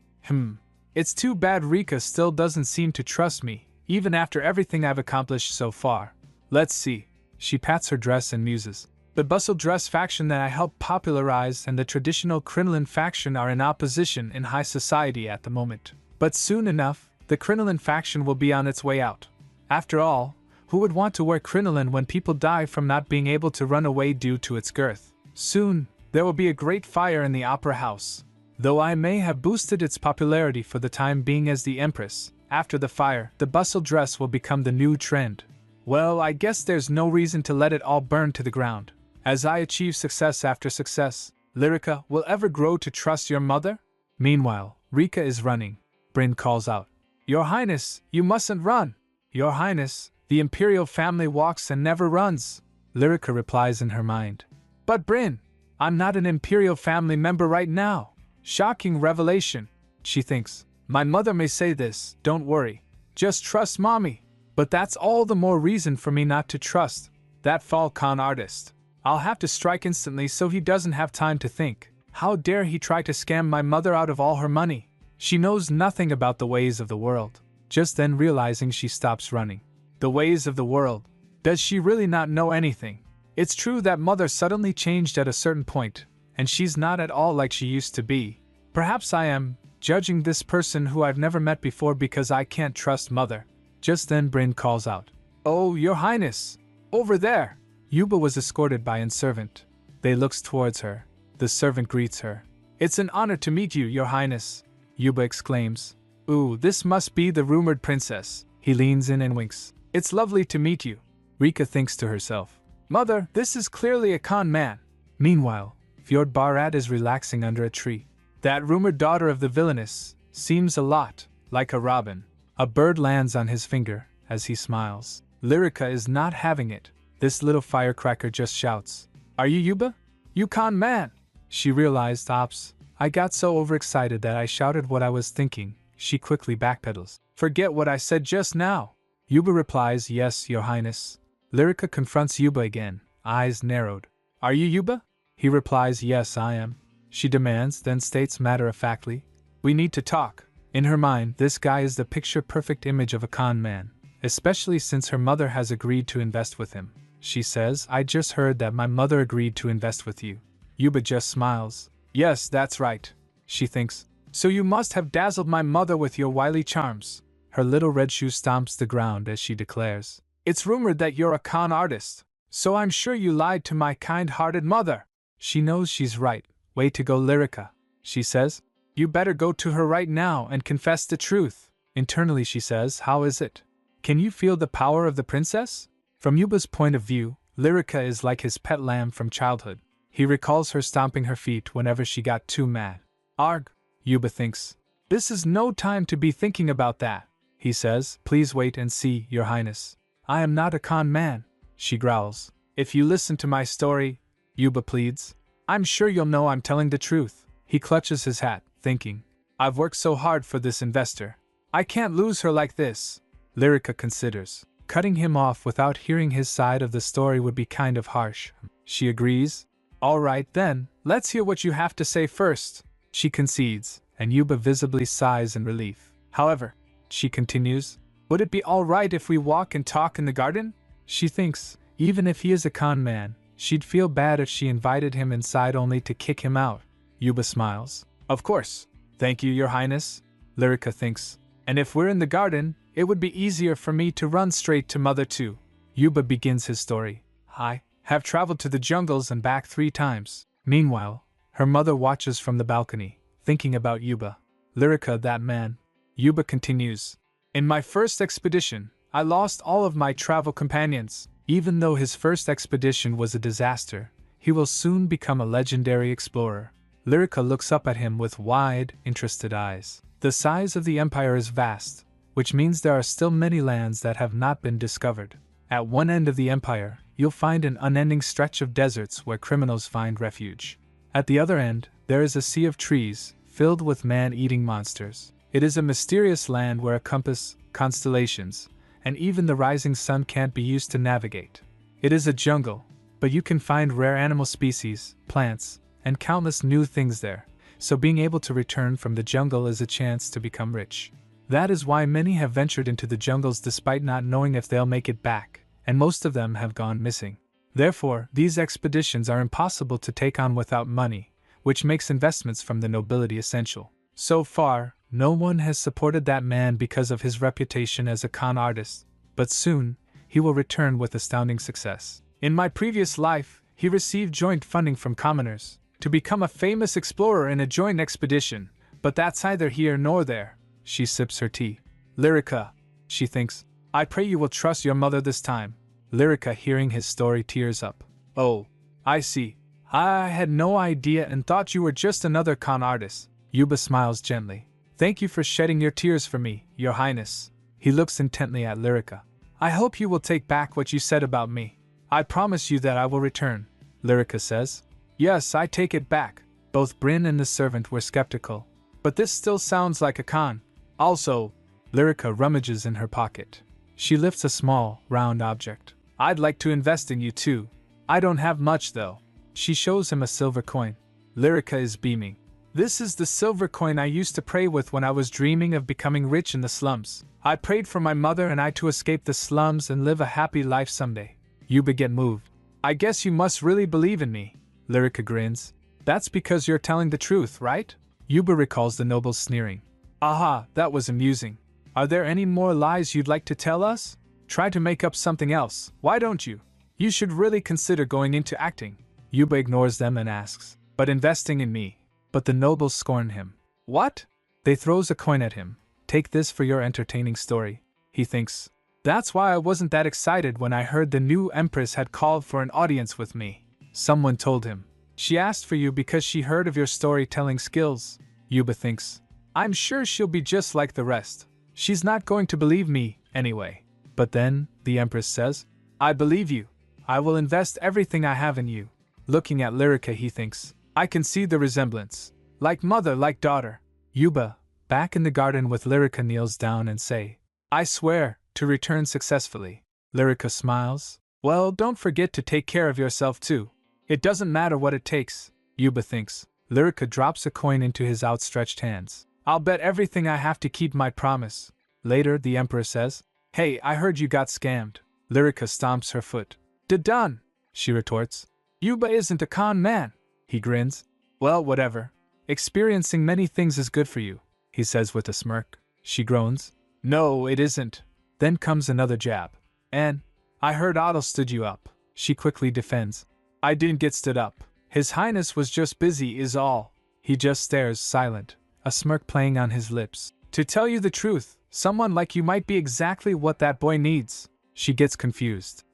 It's too bad Rika still doesn't seem to trust me, even after everything I've accomplished so far. Let's see. She pats her dress and muses. The bustle dress faction that I helped popularize and the traditional crinoline faction are in opposition in high society at the moment. But soon enough, the crinoline faction will be on its way out. After all, who would want to wear crinoline when people die from not being able to run away due to its girth? Soon, there will be a great fire in the opera house. Though I may have boosted its popularity for the time being as the Empress, after the fire, the bustle dress will become the new trend. Well, I guess there's no reason to let it all burn to the ground. As I achieve success after success, Lyrica will ever grow to trust your mother? Meanwhile, Rika is running. Bryn calls out. Your Highness, you mustn't run. Your Highness, the Imperial family walks and never runs. Lyrica replies in her mind. But Bryn, I'm not an Imperial family member right now. Shocking revelation, she thinks. My mother may say this, don't worry. Just trust Mommy. But that's all the more reason for me not to trust that Falcon artist. I'll have to strike instantly so he doesn't have time to think. How dare he try to scam my mother out of all her money? She knows nothing about the ways of the world. Just then realizing, she stops running. The ways of the world. Does she really not know anything? It's true that mother suddenly changed at a certain point, and she's not at all like she used to be. Perhaps I am judging this person who I've never met before because I can't trust mother. Just then Bryn calls out. Oh, Your Highness! Over there! Yuba was escorted by an servant. They looks towards her. The servant greets her. "It's an honor to meet you, Your Highness," Yuba exclaims. "Ooh, this must be the rumored princess." He leans in and winks. "It's lovely to meet you." Rika thinks to herself, "Mother, this is clearly a con man." Meanwhile, Fjord is relaxing under a tree. That rumored daughter of the villainess seems a lot like a robin. A bird lands on his finger as he smiles. Lyrica is not having it. This little firecracker just shouts, "Are you Yuba? You con man!" She realized, "Ops, I got so overexcited that I shouted what I was thinking." She quickly backpedals. "Forget what I said just now." Yuba replies, "Yes, Your Highness." Lyrica confronts Yuba again, eyes narrowed. "Are you Yuba?" He replies, "Yes, I am." She demands, then states matter-of-factly, "We need to talk." In her mind, this guy is the picture-perfect image of a con man, especially since her mother has agreed to invest with him. She says, "I just heard that my mother agreed to invest with you." Yuba just smiles. "Yes, that's right," she thinks. "So you must have dazzled my mother with your wily charms." Her little red shoe stomps the ground as she declares, "It's rumored that you're a con artist, so I'm sure you lied to my kind-hearted mother." She knows she's right. "Way to go, Lyrica," she says. "You better go to her right now and confess the truth." Internally she says, "How is it? Can you feel the power of the princess?" From Yuba's point of view, Lyrica is like his pet lamb from childhood. He recalls her stomping her feet whenever she got too mad. "Arg," Yuba thinks. "This is no time to be thinking about that." He says, "Please wait and see, Your Highness. I am not a con man," she growls. "If you listen to my story," Yuba pleads, "I'm sure you'll know I'm telling the truth." He clutches his hat, thinking, "I've worked so hard for this investor. I can't lose her like this." Lyrica considers. Cutting him off without hearing his side of the story would be kind of harsh. She agrees. "All right then, let's hear what you have to say first." She concedes, and Yuba visibly sighs in relief. "However," she continues, "would it be all right if we walk and talk in the garden?" She thinks, even if he is a con man, she'd feel bad if she invited him inside only to kick him out. Yuba smiles. "Of course. Thank you, Your Highness," Lyrica thinks. "And if we're in the garden, it would be easier for me to run straight to Mother too." Yuba begins his story. "I have traveled to the jungles and back 3 times. Meanwhile, her mother watches from the balcony, thinking about Yuba. Lyrica, that man. Yuba continues. "In my first expedition, I lost all of my travel companions. Even though his first expedition was a disaster, he will soon become a legendary explorer." Lyrica looks up at him with wide, interested eyes. The size of the empire is vast, which means there are still many lands that have not been discovered. At one end of the empire, you'll find an unending stretch of deserts where criminals find refuge. At the other end, there is a sea of trees, filled with man-eating monsters. It is a mysterious land where a compass, constellations, and even the rising sun can't be used to navigate. It is a jungle, but you can find rare animal species, plants, and countless new things there, so being able to return from the jungle is a chance to become rich. That is why many have ventured into the jungles despite not knowing if they'll make it back, and most of them have gone missing. Therefore, these expeditions are impossible to take on without money, which makes investments from the nobility essential. So far, no one has supported that man because of his reputation as a con artist, but soon, he will return with astounding success. In my previous life, he received joint funding from commoners to become a famous explorer in a joint expedition, but that's neither here nor there. She sips her tea. Lyrica, she thinks, I pray you will trust your mother this time. Lyrica, hearing his story, tears up. Oh, I see. I had no idea and thought you were just another con artist. Yuba smiles gently. Thank you for shedding your tears for me, Your Highness. He looks intently at Lyrica. I hope you will take back what you said about me. I promise you that I will return. Lyrica says. Yes, I take it back. Both Bryn and the servant were skeptical. But this still sounds like a con. Also, Lyrica rummages in her pocket. She lifts a small, round object. I'd like to invest in you too. I don't have much though. She shows him a silver coin. Lyrica is beaming. This is the silver coin I used to pray with when I was dreaming of becoming rich in the slums. I prayed for my mother and I to escape the slums and live a happy life someday. Yuba get moved. I guess you must really believe in me. Lyrica grins. That's because you're telling the truth, right? Yuba recalls the nobles sneering. Aha, that was amusing. Are there any more lies you'd like to tell us? Try to make up something else, why don't you? You should really consider going into acting. Yuba ignores them and asks, but investing in me. But the nobles scorn him. What? They throws a coin at him. Take this for your entertaining story. He thinks, that's why I wasn't that excited when I heard the new empress had called for an audience with me. Someone told him. She asked for you because she heard of your storytelling skills. Yuba thinks, I'm sure she'll be just like the rest. She's not going to believe me, anyway. But then, the empress says, I believe you. I will invest everything I have in you. Looking at Lica, he thinks, I can see the resemblance. Like mother, like daughter. Yuba, back in the garden with Lica, kneels down and say, I swear to return successfully. Lica smiles. Well, don't forget to take care of yourself too. It doesn't matter what it takes, Yuba thinks. Lica drops a coin into his outstretched hands. I'll bet everything I have to keep my promise. Later, the emperor says, Hey, I heard you got scammed. Lica stomps her foot. Done, she retorts. Yuba isn't a con man. He grins. Well, whatever. Experiencing many things is good for you, he says with a smirk. She groans. No, it isn't. Then comes another jab. And I heard Otto stood you up. She quickly defends. I didn't get stood up. His Highness was just busy is all. He just stares, silent, a smirk playing on his lips. To tell you the truth, someone like you might be exactly what that boy needs. She gets confused.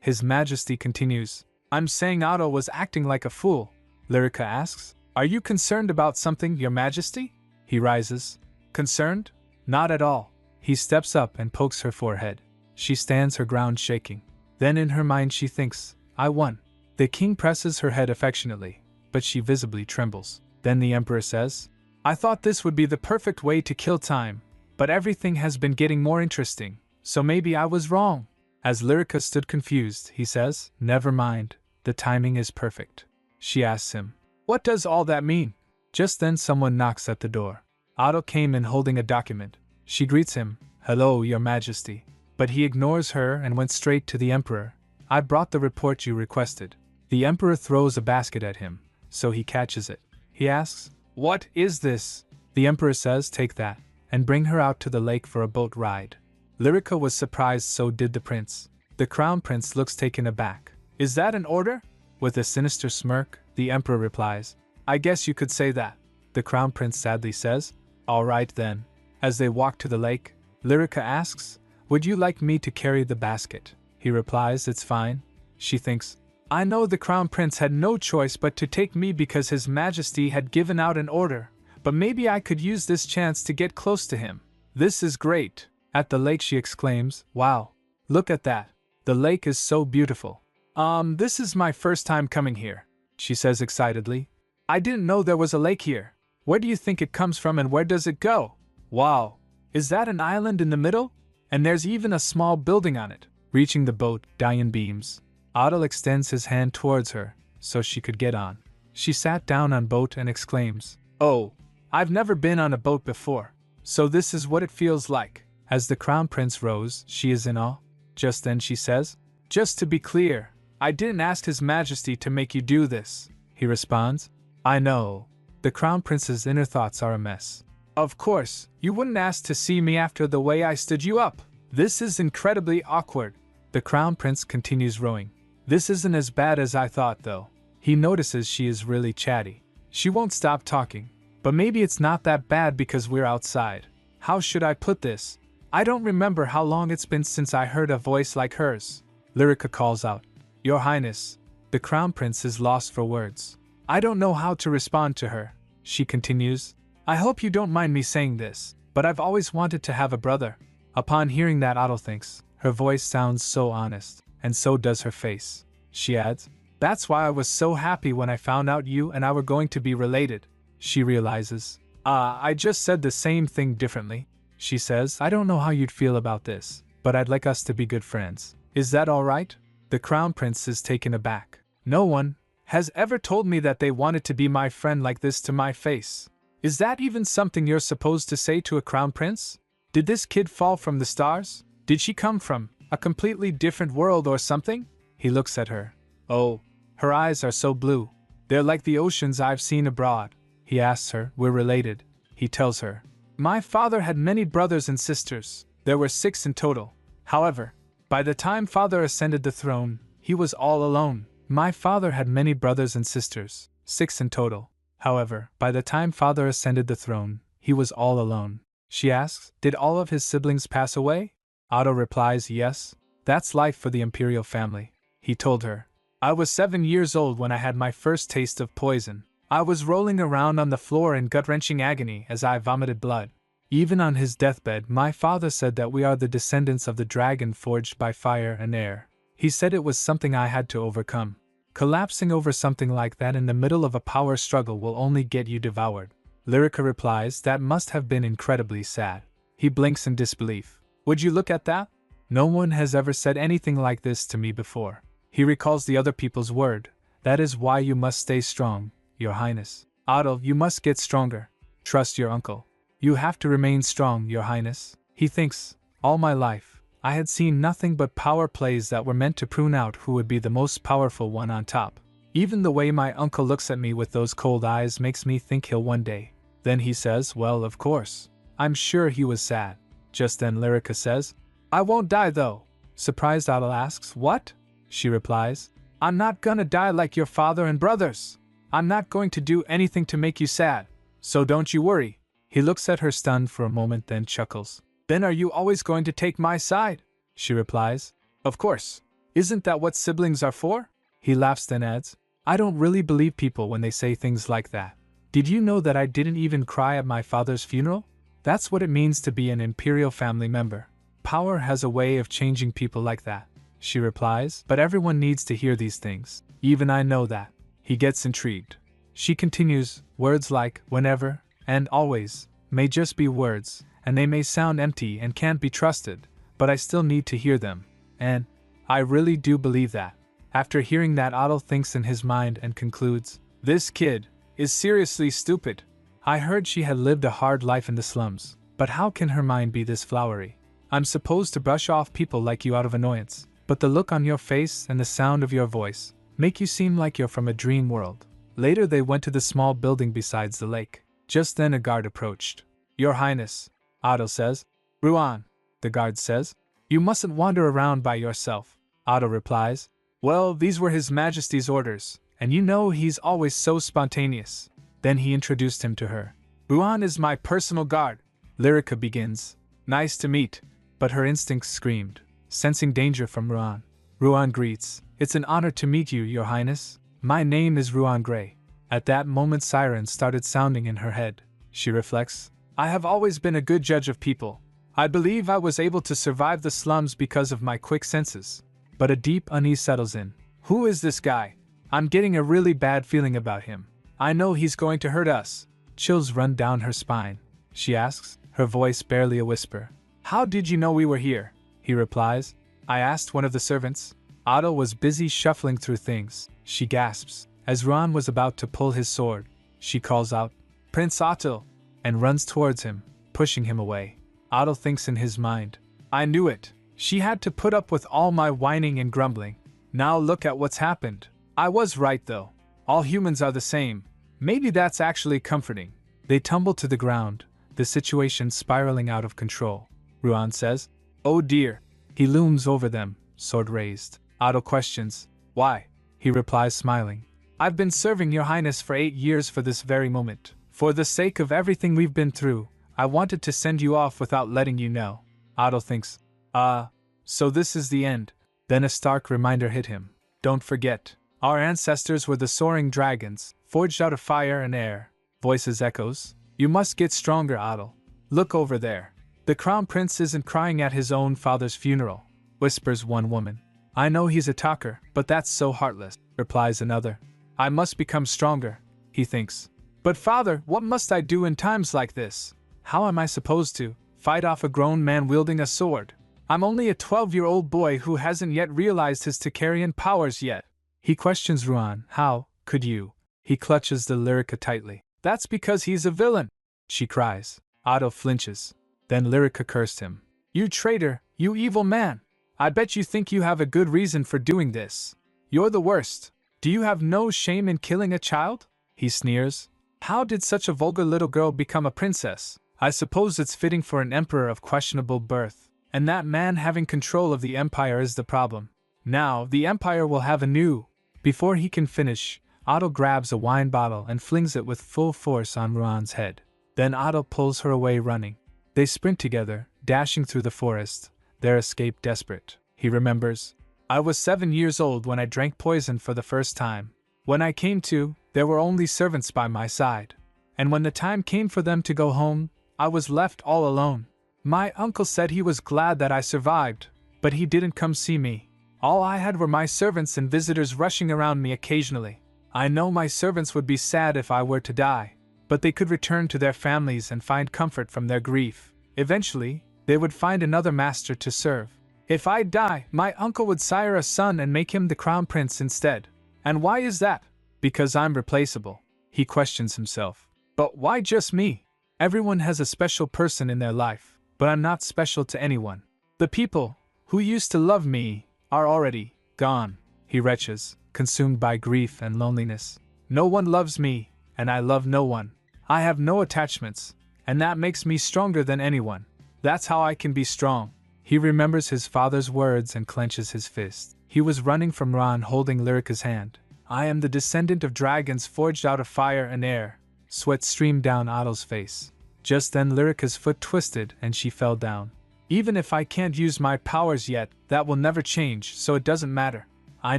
His Majesty continues. I'm saying Otto was acting like a fool. Lica asks, Are you concerned about something, Your Majesty? He rises. Concerned? Not at all. He steps up and pokes her forehead. She stands her ground shaking. Then in her mind she thinks, I won. The king presses her head affectionately, but she visibly trembles. Then the emperor says, I thought this would be the perfect way to kill time, but everything has been getting more interesting, so maybe I was wrong. As Lica stood confused, he says, Never mind, the timing is perfect. She asks him, What does all that mean? Just then someone knocks at the door. Otto came in holding a document. She greets him, Hello, Your Majesty. But he ignores her and went straight to the emperor. I brought the report you requested. The emperor throws a basket at him, so he catches it. He asks, What is this? The emperor says, Take that, and bring her out to the lake for a boat ride. Lica was surprised, so did the prince. The crown prince looks taken aback. Is that an order? With a sinister smirk, the emperor replies, I guess you could say that. The crown prince sadly says, All right then. As they walk to the lake, Lica asks, Would you like me to carry the basket? He replies, It's fine. She thinks, I know the crown prince had no choice but to take me because his majesty had given out an order, but maybe I could use this chance to get close to him. This is great. At the lake she exclaims, Wow, look at that. The lake is so beautiful. This is my first time coming here, she says excitedly. I didn't know there was a lake here. Where do you think it comes from and where does it go? Wow, is that an island in the middle? And there's even a small building on it. Reaching the boat, Diane beams. Otto extends his hand towards her, so she could get on. She sat down on boat and exclaims, Oh, I've never been on a boat before. So this is what it feels like. As the crown prince rose, she is in awe. Just then she says, Just to be clear, I didn't ask his majesty to make you do this. He responds, I know. The crown prince's inner thoughts are a mess. Of course, you wouldn't ask to see me after the way I stood you up. This is incredibly awkward. The crown prince continues rowing. This isn't as bad as I thought though. He notices she is really chatty. She won't stop talking. But maybe it's not that bad because we're outside. How should I put this? I don't remember how long it's been since I heard a voice like hers. Lica calls out, Your Highness. The crown prince is lost for words. I don't know how to respond to her. She continues, I hope you don't mind me saying this, but I've always wanted to have a brother. Upon hearing that, Otto thinks, her voice sounds so honest, and so does her face. She adds, That's why I was so happy when I found out you and I were going to be related. She realizes, I just said the same thing differently. She says, I don't know how you'd feel about this, but I'd like us to be good friends. Is that all right? The crown prince is taken aback. No one has ever told me that they wanted to be my friend like this to my face. Is that even something you're supposed to say to a crown prince? Did this kid fall from the stars? Did she come from a completely different world or something? He looks at her. Oh, her eyes are so blue. They're like the oceans I've seen abroad. He asks her, We're related. He tells her, My father had many brothers and sisters. There were 6 in total. However, by the time father ascended the throne, he was all alone. My father had many brothers and sisters, 6 in total. However, by the time father ascended the throne, he was all alone. She asks, did all of his siblings pass away? Otto replies, yes. That's life for the imperial family. He told her, I was 7 years old when I had my first taste of poison. I was rolling around on the floor in gut-wrenching agony as I vomited blood. Even on his deathbed, my father said that we are the descendants of the dragon forged by fire and air. He said it was something I had to overcome. Collapsing over something like that in the middle of a power struggle will only get you devoured. Lyrica replies, that must have been incredibly sad. He blinks in disbelief. Would you look at that? No one has ever said anything like this to me before. He recalls the other people's word. That is why you must stay strong, Your Highness. Otto, you must get stronger. Trust your uncle. You have to remain strong, Your Highness. He thinks, all my life, I had seen nothing but power plays that were meant to prune out who would be the most powerful one on top. Even the way my uncle looks at me with those cold eyes makes me think he'll one day. Then he says, well, of course. I'm sure he was sad. Just then Lyrica says, I won't die though. Surprised Otto asks, what? She replies, I'm not gonna die like your father and brothers. I'm not going to do anything to make you sad. So don't you worry. He looks at her stunned for a moment, then chuckles. Then are you always going to take my side? She replies, of course. Isn't that what siblings are for? He laughs, then adds, I don't really believe people when they say things like that. Did you know that I didn't even cry at my father's funeral? That's what it means to be an imperial family member. Power has a way of changing people like that. She replies, but everyone needs to hear these things. Even I know that. He gets intrigued. She continues, words like whenever and always may just be words, and they may sound empty and can't be trusted, but I still need to hear them. And I really do believe that. After hearing that, Otto thinks in his mind and concludes, this kid is seriously stupid. I heard she had lived a hard life in the slums, but how can her mind be this flowery? I'm supposed to brush off people like you out of annoyance, but the look on your face and the sound of your voice make you seem like you're from a dream world. Later they went to the small building beside the lake. Just then a guard approached. Your Highness, Otto says. Ruan, the guard says. You mustn't wander around by yourself. Otto replies. Well, these were His Majesty's orders, and you know he's always so spontaneous. Then he introduced him to her. Ruan is my personal guard. Lyrica begins. Nice to meet. But her instincts screamed, sensing danger from Ruan. Ruan greets. It's an honor to meet you, Your Highness. My name is Ruan Grey. At that moment sirens started sounding in her head. She reflects. I have always been a good judge of people. I believe I was able to survive the slums because of my quick senses. But a deep unease settles in. Who is this guy? I'm getting a really bad feeling about him. I know he's going to hurt us. Chills run down her spine. She asks, her voice barely a whisper. How did you know we were here? He replies. I asked one of the servants. Otto was busy shuffling through things. She gasps. As Ruan was about to pull his sword, she calls out, Prince Otto, and runs towards him, pushing him away. Otto thinks in his mind, I knew it. She had to put up with all my whining and grumbling. Now look at what's happened. I was right though. All humans are the same. Maybe that's actually comforting. They tumble to the ground, the situation spiraling out of control. Ruan says, Oh dear. He looms over them, sword raised. Otto questions, Why? He replies smiling. I've been serving Your Highness for 8 years for this very moment. For the sake of everything we've been through, I wanted to send you off without letting you know. Otto thinks, so this is the end. Then a stark reminder hit him. Don't forget, our ancestors were the soaring dragons, forged out of fire and air. Voices echoes. You must get stronger, Otto. Look over there. The crown prince isn't crying at his own father's funeral, whispers one woman. I know he's a talker, but that's so heartless, replies another. I must become stronger, he thinks. But father, what must I do in times like this? How am I supposed to fight off a grown man wielding a sword? I'm only a 12-year-old boy who hasn't yet realized his Takarian powers yet. He questions Ruan. How could you? He clutches the Lyrica tightly. That's because he's a villain, she cries. Otto flinches. Then Lyrica cursed him. You traitor, you evil man. I bet you think you have a good reason for doing this. You're the worst. Do you have no shame in killing a child? He sneers. How did such a vulgar little girl become a princess? I suppose it's fitting for an emperor of questionable birth. And that man having control of the empire is the problem. Now, the Empire will have a new. Before he can finish, Otto grabs a wine bottle and flings it with full force on Ruan's head. Then Otto pulls her away running. They sprint together, dashing through the forest, their escape desperate. He remembers. I was 7 years old when I drank poison for the first time. When I came to, there were only servants by my side. And when the time came for them to go home, I was left all alone. My uncle said he was glad that I survived, but he didn't come see me. All I had were my servants and visitors rushing around me occasionally. I know my servants would be sad if I were to die, but they could return to their families and find comfort from their grief. Eventually, they would find another master to serve. If I die, my uncle would sire a son and make him the crown prince instead. And why is that? Because I'm replaceable. He questions himself. But why just me? Everyone has a special person in their life, but I'm not special to anyone. The people who used to love me are already gone. He retches, consumed by grief and loneliness. No one loves me, and I love no one. I have no attachments, and that makes me stronger than anyone. That's how I can be strong. He remembers his father's words and clenches his fist. He was running from Ron holding Lyrica's hand. I am the descendant of dragons forged out of fire and air. Sweat streamed down Otto's face. Just then Lyrica's foot twisted and she fell down. Even if I can't use my powers yet, that will never change, so it doesn't matter. I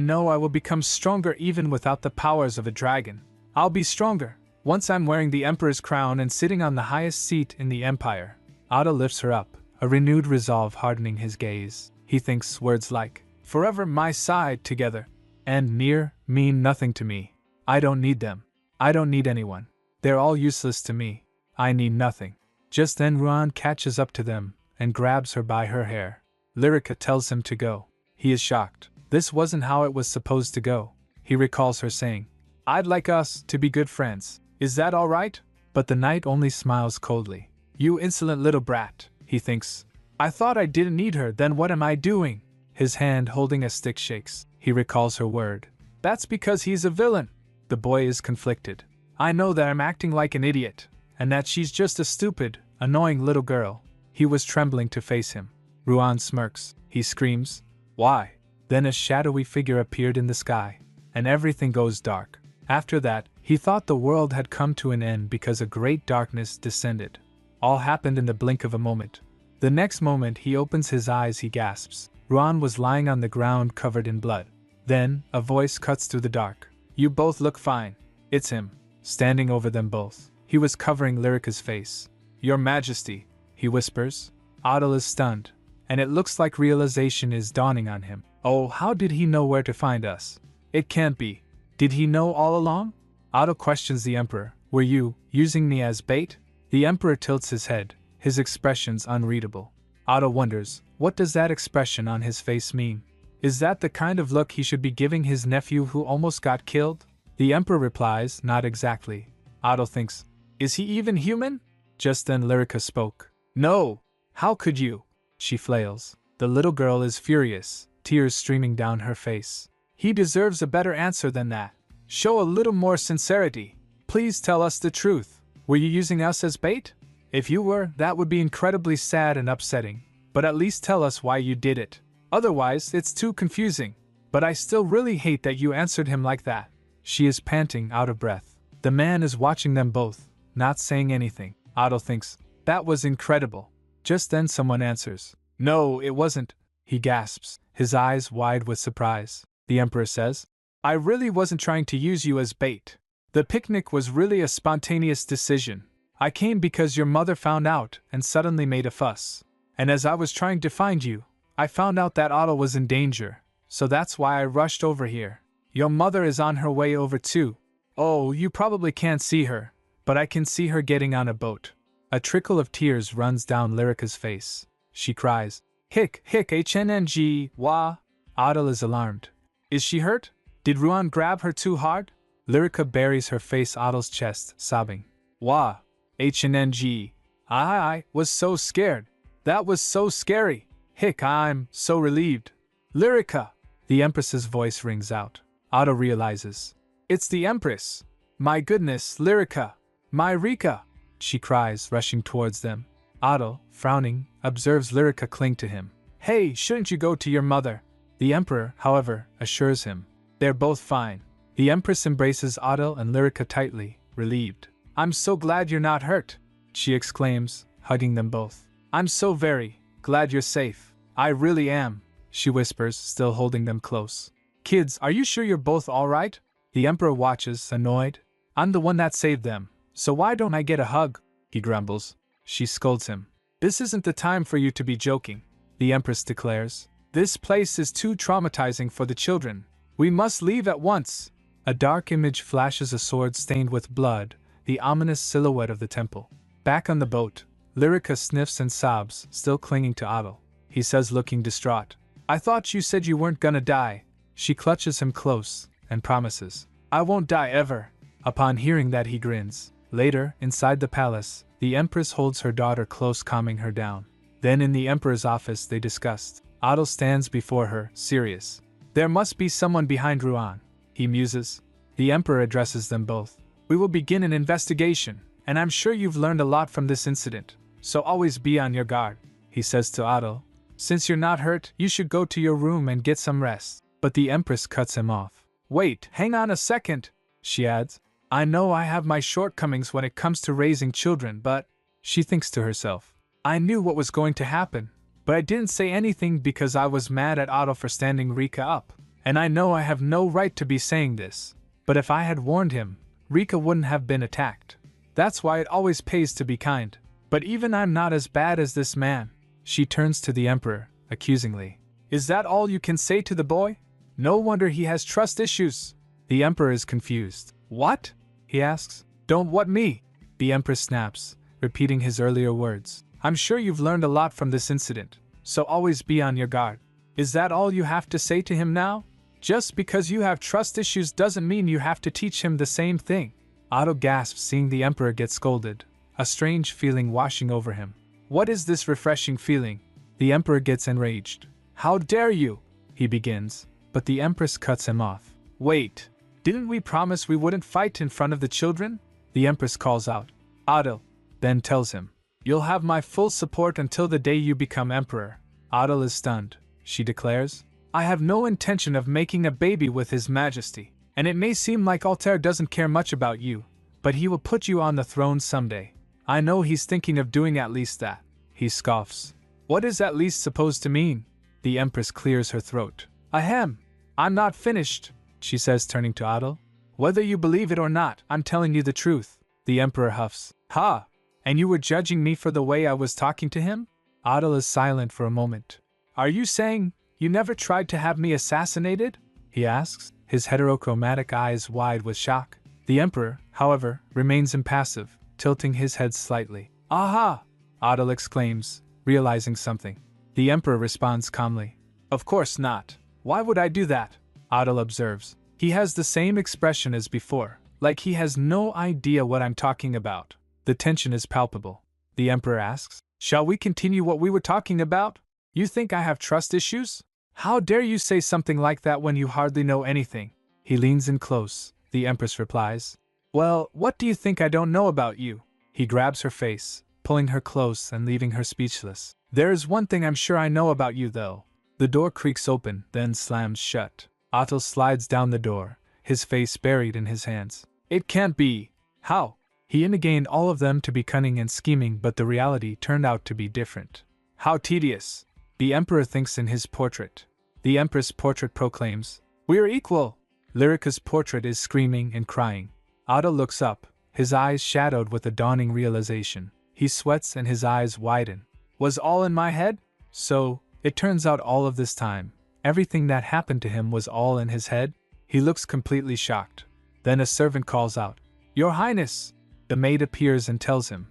know I will become stronger even without the powers of a dragon. I'll be stronger once I'm wearing the Emperor's crown and sitting on the highest seat in the Empire. Otto lifts her up, a renewed resolve hardening his gaze. He thinks words like, forever my side together, and near mean nothing to me. I don't need them. I don't need anyone. They're all useless to me. I need nothing. Just then Ruan catches up to them and grabs her by her hair. Lyrica tells him to go. He is shocked. This wasn't how it was supposed to go. He recalls her saying, I'd like us to be good friends. Is that all right? But the knight only smiles coldly. You insolent little brat, he thinks. I thought I didn't need her, then what am I doing? His hand holding a stick shakes. He recalls her word. That's because he's a villain. The boy is conflicted. I know that I'm acting like an idiot, and that she's just a stupid, annoying little girl. He was trembling to face him. Ruan smirks. He screams, Why? Then a shadowy figure appeared in the sky, and everything goes dark. After that, he thought the world had come to an end because a great darkness descended. All happened in the blink of a moment. The next moment he opens his eyes, he gasps. Ruan was lying on the ground covered in blood. Then, a voice cuts through the dark. You both look fine. It's him. Standing over them both. He was covering Lyrica's face. Your Majesty, he whispers. Otto is stunned, and it looks like realization is dawning on him. Oh, how did he know where to find us? It can't be. Did he know all along? Otto questions the Emperor. Were you using me as bait? The Emperor tilts his head, his expressions unreadable. Otto wonders, what does that expression on his face mean? Is that the kind of look he should be giving his nephew who almost got killed? The Emperor replies, not exactly. Otto thinks, is he even human? Just then Lyrica spoke. No! How could you? She flails. The little girl is furious, tears streaming down her face. He deserves a better answer than that. Show a little more sincerity. Please tell us the truth. Were you using us as bait? If you were, that would be incredibly sad and upsetting. But at least tell us why you did it. Otherwise, it's too confusing. But I still really hate that you answered him like that. She is panting, out of breath. The man is watching them both, not saying anything. Otto thinks, that was incredible. Just then someone answers. No, it wasn't. He gasps, his eyes wide with surprise. The Emperor says, I really wasn't trying to use you as bait. The picnic was really a spontaneous decision. I came because your mother found out and suddenly made a fuss. And as I was trying to find you, I found out that Otto was in danger, so that's why I rushed over here. Your mother is on her way over too. Oh, you probably can't see her, but I can see her getting on a boat. A trickle of tears runs down Lyrica's face. She cries, Hick, hick, HNNG, wah. Otto is alarmed. Is she hurt? Did Ruan grab her too hard? Lyrica buries her face Otto's chest, sobbing. Wah, HNNG. I was so scared. That was so scary. Hick, I'm so relieved. Lyrica! The Empress's voice rings out. Otto realizes. It's the Empress! My goodness, Lyrica! My Rika! She cries, rushing towards them. Otto, frowning, observes Lyrica cling to him. Hey, shouldn't you go to your mother? The Emperor, however, assures him. They're both fine. The Empress embraces Adel and Lyrica tightly, relieved. I'm so glad you're not hurt, she exclaims, hugging them both. I'm so very glad you're safe. I really am, she whispers, still holding them close. Kids, are you sure you're both alright? The Emperor watches, annoyed. I'm the one that saved them, so why don't I get a hug? He grumbles. She scolds him. This isn't the time for you to be joking, the Empress declares. This place is too traumatizing for the children. We must leave at once. A dark image flashes, a sword stained with blood, the ominous silhouette of the temple. Back on the boat, Lyrica sniffs and sobs, still clinging to Adel. He says, looking distraught. I thought you said you weren't gonna die. She clutches him close and promises, I won't die ever. Upon hearing that, he grins. Later, inside the palace, the Empress holds her daughter close, calming her down. Then in the Emperor's office they discussed. Adel stands before her, serious. There must be someone behind Ruan, he muses. The Emperor addresses them both. We will begin an investigation, and I'm sure you've learned a lot from this incident, so always be on your guard, he says to Adel. Since you're not hurt, you should go to your room and get some rest. But the Empress cuts him off. Wait, hang on a second, she adds. I know I have my shortcomings when it comes to raising children, but, she thinks to herself, I knew what was going to happen, but I didn't say anything because I was mad at Adel for standing Rika up. And I know I have no right to be saying this, but if I had warned him, Rika wouldn't have been attacked. That's why it always pays to be kind. But even I'm not as bad as this man. She turns to the Emperor, accusingly. Is that all you can say to the boy? No wonder he has trust issues. The Emperor is confused. What? He asks. Don't what me? The Empress snaps, repeating his earlier words. I'm sure you've learned a lot from this incident, so always be on your guard. Is that all you have to say to him now? Just because you have trust issues doesn't mean you have to teach him the same thing. Adel gasps, seeing the Emperor get scolded, a strange feeling washing over him. What is this refreshing feeling? The Emperor gets enraged. How dare you? He begins, but the Empress cuts him off. Wait, didn't we promise we wouldn't fight in front of the children? The Empress calls out. Adel then tells him, you'll have my full support until the day you become Emperor. Adel is stunned. She declares, I have no intention of making a baby with His Majesty, and it may seem like Altair doesn't care much about you, but he will put you on the throne someday. I know he's thinking of doing at least that. He scoffs. What is at least supposed to mean? The Empress clears her throat. Ahem, I'm not finished, she says, turning to Adel. Whether you believe it or not, I'm telling you the truth. The Emperor huffs. Ha! And you were judging me for the way I was talking to him? Adel is silent for a moment. Are you saying you never tried to have me assassinated? He asks, his heterochromatic eyes wide with shock. The Emperor, however, remains impassive, tilting his head slightly. Aha! Adel exclaims, realizing something. The Emperor responds calmly. Of course not. Why would I do that? Adel observes. He has the same expression as before, like he has no idea what I'm talking about. The tension is palpable. The Emperor asks, shall we continue what we were talking about? You think I have trust issues? How dare you say something like that when you hardly know anything? He leans in close. The Empress replies. Well, what do you think I don't know about you? He grabs her face, pulling her close and leaving her speechless. There is one thing I'm sure I know about you, though. The door creaks open, then slams shut. Adel slides down the door, his face buried in his hands. It can't be. How? He indicated all of them to be cunning and scheming, but the reality turned out to be different. How tedious. The Emperor thinks in his portrait. The Empress' portrait proclaims, we're equal. Lyrica's portrait is screaming and crying. Adel looks up, his eyes shadowed with a dawning realization. He sweats and his eyes widen. Was all in my head? So, it turns out all of this time, everything that happened to him was all in his head? He looks completely shocked. Then a servant calls out, Your Highness! The maid appears and tells him,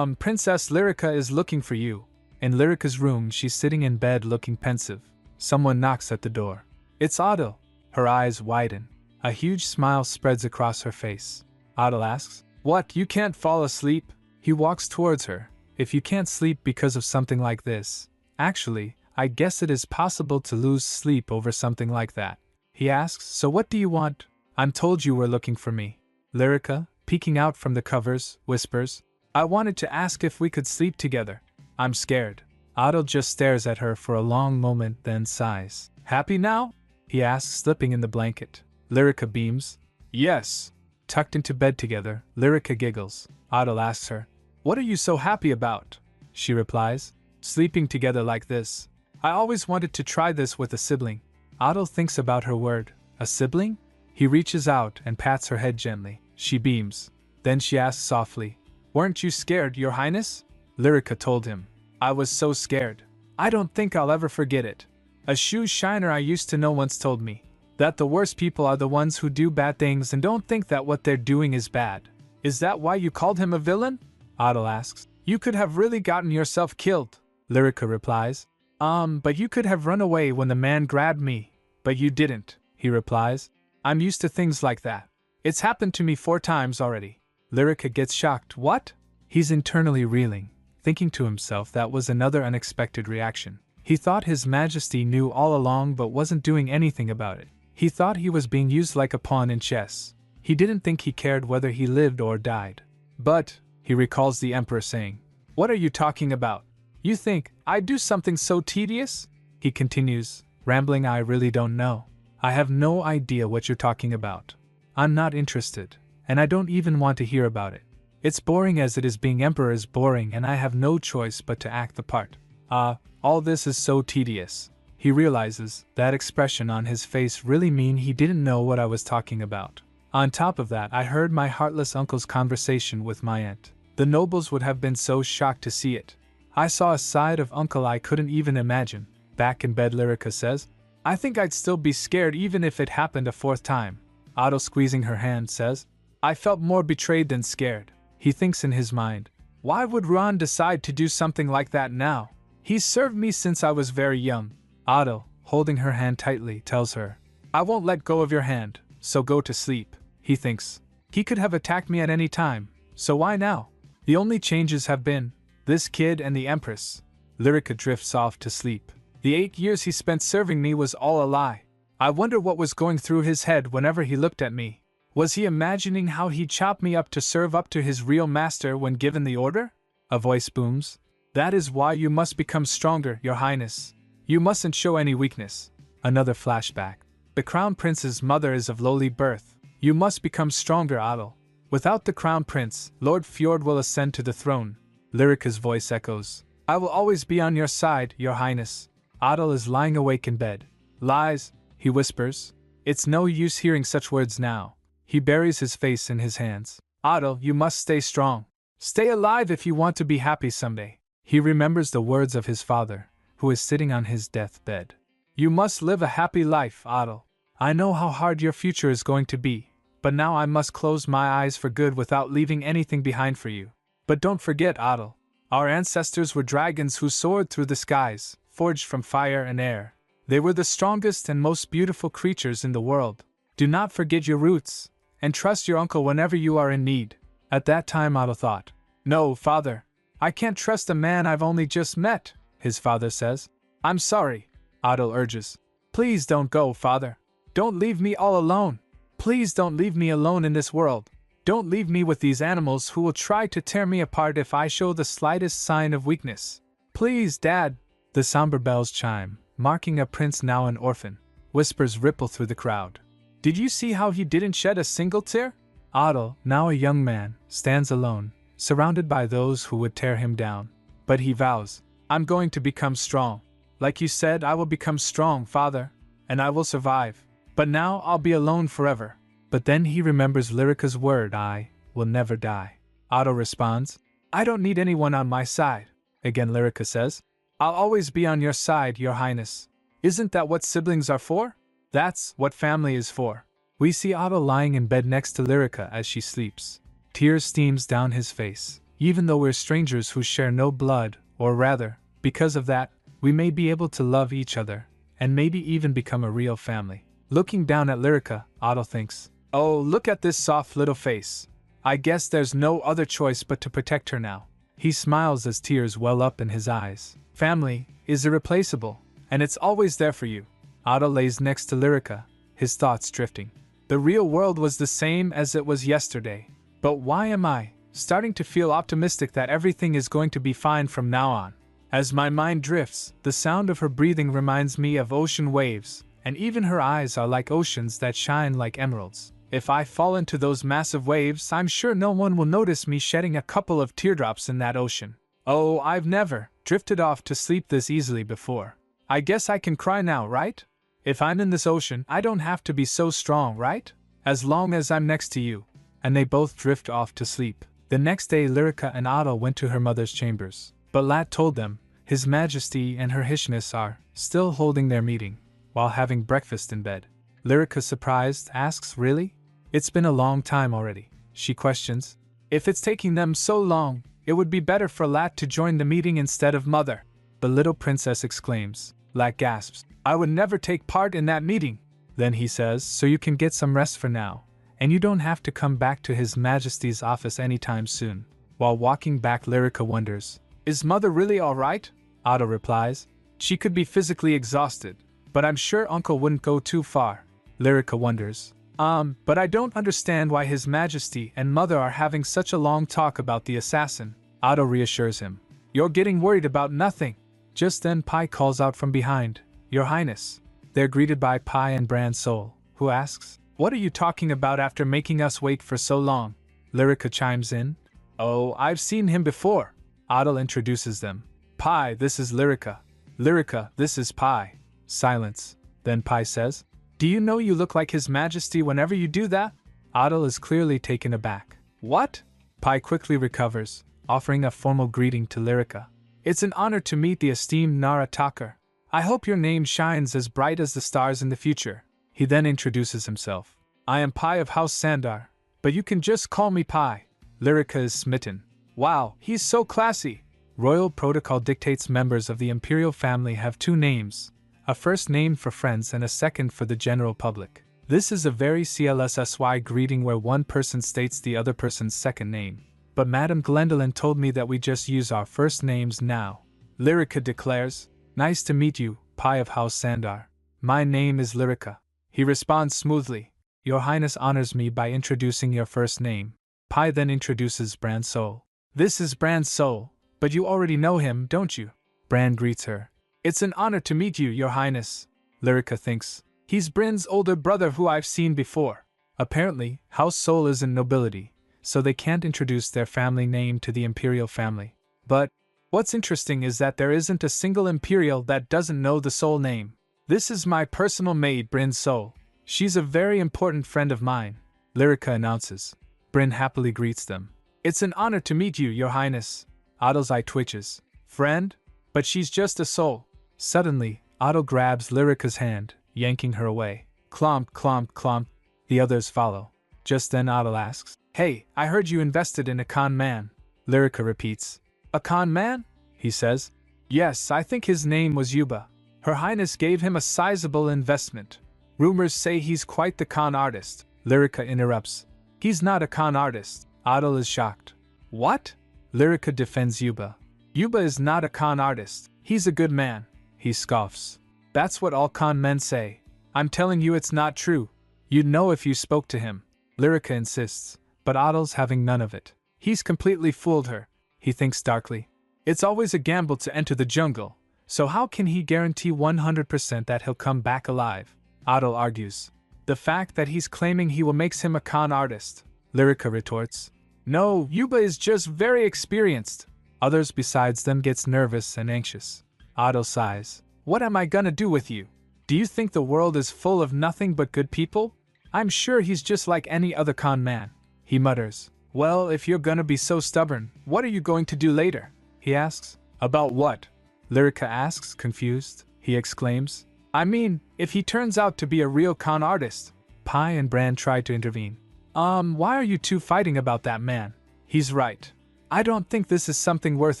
Princess Lyrica is looking for you. In Lyrica's room, she's sitting in bed looking pensive. Someone knocks at the door. It's Adel. Her eyes widen. A huge smile spreads across her face. Adel asks, What, you can't fall asleep? He walks towards her. If you can't sleep because of something like this, actually, I guess it is possible to lose sleep over something like that. He asks, So what do you want? I'm told you were looking for me. Lyrica, peeking out from the covers, whispers, I wanted to ask if we could sleep together. I'm scared. Adel just stares at her for a long moment, then sighs. Happy now? He asks, slipping in the blanket. Lyrica beams. Yes. Tucked into bed together, Lyrica giggles. Adel asks her, What are you so happy about? She replies, Sleeping together like this. I always wanted to try this with a sibling. Adel thinks about her word. A sibling? He reaches out and pats her head gently. She beams. Then she asks softly, Weren't you scared, Your Highness? Lyrica told him, I was so scared. I don't think I'll ever forget it. A shoe shiner I used to know once told me that the worst people are the ones who do bad things and don't think that what they're doing is bad. Is that why you called him a villain? Adel asks. You could have really gotten yourself killed, Lyrica replies. But you could have run away when the man grabbed me. But you didn't, he replies. I'm used to things like that. It's happened to me 4 times already. Lyrica gets shocked. What? He's internally reeling, thinking to himself that was another unexpected reaction. He thought His Majesty knew all along but wasn't doing anything about it. He thought he was being used like a pawn in chess. He didn't think he cared whether he lived or died. But, he recalls the Emperor saying, What are you talking about? You think I'd do something so tedious? He continues, rambling. I really don't know. I have no idea what you're talking about. I'm not interested, and I don't even want to hear about it. It's boring as it is. Being Emperor is boring and I have no choice but to act the part. All this is so tedious. He realizes that expression on his face really mean he didn't know what I was talking about. On top of that, I heard my heartless uncle's conversation with my aunt. The nobles would have been so shocked to see it. I saw a side of uncle I couldn't even imagine. Back in bed, Lyrica says, I think I'd still be scared even if it happened a 4th time. Otto, squeezing her hand, says, I felt more betrayed than scared. He thinks in his mind, why would Ron decide to do something like that now? He's served me since I was very young. Otto, holding her hand tightly, tells her, I won't let go of your hand, so go to sleep. He thinks, he could have attacked me at any time, so why now? The only changes have been this kid and the Empress. Lyrica drifts off to sleep. The 8 years he spent serving me was all a lie. I wonder what was going through his head whenever he looked at me. Was he imagining how he'd chop me up to serve up to his real master when given the order? A voice booms. That is why you must become stronger, Your Highness. You mustn't show any weakness. Another flashback. The Crown Prince's mother is of lowly birth. You must become stronger, Adel. Without the Crown Prince, Lord Fjord will ascend to the throne. Lyrica's voice echoes. I will always be on your side, Your Highness. Adel is lying awake in bed. Lies, he whispers. It's no use hearing such words now. He buries his face in his hands. Adel, you must stay strong. Stay alive if you want to be happy someday. He remembers the words of his father, who is sitting on his deathbed. You must live a happy life, Adel. I know how hard your future is going to be, but now I must close my eyes for good without leaving anything behind for you. But don't forget, Adel. Our ancestors were dragons who soared through the skies, forged from fire and air. They were the strongest and most beautiful creatures in the world. Do not forget your roots, and trust your uncle whenever you are in need. At that time, Adel thought, No, father. I can't trust a man I've only just met, his father says. I'm sorry, Adel urges. Please don't go, father. Don't leave me all alone. Please don't leave me alone in this world. Don't leave me with these animals who will try to tear me apart if I show the slightest sign of weakness. Please, Dad. The somber bells chime, marking a prince now an orphan. Whispers ripple through the crowd. Did you see how he didn't shed a single tear? Adel, now a young man, stands alone, surrounded by those who would tear him down. But he vows, I'm going to become strong. Like you said, I will become strong, father, and I will survive. But now I'll be alone forever. But then he remembers Lyrica's word, I will never die. Adel responds, I don't need anyone on my side. Again Lyrica says, I'll always be on your side, Your Highness. Isn't that what siblings are for? That's what family is for. We see Adel lying in bed next to Lyrica as she sleeps. Tears steams down his face. Even though we're strangers who share no blood, or rather, because of that, we may be able to love each other, and maybe even become a real family. Looking down at Lyrica, Adel thinks, Oh, look at this soft little face. I guess there's no other choice but to protect her now. He smiles as tears well up in his eyes. Family is irreplaceable, and it's always there for you. Adel lays next to Lyrica, his thoughts drifting. The real world was the same as it was yesterday. But why am I starting to feel optimistic that everything is going to be fine from now on? As my mind drifts, the sound of her breathing reminds me of ocean waves, and even her eyes are like oceans that shine like emeralds. If I fall into those massive waves, I'm sure no one will notice me shedding a couple of teardrops in that ocean. Oh, I've never drifted off to sleep this easily before. I guess I can cry now, right? If I'm in this ocean, I don't have to be so strong, right? As long as I'm next to you. And they both drift off to sleep. The next day, Lyrica and Otto went to her mother's chambers. But Lat told them, His Majesty and Her Highness are still holding their meeting, while having breakfast in bed. Lyrica, surprised, asks, Really? It's been a long time already, she questions. If it's taking them so long, it would be better for Lat to join the meeting instead of Mother. The little princess exclaims. Lat gasps, I would never take part in that meeting. Then he says, So you can get some rest for now, and you don't have to come back to His Majesty's office anytime soon. While walking back, Lyrica wonders, Is Mother really alright? Otto replies, She could be physically exhausted, but I'm sure Uncle wouldn't go too far. Lyrica wonders, but I don't understand why His Majesty and Mother are having such a long talk about the assassin. Otto reassures him, You're getting worried about nothing. Just then Pai calls out from behind, Your Highness. They're greeted by Pai and Bran Sol, who asks, What are you talking about after making us wait for so long? Lyrica chimes in, Oh, I've seen him before. Otto introduces them. Pai, this is Lyrica. Lyrica, this is Pai. Silence. Then Pai says, Do you know you look like His Majesty whenever you do that? Otto is clearly taken aback. What? Pai quickly recovers, offering a formal greeting to Lyrica. It's an honor to meet the esteemed Nara Tucker. I hope your name shines as bright as the stars in the future. He then introduces himself. I am Pai of House Sandar, but you can just call me Pai. Lyrica is smitten. Wow, he's so classy. Royal protocol dictates members of the imperial family have two names, a first name for friends and a second for the general public. This is a very CLSSY greeting where one person states the other person's second name. But Madame Glendolen told me that we just use our first names now. Lyrica declares, Nice to meet you, Pai of House Sandar. My name is Lyrica. He responds smoothly, Your Highness honors me by introducing your first name. Pai then introduces Bran Sol. This is Bran Sol, but you already know him, don't you? Bran greets her. It's an honor to meet you, Your Highness. Lyrica thinks, He's Bran's older brother who I've seen before. Apparently, House Sol isn't nobility, so they can't introduce their family name to the imperial family. But what's interesting is that there isn't a single imperial that doesn't know the Sol name. This is my personal maid, Bryn Sol. She's a very important friend of mine, Lyrica announces. Bryn happily greets them. It's an honor to meet you, Your Highness. Otto's eye twitches. Friend? But she's just a soul. Suddenly, Otto grabs Lyrica's hand, yanking her away. Clomp, clomp, clomp. The others follow. Just then Otto asks, Hey, I heard you invested in a con man. Lyrica repeats. A con man? He says. Yes, I think his name was Yuba. Her Highness gave him a sizable investment. Rumors say he's quite the con artist. Lyrica interrupts. He's not a con artist. Otto is shocked. What? Lyrica defends Yuba. Yuba is not a con artist. He's a good man. He scoffs. That's what all con men say. I'm telling you it's not true. You'd know if you spoke to him. Lyrica insists, but Otto's having none of it. He's completely fooled her. He thinks darkly. It's always a gamble to enter the jungle, so how can he guarantee 100% that he'll come back alive? Otto argues. The fact that he's claiming he will makes him a con artist. Lyrica retorts. No, Yuba is just very experienced. Others besides them gets nervous and anxious. Otto sighs. What am I gonna do with you? Do you think the world is full of nothing but good people? I'm sure he's just like any other con man. He mutters. Well, if you're gonna be so stubborn, what are you going to do later? He asks. About what? Lyrica asks, confused. He exclaims. I mean, if he turns out to be a real con artist. Pai and Bran try to intervene. Why are you two fighting about that man? He's right. I don't think this is something worth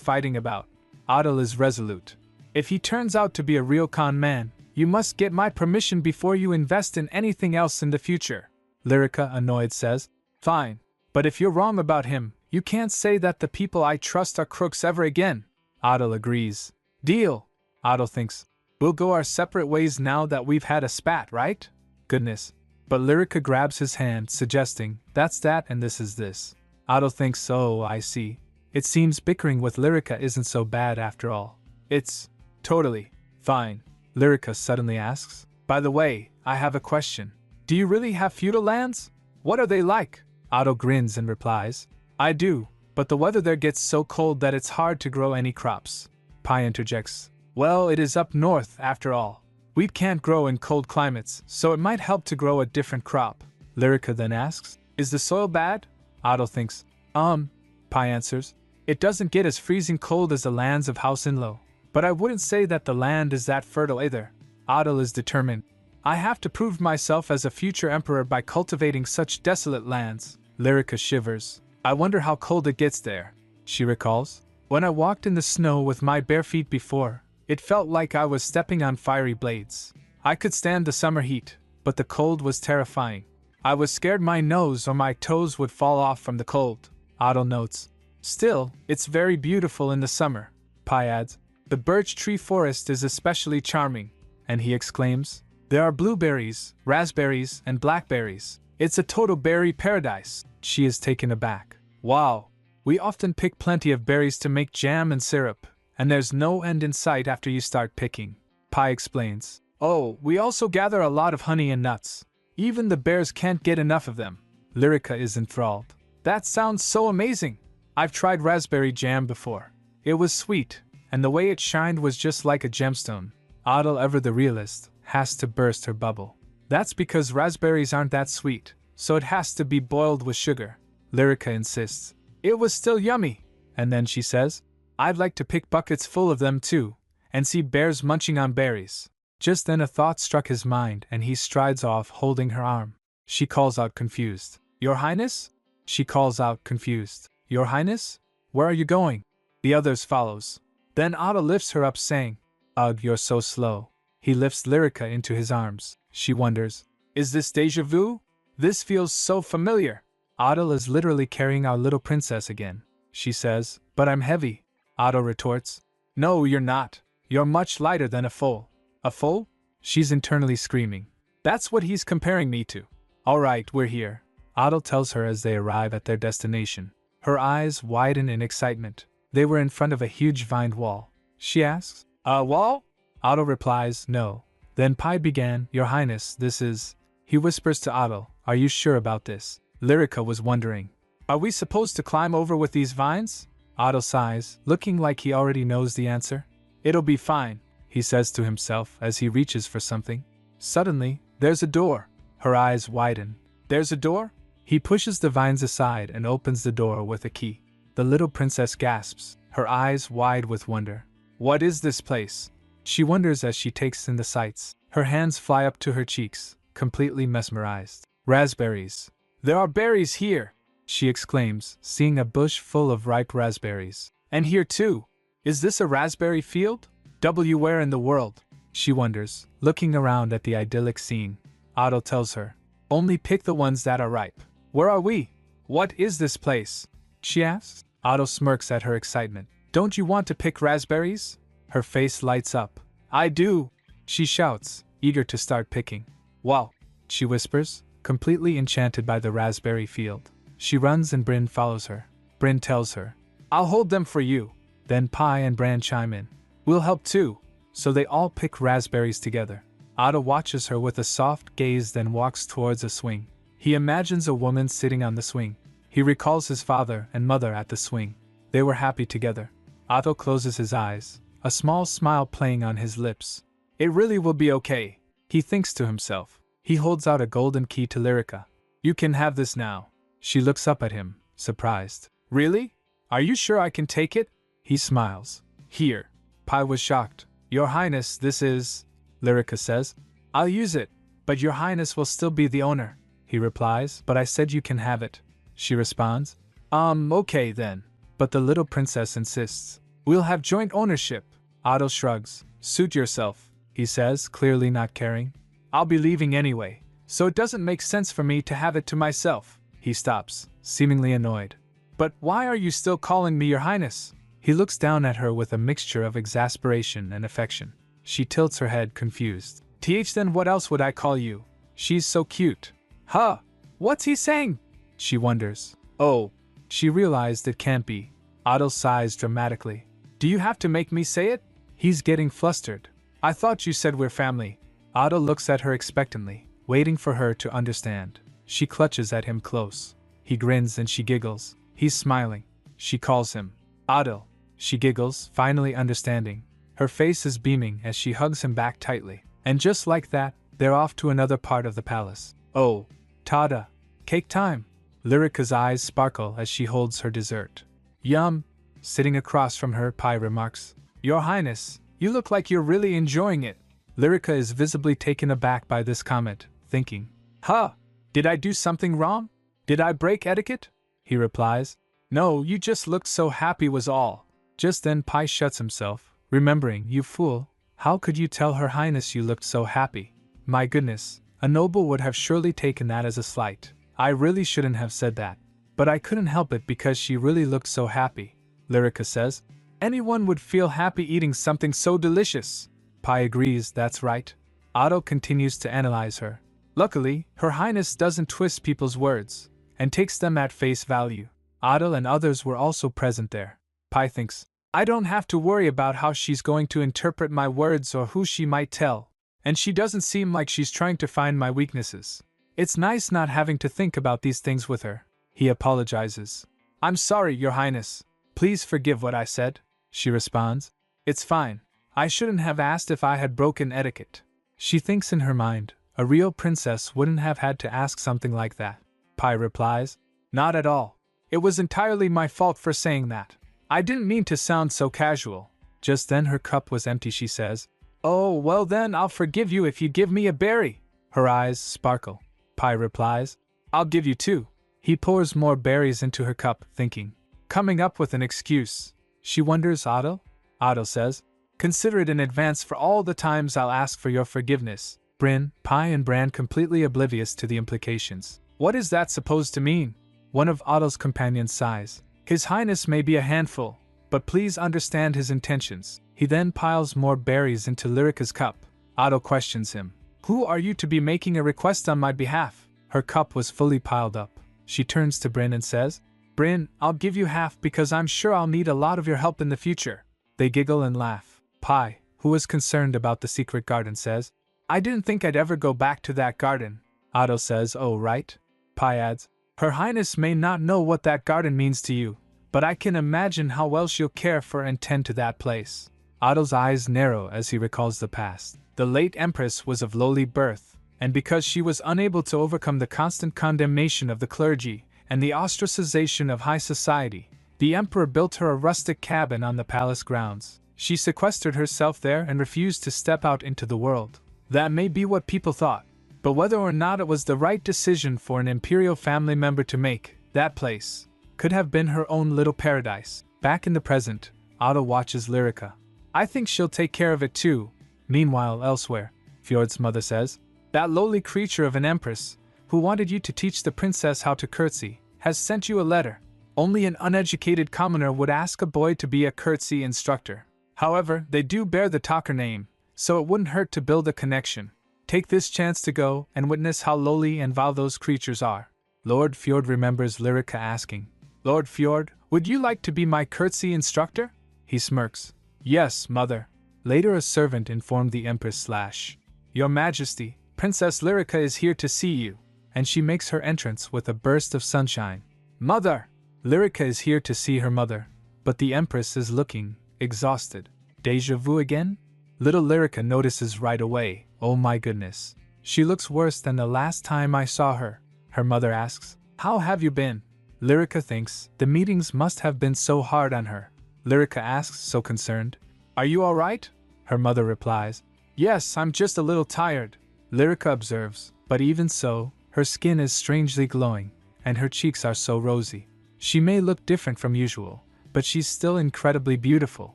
fighting about. Otto is resolute. If he turns out to be a real con man, you must get my permission before you invest in anything else in the future. Lyrica, annoyed, says. Fine. But if you're wrong about him, you can't say that the people I trust are crooks ever again. Otto agrees. Deal. Otto thinks. We'll go our separate ways now that we've had a spat, right? Goodness. But Lyrica grabs his hand, suggesting, that's that and this is this. Otto thinks, oh, I see. It seems bickering with Lyrica isn't so bad after all. It's totally fine, Lyrica suddenly asks. By the way, I have a question. Do you really have feudal lands? What are they like? Otto grins and replies, I do, but the weather there gets so cold that it's hard to grow any crops. Pi interjects, well, it is up north after all. Wheat can't grow in cold climates, so it might help to grow a different crop. Lyrica then asks, is the soil bad? Otto thinks, Pi answers, it doesn't get as freezing cold as the lands of House Inlo, but I wouldn't say that the land is that fertile either. Otto is determined. I have to prove myself as a future emperor by cultivating such desolate lands. Lyrica shivers. I wonder how cold it gets there. She recalls, when I walked in the snow with my bare feet before, it felt like I was stepping on fiery blades. I could stand the summer heat, but the cold was terrifying. I was scared my nose or my toes would fall off from the cold. Otto notes, still, it's very beautiful in the summer. Pi adds, the birch tree forest is especially charming. And he exclaims, there are blueberries, raspberries, and blackberries. It's a total berry paradise. She is taken aback. Wow, we often pick plenty of berries to make jam and syrup, and there's no end in sight after you start picking. Pi explains, oh, we also gather a lot of honey and nuts. Even the bears can't get enough of them. Lyrica is enthralled. That sounds so amazing. I've tried raspberry jam before. It was sweet, and the way it shined was just like a gemstone. Otto, ever the realist, has to burst her bubble. That's because raspberries aren't that sweet, so it has to be boiled with sugar. Lyrica insists. It was still yummy. And then she says, I'd like to pick buckets full of them too, and see bears munching on berries. Just then a thought struck his mind and he strides off holding her arm. She calls out confused. Your Highness? She calls out confused. Your Highness? Where are you going? The others follows. Then Otto lifts her up saying, Ugh, you're so slow. He lifts Lyrica into his arms. She wonders, is this déjà vu? This feels so familiar. Otto is literally carrying our little princess again. She says, but I'm heavy. Otto retorts, no, you're not. You're much lighter than a foal. A foal? She's internally screaming. That's what he's comparing me to. All right, we're here. Otto tells her as they arrive at their destination. Her eyes widen in excitement. They were in front of a huge vined wall. She asks, a wall? Otto replies, no. Then Pi began, Your Highness, this is... He whispers to Otto, are you sure about this? Lyrica was wondering, are we supposed to climb over with these vines? Otto sighs, looking like he already knows the answer. It'll be fine, he says to himself as he reaches for something. Suddenly, there's a door. Her eyes widen. There's a door? He pushes the vines aside and opens the door with a key. The little princess gasps, her eyes wide with wonder. What is this place? She wonders as she takes in the sights. Her hands fly up to her cheeks, completely mesmerized. Raspberries. There are berries here, she exclaims, seeing a bush full of ripe raspberries. And here too. Is this a raspberry field? Where in the world? She wonders, looking around at the idyllic scene. Otto tells her, only pick the ones that are ripe. Where are we? What is this place? She asks. Otto smirks at her excitement. Don't you want to pick raspberries? Her face lights up. I do, she shouts, eager to start picking. Wow, she whispers, completely enchanted by the raspberry field. She runs and Bryn follows her. Bryn tells her, I'll hold them for you. Then Pi and Bran chime in. We'll help too. So they all pick raspberries together. Otto watches her with a soft gaze, then walks towards a swing. He imagines a woman sitting on the swing. He recalls his father and mother at the swing. They were happy together. Otto closes his eyes, a small smile playing on his lips. It really will be okay, he thinks to himself. He holds out a golden key to Lyrica. You can have this now. She looks up at him, surprised. Really? Are you sure I can take it? He smiles. Here. Pi was shocked. Your Highness, this is... Lyrica says. I'll use it, but your Highness will still be the owner. He replies, but I said you can have it. She responds. Okay then. But the little princess insists. We'll have joint ownership. Otto shrugs. Suit yourself, he says, clearly not caring. I'll be leaving anyway, so it doesn't make sense for me to have it to myself. He stops, seemingly annoyed. But why are you still calling me your Highness? He looks down at her with a mixture of exasperation and affection. She tilts her head, confused. Then what else would I call you? She's so cute. Huh? What's he saying? She wonders. Oh. She realized it can't be. Otto sighs dramatically. Do you have to make me say it? He's getting flustered. I thought you said we're family. Otto looks at her expectantly, waiting for her to understand. She clutches at him close. He grins and she giggles. He's smiling. She calls him Otto. She giggles, finally understanding. Her face is beaming as she hugs him back tightly. And just like that, they're off to another part of the palace. Oh, Tada! Cake time! Lyrica's eyes sparkle as she holds her dessert. Yum! Sitting across from her, Pi remarks. Your Highness, you look like you're really enjoying it. Lyrica is visibly taken aback by this comment, thinking, Huh! Did I do something wrong? Did I break etiquette? He replies, No, you just looked so happy was all. Just then Pi shuts himself, remembering, You fool, how could you tell Her Highness you looked so happy? My goodness, a noble would have surely taken that as a slight. I really shouldn't have said that. But I couldn't help it because she really looked so happy. Lyrica says, Anyone would feel happy eating something so delicious. Pi agrees, that's right. Otto continues to analyze her. Luckily, Her Highness doesn't twist people's words, and takes them at face value. Otto and others were also present there. Pi thinks, I don't have to worry about how she's going to interpret my words or who she might tell, and she doesn't seem like she's trying to find my weaknesses. It's nice not having to think about these things with her. He apologizes. I'm sorry, Your Highness. Please forgive what I said. She responds. It's fine. I shouldn't have asked if I had broken etiquette. She thinks in her mind, a real princess wouldn't have had to ask something like that. Pi replies, Not at all. It was entirely my fault for saying that. I didn't mean to sound so casual. Just then her cup was empty, she says. Oh, well then I'll forgive you if you give me a berry. Her eyes sparkle. Pi replies, I'll give you two. He pours more berries into her cup, thinking, coming up with an excuse. She wonders, Otto? Otto says, Consider it in advance for all the times I'll ask for your forgiveness. Bryn, Pi and Bran completely oblivious to the implications. What is that supposed to mean? One of Otto's companions sighs. His Highness may be a handful, but please understand his intentions. He then piles more berries into Lyrica's cup. Otto questions him. Who are you to be making a request on my behalf? Her cup was fully piled up. She turns to Bryn and says, Bryn, I'll give you half because I'm sure I'll need a lot of your help in the future. They giggle and laugh. Pi, who was concerned about the secret garden, says, I didn't think I'd ever go back to that garden. Otto says, Oh, right. Pi adds, Her Highness may not know what that garden means to you, but I can imagine how well she'll care for and tend to that place. Otto's eyes narrow as he recalls the past. The late Empress was of lowly birth, and because she was unable to overcome the constant condemnation of the clergy and the ostracization of high society, the Emperor built her a rustic cabin on the palace grounds. She sequestered herself there and refused to step out into the world. That may be what people thought, but whether or not it was the right decision for an imperial family member to make, that place could have been her own little paradise. Back in the present, Otto watches Lyrica. I think she'll take care of it too. Meanwhile, elsewhere, Fjord's mother says, That lowly creature of an empress, who wanted you to teach the princess how to curtsy, has sent you a letter. Only an uneducated commoner would ask a boy to be a curtsy instructor. However, they do bear the talker name, so it wouldn't hurt to build a connection. Take this chance to go and witness how lowly and vile those creatures are. Lord Fjord remembers Lyrica asking, Lord Fjord, would you like to be my curtsy instructor? He smirks. Yes, mother. Later a servant informed the Empress / Your Majesty, Princess Lyrica is here to see you, and she makes her entrance with a burst of sunshine. Mother! Lyrica is here to see her mother, but the Empress is looking exhausted. Deja vu again? Little Lyrica notices right away, oh my goodness. She looks worse than the last time I saw her. Her mother asks, How have you been? Lyrica thinks, the meetings must have been so hard on her. Lyrica asks, so concerned, Are you all right? Her mother replies, Yes, I'm just a little tired. Lyrica observes, but even so, her skin is strangely glowing, and her cheeks are so rosy. She may look different from usual, but she's still incredibly beautiful.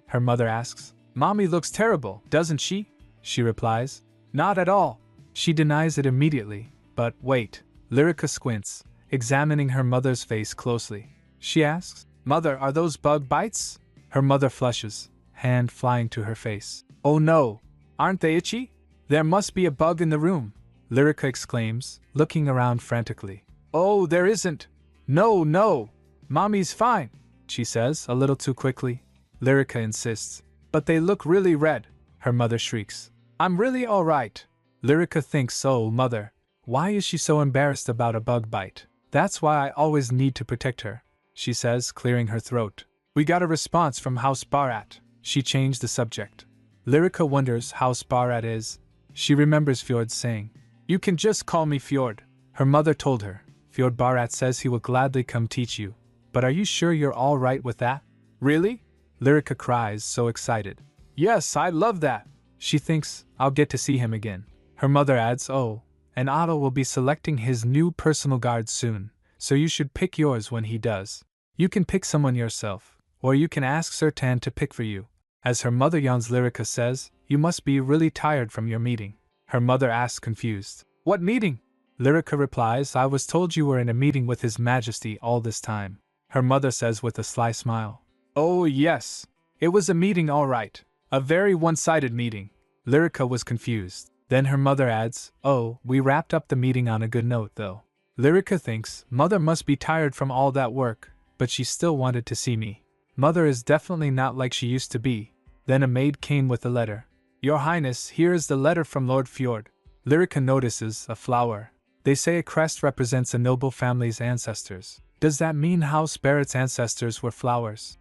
Her mother asks, Mommy looks terrible, doesn't she? She replies, Not at all. She denies it immediately, but wait. Lyrica squints, examining her mother's face closely. She asks, Mother, are those bug bites? Her mother flushes, hand flying to her face. Oh no! Aren't they itchy? There must be a bug in the room, Lyrica exclaims, looking around frantically. Oh, there isn't! No, no! Mommy's fine, she says, a little too quickly. Lyrica insists. But they look really red, her mother shrieks. I'm really alright. Lyrica thinks, oh, mother, why is she so embarrassed about a bug bite? That's why I always need to protect her, she says, clearing her throat. We got a response from House Barat. She changed the subject. Lyrica wonders House Barat is. She remembers Fjord saying, You can just call me Fjord. Her mother told her, Fjord Barat says he will gladly come teach you. But are you sure you're all right with that? Really? Lyrica cries, so excited. Yes, I love that. She thinks, I'll get to see him again. Her mother adds, oh, and Otto will be selecting his new personal guard soon, so you should pick yours when he does. You can pick someone yourself, or you can ask Sir Tan to pick for you. As her mother yawns, Lyrica says, You must be really tired from your meeting. Her mother asks, confused. What meeting? Lyrica replies, I was told you were in a meeting with His Majesty all this time. Her mother says with a sly smile. Oh yes, it was a meeting all right. A very one-sided meeting. Lyrica was confused. Then her mother adds, Oh, we wrapped up the meeting on a good note though. Lyrica thinks, Mother must be tired from all that work, but she still wanted to see me. Mother is definitely not like she used to be. Then a maid came with a letter. Your Highness, here is the letter from Lord Fjord. Lyrica notices a flower. They say a crest represents a noble family's ancestors. Does that mean House Barrett's ancestors were flowers?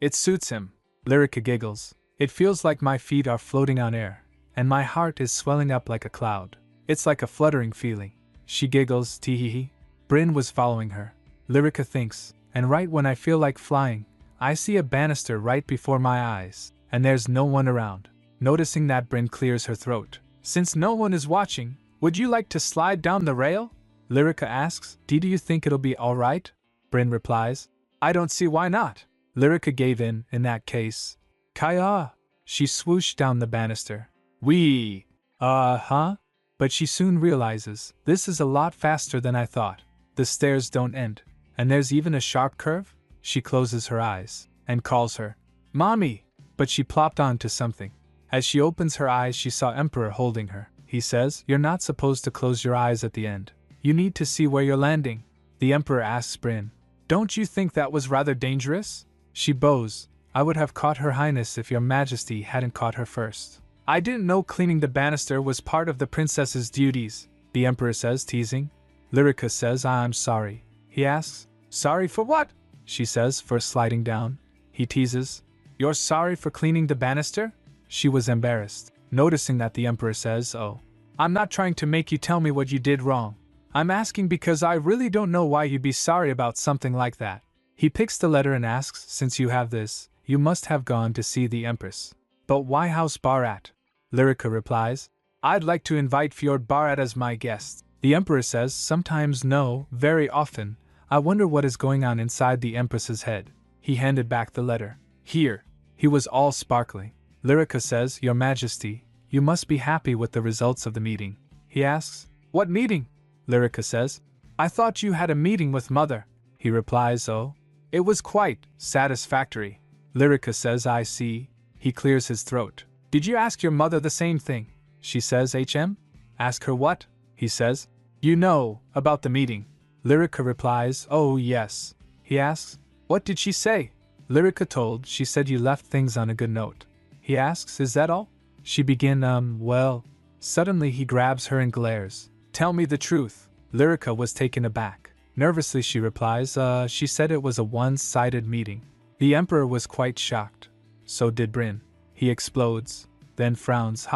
It suits him. Lyrica giggles. It feels like my feet are floating on air, and my heart is swelling up like a cloud. It's like a fluttering feeling. She giggles, tee-hee-hee. Bryn was following her. Lyrica thinks, and right when I feel like flying, I see a banister right before my eyes, and there's no one around. Noticing that, Bryn clears her throat. Since no one is watching, would you like to slide down the rail? Lyrica asks, do you think it'll be alright? Bryn replies, I don't see why not. Lyrica gave in that case. Kaya! She swooshed down the banister. But she soon realizes, this is a lot faster than I thought. The stairs don't end, and there's even a sharp curve? She closes her eyes, and calls her, Mommy! But she plopped onto something. As she opens her eyes, she saw Emperor holding her. He says, You're not supposed to close your eyes at the end. You need to see where you're landing. The Emperor asks Bryn, Don't you think that was rather dangerous? She bows, I would have caught Her Highness if your Majesty hadn't caught her first. I didn't know cleaning the banister was part of the princess's duties, the Emperor says, teasing. Lyrica says, I'm sorry. He asks, Sorry for what? She says, for sliding down. He teases, You're sorry for cleaning the banister? She was embarrassed, noticing that the Emperor says, Oh, I'm not trying to make you tell me what you did wrong. I'm asking because I really don't know why you'd be sorry about something like that. He picks the letter and asks, Since you have this, you must have gone to see the Empress. But why House Barat? Lyrica replies, I'd like to invite Fjord Barat as my guest. The Emperor says, Sometimes no, very often. I wonder what is going on inside the Empress's head. He handed back the letter. Here. He was all sparkling. Lyrica says, Your Majesty, you must be happy with the results of the meeting. He asks, What meeting? Lyrica says, I thought you had a meeting with Mother. He replies, Oh, it was quite satisfactory. Lyrica says, I see. He clears his throat. Did you ask your mother the same thing? She says, HM? Ask her what? He says, You know, about the meeting. Lyrica replies, Oh yes. He asks, What did she say? Lyrica told, She said you left things on a good note. He asks, Is that all? She begin, well. Suddenly he grabs her and glares. Tell me the truth. Lyrica was taken aback. Nervously she replies, She said it was a one-sided meeting. The Emperor was quite shocked. So did Bryn. He explodes, then frowns,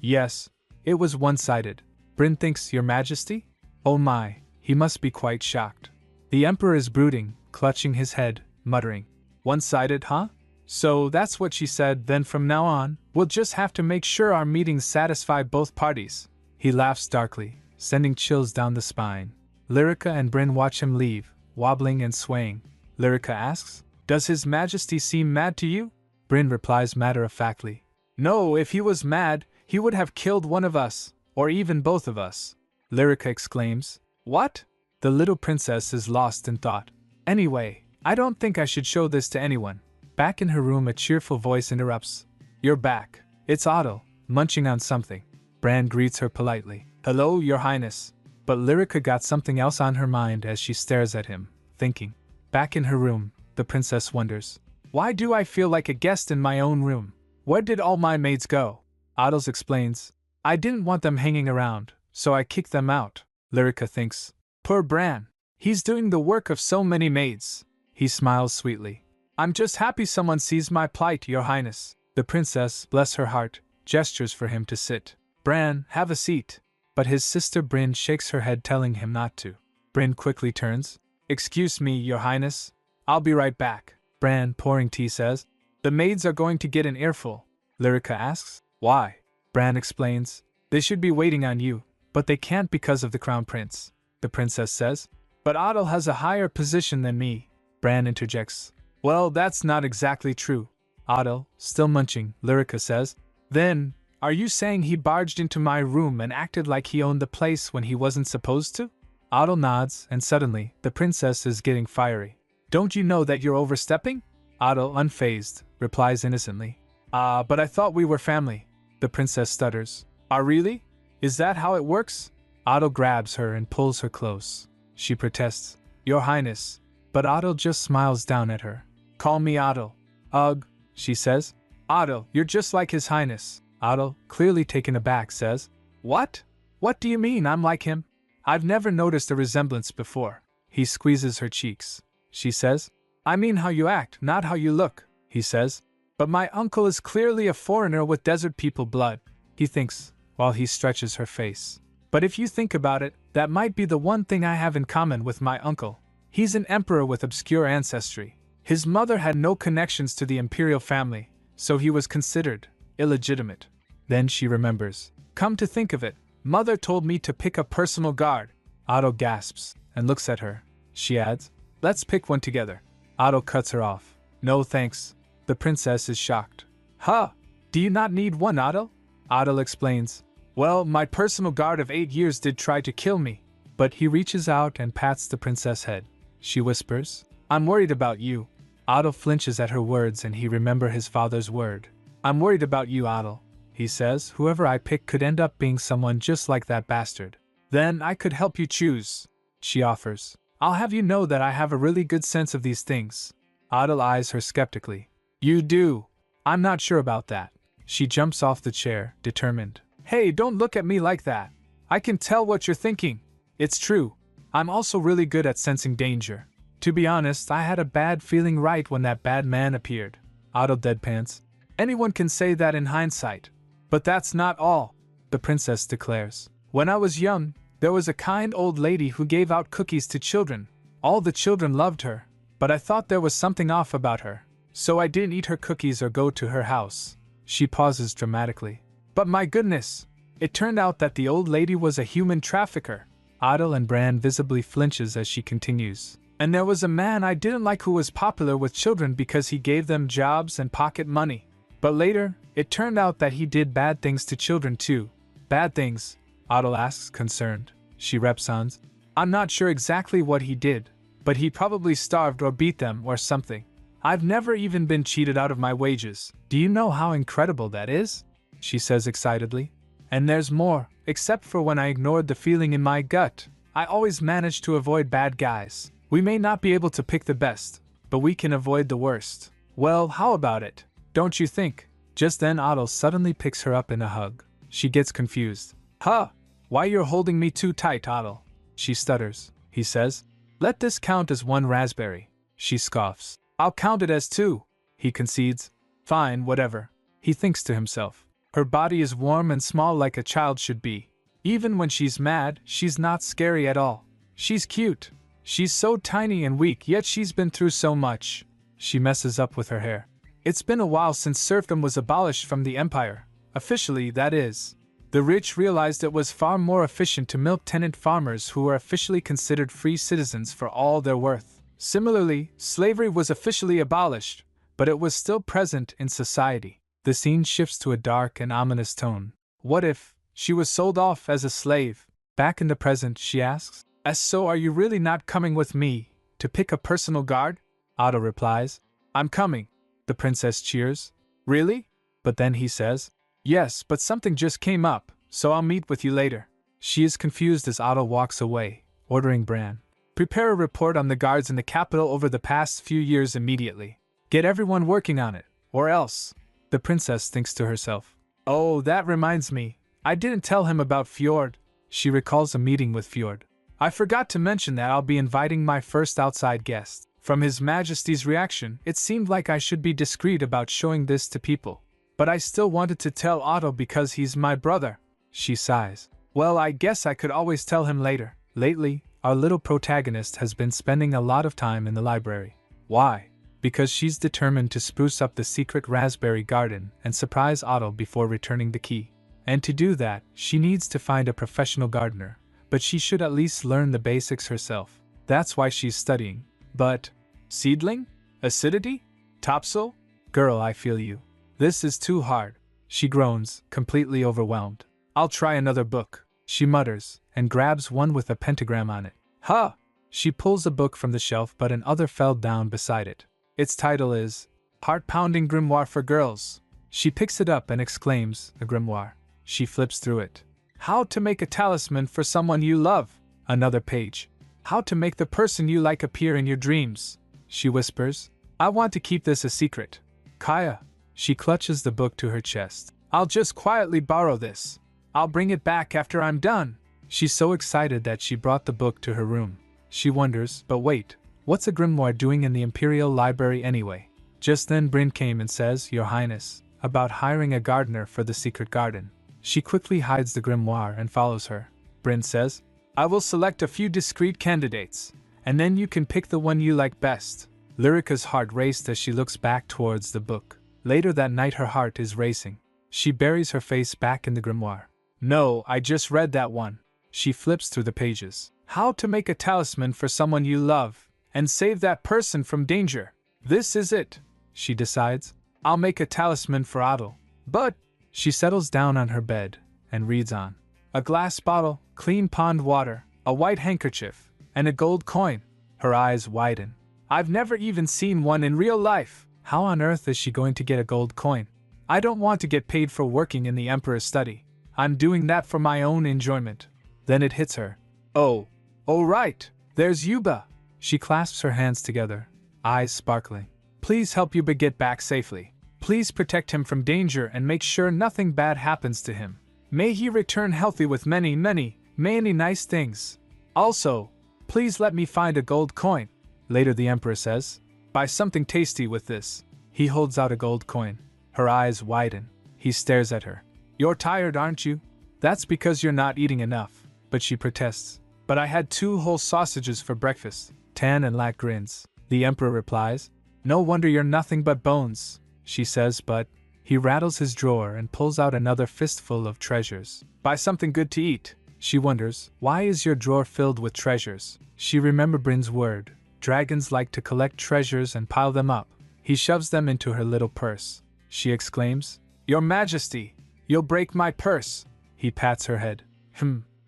Yes, it was one-sided. Bryn thinks, Your Majesty? Oh my, he must be quite shocked. The Emperor is brooding, clutching his head, muttering, One-sided, huh? So that's what she said, then from now on, we'll just have to make sure our meetings satisfy both parties. He laughs darkly, sending chills down the spine. Lyrica and Bryn watch him leave, wobbling and swaying. Lyrica asks, Does His Majesty seem mad to you? Bryn replies matter-of-factly, No, if he was mad, he would have killed one of us, or even both of us. Lyrica exclaims, What? The little princess is lost in thought. Anyway, I don't think I should show this to anyone. Back in her room, a cheerful voice interrupts. You're back. It's Otto, munching on something. Bran greets her politely. Hello, Your Highness. But Lyrica got something else on her mind as she stares at him, thinking. Back in her room, the princess wonders. Why do I feel like a guest in my own room? Where did all my maids go? Adels explains. I didn't want them hanging around, so I kicked them out. Lyrica thinks. Poor Bran. He's doing the work of so many maids. He smiles sweetly. I'm just happy someone sees my plight, Your Highness. The princess, bless her heart, gestures for him to sit. Bran, have a seat. But his sister Brynn shakes her head telling him not to. Brynn quickly turns. Excuse me, Your Highness. I'll be right back. Bran, pouring tea, says. The maids are going to get an earful. Lyrica asks. Why? Bran explains. They should be waiting on you, but they can't because of the crown prince. The princess says. But Adel has a higher position than me. Bran interjects. Well, that's not exactly true. Adel, still munching, Lyrica says. Then, are you saying he barged into my room and acted like he owned the place when he wasn't supposed to? Adel nods, and suddenly, the princess is getting fiery. Don't you know that you're overstepping? Adel, unfazed, replies innocently. But I thought we were family. The princess stutters. Really? Is that how it works? Adel grabs her and pulls her close. She protests. Your Highness. But Adel just smiles down at her. Call me Adel. Ugh, she says. Adel, you're just like His Highness. Adel, clearly taken aback, says. What? What do you mean I'm like him? I've never noticed a resemblance before. He squeezes her cheeks. She says. I mean how you act, not how you look, he says. But my uncle is clearly a foreigner with desert people blood, he thinks, while he stretches her face. But if you think about it, that might be the one thing I have in common with my uncle. He's an emperor with obscure ancestry. His mother had no connections to the imperial family, so he was considered illegitimate. Then she remembers. Come to think of it, Mother told me to pick a personal guard. Otto gasps and looks at her. She adds, let's pick one together. Otto cuts her off. No thanks. The princess is shocked. Huh? Do you not need one, Otto? Otto explains. Well, my personal guard of 8 years did try to kill me. But he reaches out and pats the princess' head. She whispers, I'm worried about you. Otto flinches at her words and he remembers his father's word. I'm worried about you, Otto. He says, whoever I pick could end up being someone just like that bastard. Then I could help you choose. She offers. I'll have you know that I have a really good sense of these things. Otto eyes her skeptically. You do? I'm not sure about that. She jumps off the chair, determined. Hey, don't look at me like that. I can tell what you're thinking. It's true. I'm also really good at sensing danger. To be honest, I had a bad feeling right when that bad man appeared. Otto deadpans. Anyone can say that in hindsight. But that's not all, the princess declares. When I was young, there was a kind old lady who gave out cookies to children. All the children loved her, but I thought there was something off about her. So I didn't eat her cookies or go to her house. She pauses dramatically. But my goodness, it turned out that the old lady was a human trafficker. Adel and Bran visibly flinches as she continues. And there was a man I didn't like who was popular with children because he gave them jobs and pocket money. But later, it turned out that he did bad things to children too. Bad things? Adel asks, concerned. She reps-ons. I'm not sure exactly what he did, but he probably starved or beat them or something. I've never even been cheated out of my wages. Do you know how incredible that is? She says excitedly. And there's more, except for when I ignored the feeling in my gut. I always managed to avoid bad guys. We may not be able to pick the best, but we can avoid the worst. Well, how about it? Don't you think? Just then Otto suddenly picks her up in a hug. She gets confused. Huh? Why you're holding me too tight, Otto? She stutters. He says. Let this count as 1 raspberry. She scoffs. I'll count it as 2. He concedes. Fine, whatever. He thinks to himself. Her body is warm and small like a child should be. Even when she's mad, she's not scary at all. She's cute. She's so tiny and weak, yet she's been through so much. She messes up with her hair. It's been a while since serfdom was abolished from the empire. Officially, that is. The rich realized it was far more efficient to milk tenant farmers who were officially considered free citizens for all their worth. Similarly, slavery was officially abolished, but it was still present in society. The scene shifts to a dark and ominous tone. What if she was sold off as a slave? Back in the present, she asks. So are you really not coming with me to pick a personal guard? Otto replies. I'm coming. The princess cheers. Really? But then he says. Yes, but something just came up, so I'll meet with you later. She is confused as Otto walks away, ordering Bran. Prepare a report on the guards in the capital over the past few years immediately. Get everyone working on it, or else. The princess thinks to herself. Oh, that reminds me. I didn't tell him about Fjord. She recalls a meeting with Fjord. I forgot to mention that I'll be inviting my first outside guest. From His Majesty's reaction, it seemed like I should be discreet about showing this to people. But I still wanted to tell Otto because he's my brother. She sighs. Well, I guess I could always tell him later. Lately, our little protagonist has been spending a lot of time in the library. Why? Because she's determined to spruce up the secret raspberry garden and surprise Otto before returning the key. And to do that, she needs to find a professional gardener, but she should at least learn the basics herself. That's why she's studying. But, seedling? Acidity? Topsoil? Girl, I feel you. This is too hard. She groans, completely overwhelmed. I'll try another book, she mutters, and grabs one with a pentagram on it. Huh! She pulls a book from the shelf, but another fell down beside it. Its title is Heart-Pounding Grimoire for Girls. She picks it up and exclaims, a grimoire. She flips through it. How to make a talisman for someone you love. Another page. How to make the person you like appear in your dreams. She whispers. I want to keep this a secret. Kaya. She clutches the book to her chest. I'll just quietly borrow this. I'll bring it back after I'm done. She's so excited that she brought the book to her room. She wonders, but wait, what's a grimoire doing in the Imperial Library anyway? Just then Bryn came and says, Your Highness, about hiring a gardener for the secret garden. She quickly hides the grimoire and follows her. Bryn says, I will select a few discreet candidates, and then you can pick the one you like best. Lyrica's heart raced as she looks back towards the book. Later that night her heart is racing. She buries her face back in the grimoire. No, I just read that one. She flips through the pages. How to make a talisman for someone you love, and save that person from danger. This is it, she decides. I'll make a talisman for Otto. But, she settles down on her bed, and reads on. A glass bottle, clean pond water, a white handkerchief, and a gold coin. Her eyes widen. I've never even seen one in real life. How on earth is she going to get a gold coin? I don't want to get paid for working in the Emperor's study. I'm doing that for my own enjoyment. Then it hits her. Oh right, there's Yuba. She clasps her hands together, eyes sparkling. Please help Yuba get back safely. Please protect him from danger and make sure nothing bad happens to him. May he return healthy with many nice things. Also, please let me find a gold coin. Later the Emperor says, buy something tasty with this. He holds out a gold coin. Her eyes widen. He stares at her. You're tired, aren't you? That's because you're not eating enough. But she protests. But I had 2 whole sausages for breakfast. Tan and Lack grins. The Emperor replies, no wonder you're nothing but bones, she says, but he rattles his drawer and pulls out another fistful of treasures. Buy something good to eat. She wonders, why is your drawer filled with treasures? She remembers Bryn's word. Dragons like to collect treasures and pile them up. He shoves them into her little purse. She exclaims, Your Majesty, you'll break my purse. He pats her head.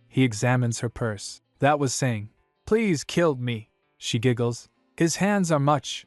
He examines her purse. That was saying, please kill me. She giggles. His hands are much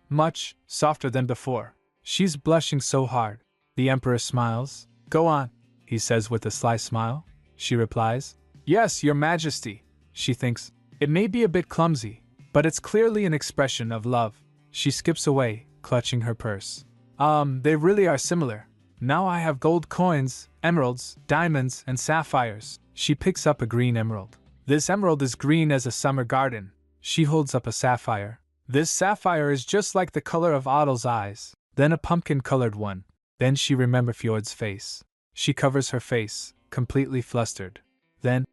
softer than before. She's blushing so hard. The Emperor smiles. Go on, he says with a sly smile. She replies, Yes, Your Majesty. She thinks, it may be a bit clumsy, but it's clearly an expression of love. She skips away, clutching her purse. They really are similar. Now I have gold coins, emeralds, diamonds, and sapphires. She picks up a green emerald. This emerald is green as a summer garden. She holds up a sapphire. This sapphire is just like the color of Otto's eyes. Then a pumpkin-colored one. Then she remembers Fjord's face. She covers her face, completely flustered. Then,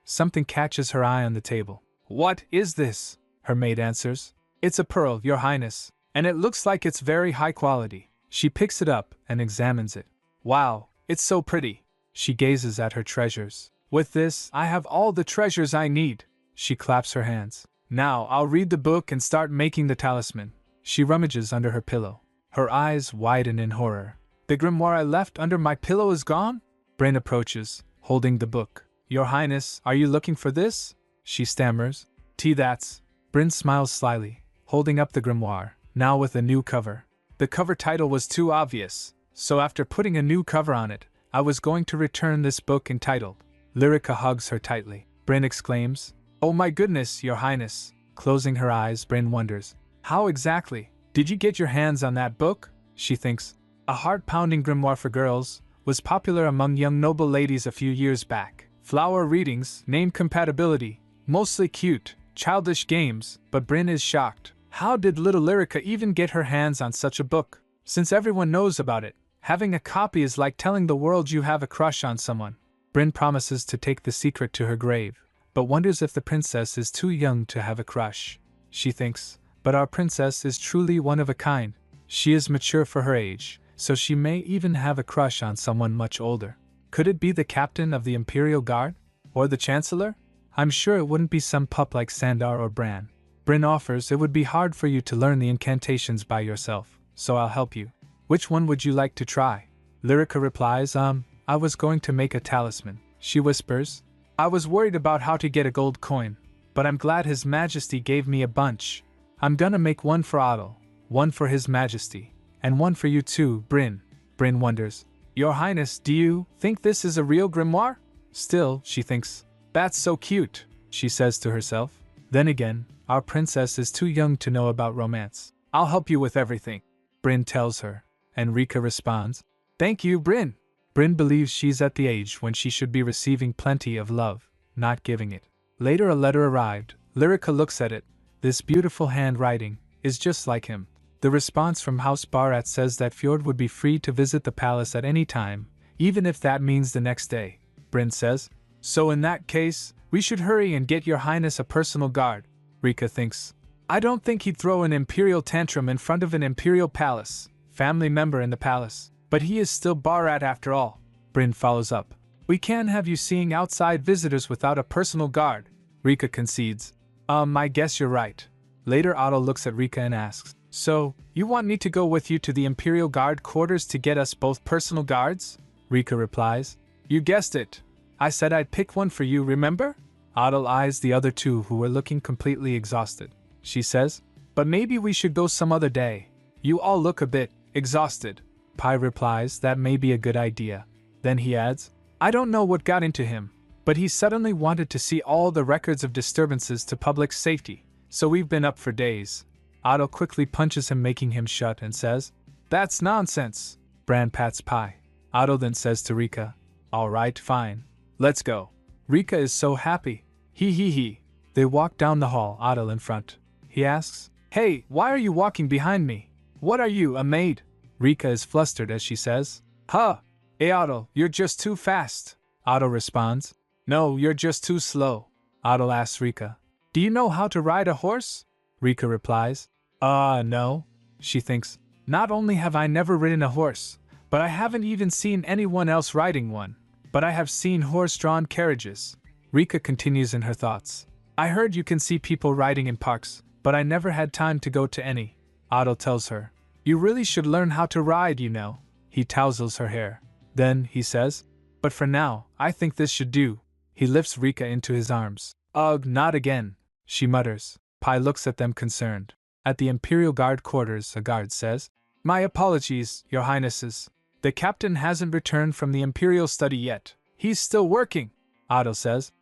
something catches her eye on the table. What is this? Her maid answers. It's a pearl, Your Highness, and it looks like it's very high quality. She picks it up and examines it. Wow, it's so pretty. She gazes at her treasures. With this, I have all the treasures I need. She claps her hands. Now I'll read the book and start making the talisman. She rummages under her pillow. Her eyes widen in horror. The grimoire I left under my pillow is gone? Bryn approaches, holding the book. Your Highness, are you looking for this? She stammers. That's. Bryn smiles slyly, holding up the grimoire, now with a new cover. The cover title was too obvious, so after putting a new cover on it, I was going to return this book entitled. Lyrica hugs her tightly. Bryn exclaims, Oh my goodness, Your Highness. Closing her eyes, Bryn wonders, how exactly? Did you get your hands on that book? She thinks. A heart-pounding grimoire for girls was popular among young noble ladies a few years back. Flower readings, name compatibility, mostly cute, childish games, but Bryn is shocked. How did little Lyrica even get her hands on such a book? Since everyone knows about it, having a copy is like telling the world you have a crush on someone. Bryn promises to take the secret to her grave, but wonders if the princess is too young to have a crush. She thinks, but our princess is truly one of a kind. She is mature for her age, so she may even have a crush on someone much older. Could it be the captain of the Imperial Guard? Or the Chancellor? I'm sure it wouldn't be some pup like Sandar or Bran. Bryn offers it would be hard for you to learn the incantations by yourself, so I'll help you. Which one would you like to try? Lyrica replies, I was going to make a talisman. She whispers, I was worried about how to get a gold coin, but I'm glad His Majesty gave me a bunch. I'm gonna make one for Otto, one for His Majesty, and one for you too, Bryn. Bryn wonders, Your Highness, do you think this is a real grimoire? Still, she thinks, that's so cute, she says to herself. Then again, our princess is too young to know about romance. I'll help you with everything, Bryn tells her, and Rika responds, Thank you, Bryn. Bryn believes she's at the age when she should be receiving plenty of love, not giving it. Later a letter arrived. Lyrica looks at it. This beautiful handwriting is just like him. The response from House Barat says that Fjord would be free to visit the palace at any time, even if that means the next day. Bryn says, So in that case, we should hurry and get Your Highness a personal guard. Rika thinks, I don't think he'd throw an imperial tantrum in front of an imperial palace, family member in the palace, but he is still Barat after all. Bryn follows up, We can't have you seeing outside visitors without a personal guard. Rika concedes, I guess you're right. Later Otto looks at Rika and asks, So, you want me to go with you to the Imperial Guard quarters to get us both personal guards? Rika replies, You guessed it. I said I'd pick one for you, remember? Otto eyes the other two who were looking completely exhausted. She says, But maybe we should go some other day. You all look a bit exhausted. Pi replies that may be a good idea. Then he adds, I don't know what got into him, but he suddenly wanted to see all the records of disturbances to public safety, so we've been up for days. Otto quickly punches him, making him shut, and says, That's nonsense. Bran pats Pi. Otto then says to Rika, All right, fine. Let's go. Rika is so happy. He. They walk down the hall, Otto in front. He asks, Hey, why are you walking behind me? What are you, a maid? Rika is flustered as she says, Huh! Hey Otto, you're just too fast. Otto responds, No, you're just too slow. Otto asks Rika, Do you know how to ride a horse? Rika replies, No. She thinks, Not only have I never ridden a horse, but I haven't even seen anyone else riding one. But I have seen horse-drawn carriages. Rika continues in her thoughts. I heard you can see people riding in parks, but I never had time to go to any. Otto tells her, You really should learn how to ride, you know. He touzles her hair. Then, he says, But for now, I think this should do. He lifts Rika into his arms. Ugh, not again, she mutters. Pi looks at them concerned. At the Imperial Guard quarters, a guard says, My apologies, Your Highnesses. The captain hasn't returned from the Imperial study yet. He's still working. Otto says,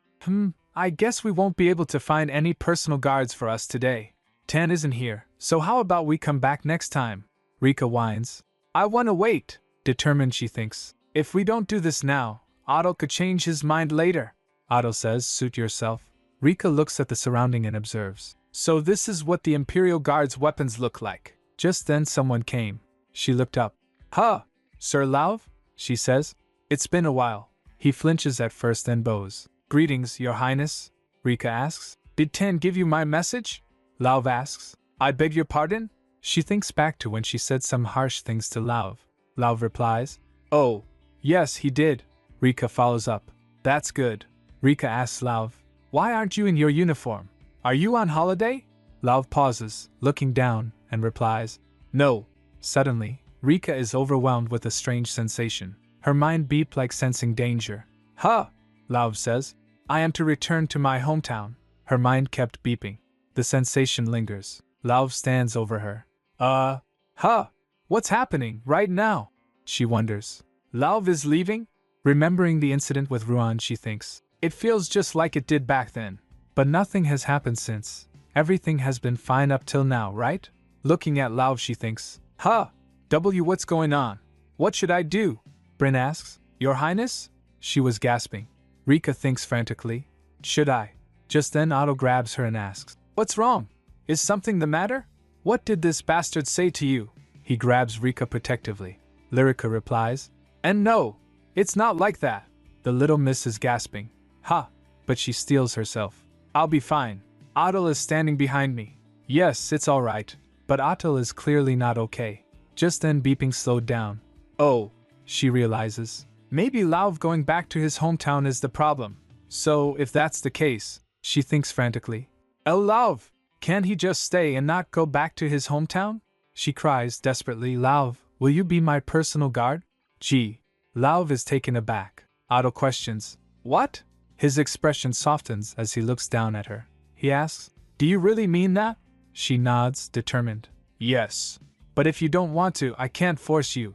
I guess we won't be able to find any personal guards for us today. Tan isn't here, so how about we come back next time? Rika whines. I wanna wait. Determined, she thinks. If we don't do this now, Otto could change his mind later. Otto says, Suit yourself. Rika looks at the surrounding and observes. So this is what the Imperial Guard's weapons look like. Just then someone came. She looked up. Huh! Sir Lauv? She says. It's been a while. He flinches at first, then bows. Greetings, Your Highness? Rika asks. Did Tan give you my message? Lauv asks. I beg your pardon? She thinks back to when she said some harsh things to Lauv. Lauv replies. Oh, yes, he did. Rika follows up. That's good. Rika asks Lauv. Why aren't you in your uniform? Are you on holiday? Lauv pauses, looking down, and replies. No. Suddenly, Rika is overwhelmed with a strange sensation. Her mind beeped like sensing danger. Huh! Lauv says. I am to return to my hometown. Her mind kept beeping. The sensation lingers. Lauv stands over her. Huh! What's happening right now? She wonders. Lauv is leaving? Remembering the incident with Ruan, she thinks. It feels just like it did back then. But nothing has happened since. Everything has been fine up till now, right? Looking at Lauv, she thinks, "Huh, what's going on? What should I do?" Bryn asks, "Your Highness?" She was gasping. Rika thinks frantically, "Should I?" Just then Otto grabs her and asks, "What's wrong? Is something the matter? What did this bastard say to you?" He grabs Rika protectively. Lyrica replies, "And no, it's not like that." The little miss is gasping. "Ha!" But she steels herself. "I'll be fine. Otto is standing behind me." Yes, it's alright. But Otto is clearly not okay. Just then beeping slowed down. Oh, she realizes. Maybe Lauv going back to his hometown is the problem. So, if that's the case, she thinks frantically. Lauv! Can't he just stay and not go back to his hometown? She cries desperately, "Lauv, will you be my personal guard?" Gee. Lauv is taken aback. Otto questions, "What?" His expression softens as he looks down at her. He asks, "Do you really mean that?" She nods, determined. "Yes. But if you don't want to, I can't force you."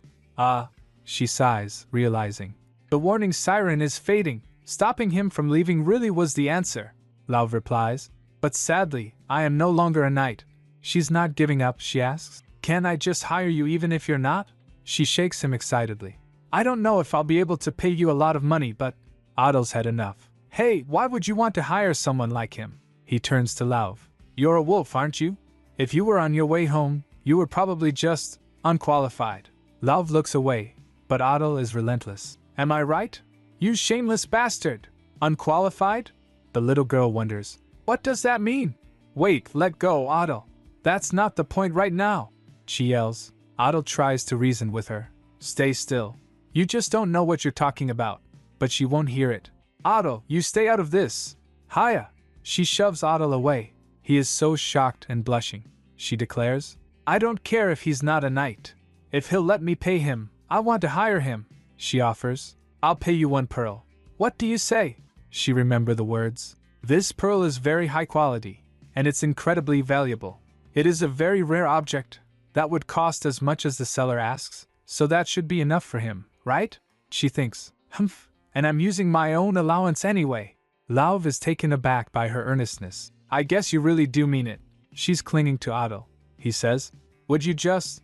She sighs, realizing. The warning siren is fading. Stopping him from leaving really was the answer. Lauv replies, "But sadly, I am no longer a knight." She's not giving up, she asks. "Can I just hire you even if you're not?" She shakes him excitedly. "I don't know if I'll be able to pay you a lot of money, but..." Otto's had enough. "Hey, why would you want to hire someone like him?" He turns to Lauv. "You're a wolf, aren't you? If you were on your way home, you were probably just unqualified." Lauv looks away, but Otto is relentless. "Am I right? You shameless bastard! Unqualified?" The little girl wonders. "What does that mean?" "Wait, let go, Otto. That's not the point right now," she yells. Otto tries to reason with her. "Stay still. You just don't know what you're talking about." But she won't hear it. "Otto, you stay out of this." "Hiya!" She shoves Otto away. He is so shocked and blushing. She declares, "I don't care if he's not a knight. If he'll let me pay him, I want to hire him." She offers, "I'll pay you 1 pearl." "What do you say?" She remember the words. "This pearl is very high quality, and it's incredibly valuable. It is a very rare object that would cost as much as the seller asks, so that should be enough for him, right?" She thinks, "Humph, and I'm using my own allowance anyway." Lauv is taken aback by her earnestness. "I guess you really do mean it." She's clinging to Otto. He says, "Would you just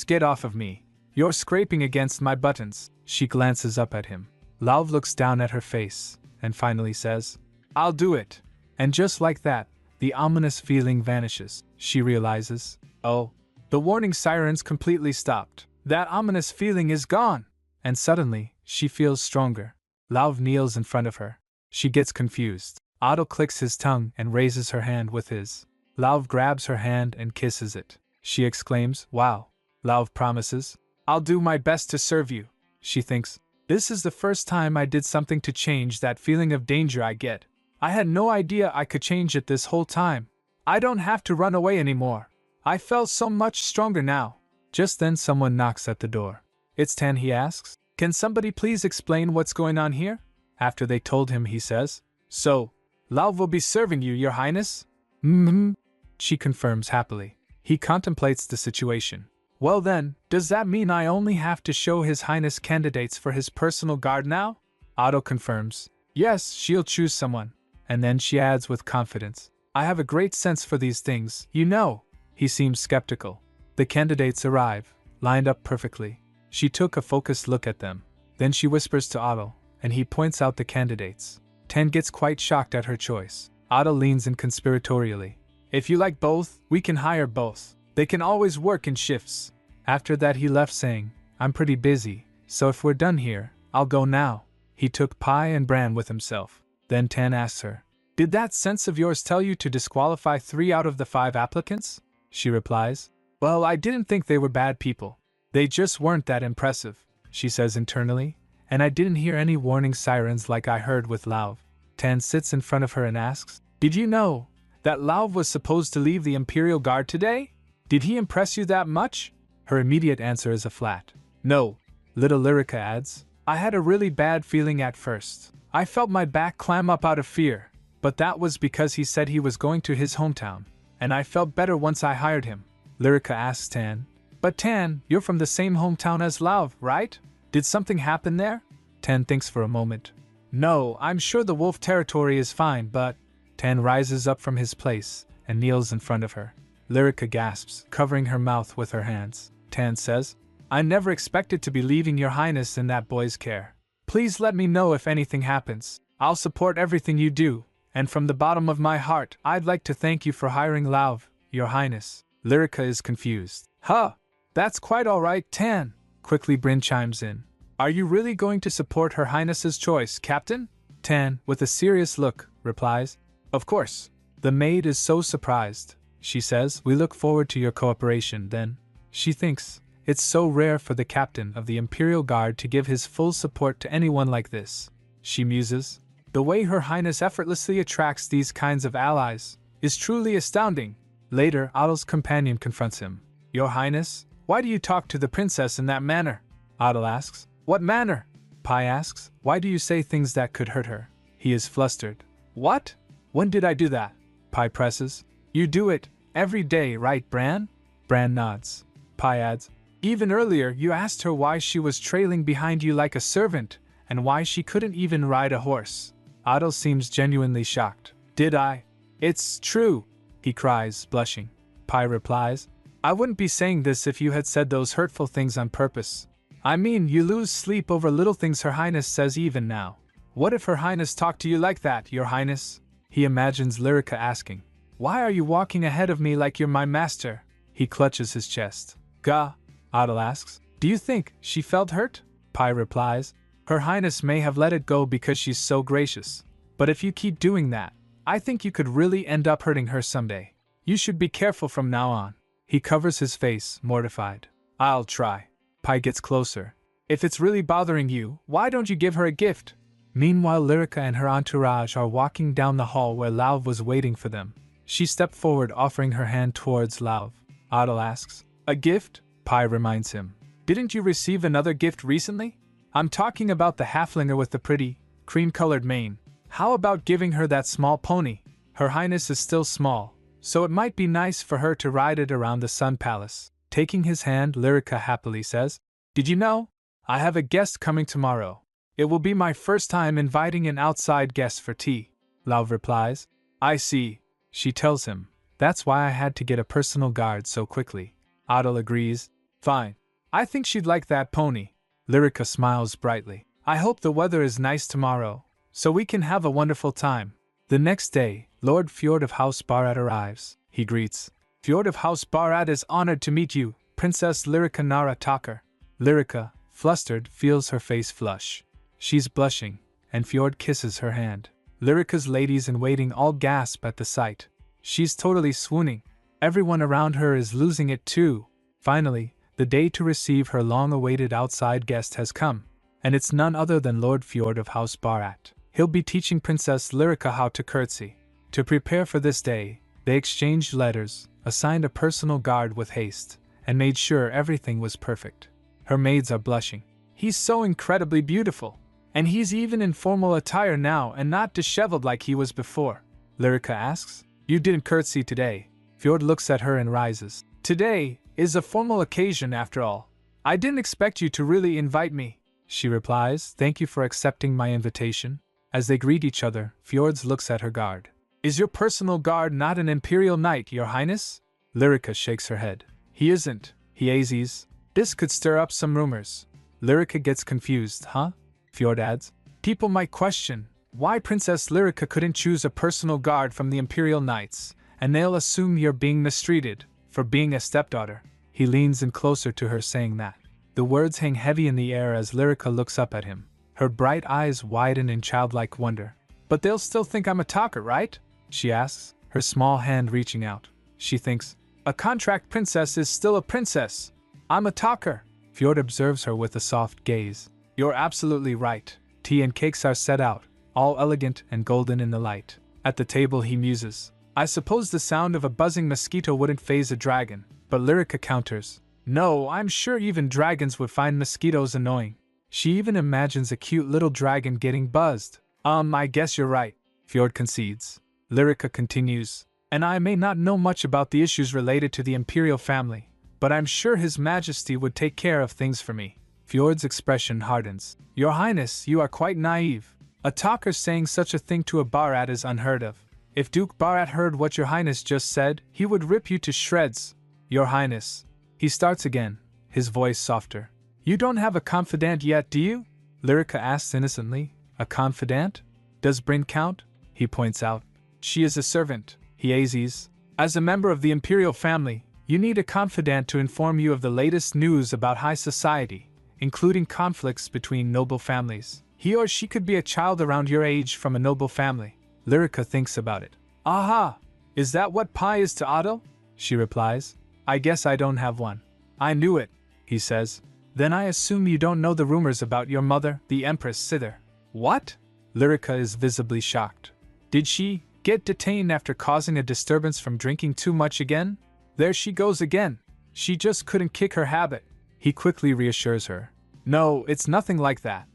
get off of me. You're scraping against my buttons." She glances up at him. Lauv looks down at her face, and finally says, "I'll do it." And just like that, the ominous feeling vanishes. She realizes, oh, the warning sirens completely stopped. That ominous feeling is gone. And suddenly, she feels stronger. Lauv kneels in front of her. She gets confused. Otto clicks his tongue and raises her hand with his. Lauv grabs her hand and kisses it. She exclaims, "Wow." Lauv promises, "I'll do my best to serve you." She thinks, "This is the first time I did something to change that feeling of danger I get. I had no idea I could change it this whole time. I don't have to run away anymore. I feel so much stronger now." Just then someone knocks at the door. "It's Tan," he asks. "Can somebody please explain what's going on here?" After they told him, he says, "So, Lauv will be serving you, Your Highness?" "Mm-hmm," she confirms happily. He contemplates the situation. "Well then, does that mean I only have to show His Highness candidates for his personal guard now?" Otto confirms. "Yes, she'll choose someone." And then she adds with confidence, "I have a great sense for these things, you know." He seems skeptical. The candidates arrive, lined up perfectly. She took a focused look at them. Then she whispers to Otto, and he points out the candidates. Ten gets quite shocked at her choice. Otto leans in conspiratorially. "If you like both, we can hire both. They can always work in shifts." After that he left saying, "I'm pretty busy, so if we're done here, I'll go now." He took pie and bran with himself. Then Tan asks her, "Did that sense of yours tell you to disqualify 3 out of the 5 applicants?" She replies, "Well, I didn't think they were bad people. They just weren't that impressive," she says internally, "and I didn't hear any warning sirens like I heard with Lauv." Tan sits in front of her and asks, "Did you know that Lauv was supposed to leave the Imperial Guard today? Did he impress you that much?" Her immediate answer is a flat no. Little Lyrica adds, "I had a really bad feeling at first. I felt my back clam up out of fear, but that was because he said he was going to his hometown, and I felt better once I hired him." Lyrica asks Tan, "But Tan, you're from the same hometown as Lauv, right? Did something happen there?" Tan thinks for a moment. "No, I'm sure the wolf territory is fine, but..." Tan rises up from his place and kneels in front of her. Lyrica gasps, covering her mouth with her hands. Tan says, I never expected to be leaving your highness in that boy's care. Please let me know if anything happens. I'll support everything you do, and from the bottom of my heart, I'd like to thank you for hiring Lauv, your highness. Lyrica is confused. Huh, that's quite alright, Tan. Quickly Bryn chimes in. Are you really going to support her highness's choice, Captain? Tan, with a serious look, replies, Of course. The maid is so surprised. She says, We look forward to your cooperation, then. She thinks, it's so rare for the captain of the Imperial Guard to give his full support to anyone like this. She muses, the way her highness effortlessly attracts these kinds of allies is truly astounding. Later, Adel's companion confronts him. Your highness, why do you talk to the princess in that manner? Adel asks. What manner? Pai asks. Why do you say things that could hurt her? He is flustered. What? When did I do that? Pai presses. You do it every day, right, Bran? Bran nods. Pai adds, even earlier you asked her why she was trailing behind you like a servant, and why she couldn't even ride a horse. Adel seems genuinely shocked. Did I? It's true, he cries, blushing. Pai replies, I wouldn't be saying this if you had said those hurtful things on purpose. I mean, you lose sleep over little things her highness says even now. What if her highness talked to you like that, your highness? He imagines Lyrica asking, Why are you walking ahead of me like you're my master? He clutches his chest. Gah, Adel asks. Do you think she felt hurt? Pai replies, Her highness may have let it go because she's so gracious. But if you keep doing that, I think you could really end up hurting her someday. You should be careful from now on. He covers his face, mortified. I'll try. Pai gets closer. If it's really bothering you, why don't you give her a gift? Meanwhile, Lyrica and her entourage are walking down the hall where Lauv was waiting for them. She stepped forward, offering her hand towards Lauv. Adel asks, A gift? Pai reminds him. Didn't you receive another gift recently? I'm talking about the halflinger with the pretty, cream-colored mane. How about giving her that small pony? Her highness is still small, so it might be nice for her to ride it around the Sun Palace. Taking his hand, Lyrica happily says, Did you know? I have a guest coming tomorrow. It will be my first time inviting an outside guest for tea. Lauv replies, I see. She tells him, That's why I had to get a personal guard so quickly. Adel agrees, Fine. I think she'd like that pony. Lyrica smiles brightly. I hope the weather is nice tomorrow, so we can have a wonderful time. The next day, Lord Fjord of House Barat arrives. He greets, Fjord of House Barat is honored to meet you, Princess Lyrica Nara Tucker. Lyrica, flustered, feels her face flush. She's blushing, and Fjord kisses her hand. Lyrica's ladies-in-waiting all gasp at the sight. She's totally swooning. Everyone around her is losing it too. Finally, the day to receive her long-awaited outside guest has come, and it's none other than Lord Fjord of House Barat. He'll be teaching Princess Lyrica how to curtsy. To prepare for this day, they exchanged letters, assigned a personal guard with haste, and made sure everything was perfect. Her maids are blushing. He's so incredibly beautiful, and he's even in formal attire now and not disheveled like he was before. Lyrica asks, You didn't curtsy today. Fjord looks at her and rises. Today is a formal occasion after all. I didn't expect you to really invite me. She replies, Thank you for accepting my invitation. As they greet each other, Fjord looks at her guard. Is your personal guard not an imperial knight, your highness? Lyrica shakes her head. He isn't, he azes. This could stir up some rumors. Lyrica gets confused, huh? Fjord adds, People might question why Princess Lyrica couldn't choose a personal guard from the imperial knights, and they'll assume you're being mistreated for being a stepdaughter. He leans in closer to her, saying that. The words hang heavy in the air as Lyrica looks up at him. Her bright eyes widen in childlike wonder. But they'll still think I'm a talker, right? She asks, her small hand reaching out. She thinks, a contract princess is still a princess. I'm a talker. Fjord observes her with a soft gaze. You're absolutely right. Tea and cakes are set out, all elegant and golden in the light. At the table he muses. I suppose the sound of a buzzing mosquito wouldn't faze a dragon, but Lyrica counters. No, I'm sure even dragons would find mosquitoes annoying. She even imagines a cute little dragon getting buzzed. I guess you're right, Fjord concedes. Lyrica continues. And I may not know much about the issues related to the imperial family, but I'm sure His Majesty would take care of things for me. Fjord's expression hardens. Your Highness, you are quite naive. A talker saying such a thing to a Barat is unheard of. If Duke Barat heard what your highness just said, he would rip you to shreds. Your highness. He starts again, his voice softer. You don't have a confidant yet, do you? Lyrica asks innocently. A confidant? Does Bryn count? He points out. She is a servant, he azes. As a member of the imperial family, you need a confidant to inform you of the latest news about high society, including conflicts between noble families. He or she could be a child around your age from a noble family. Lyrica thinks about it. Aha! Is that what Pi is to Otto? She replies. I guess I don't have one. I knew it, he says. Then I assume you don't know the rumors about your mother, the Empress Sither. What? Lyrica is visibly shocked. Did she get detained after causing a disturbance from drinking too much again? There she goes again. She just couldn't kick her habit. He quickly reassures her. No, it's nothing like that.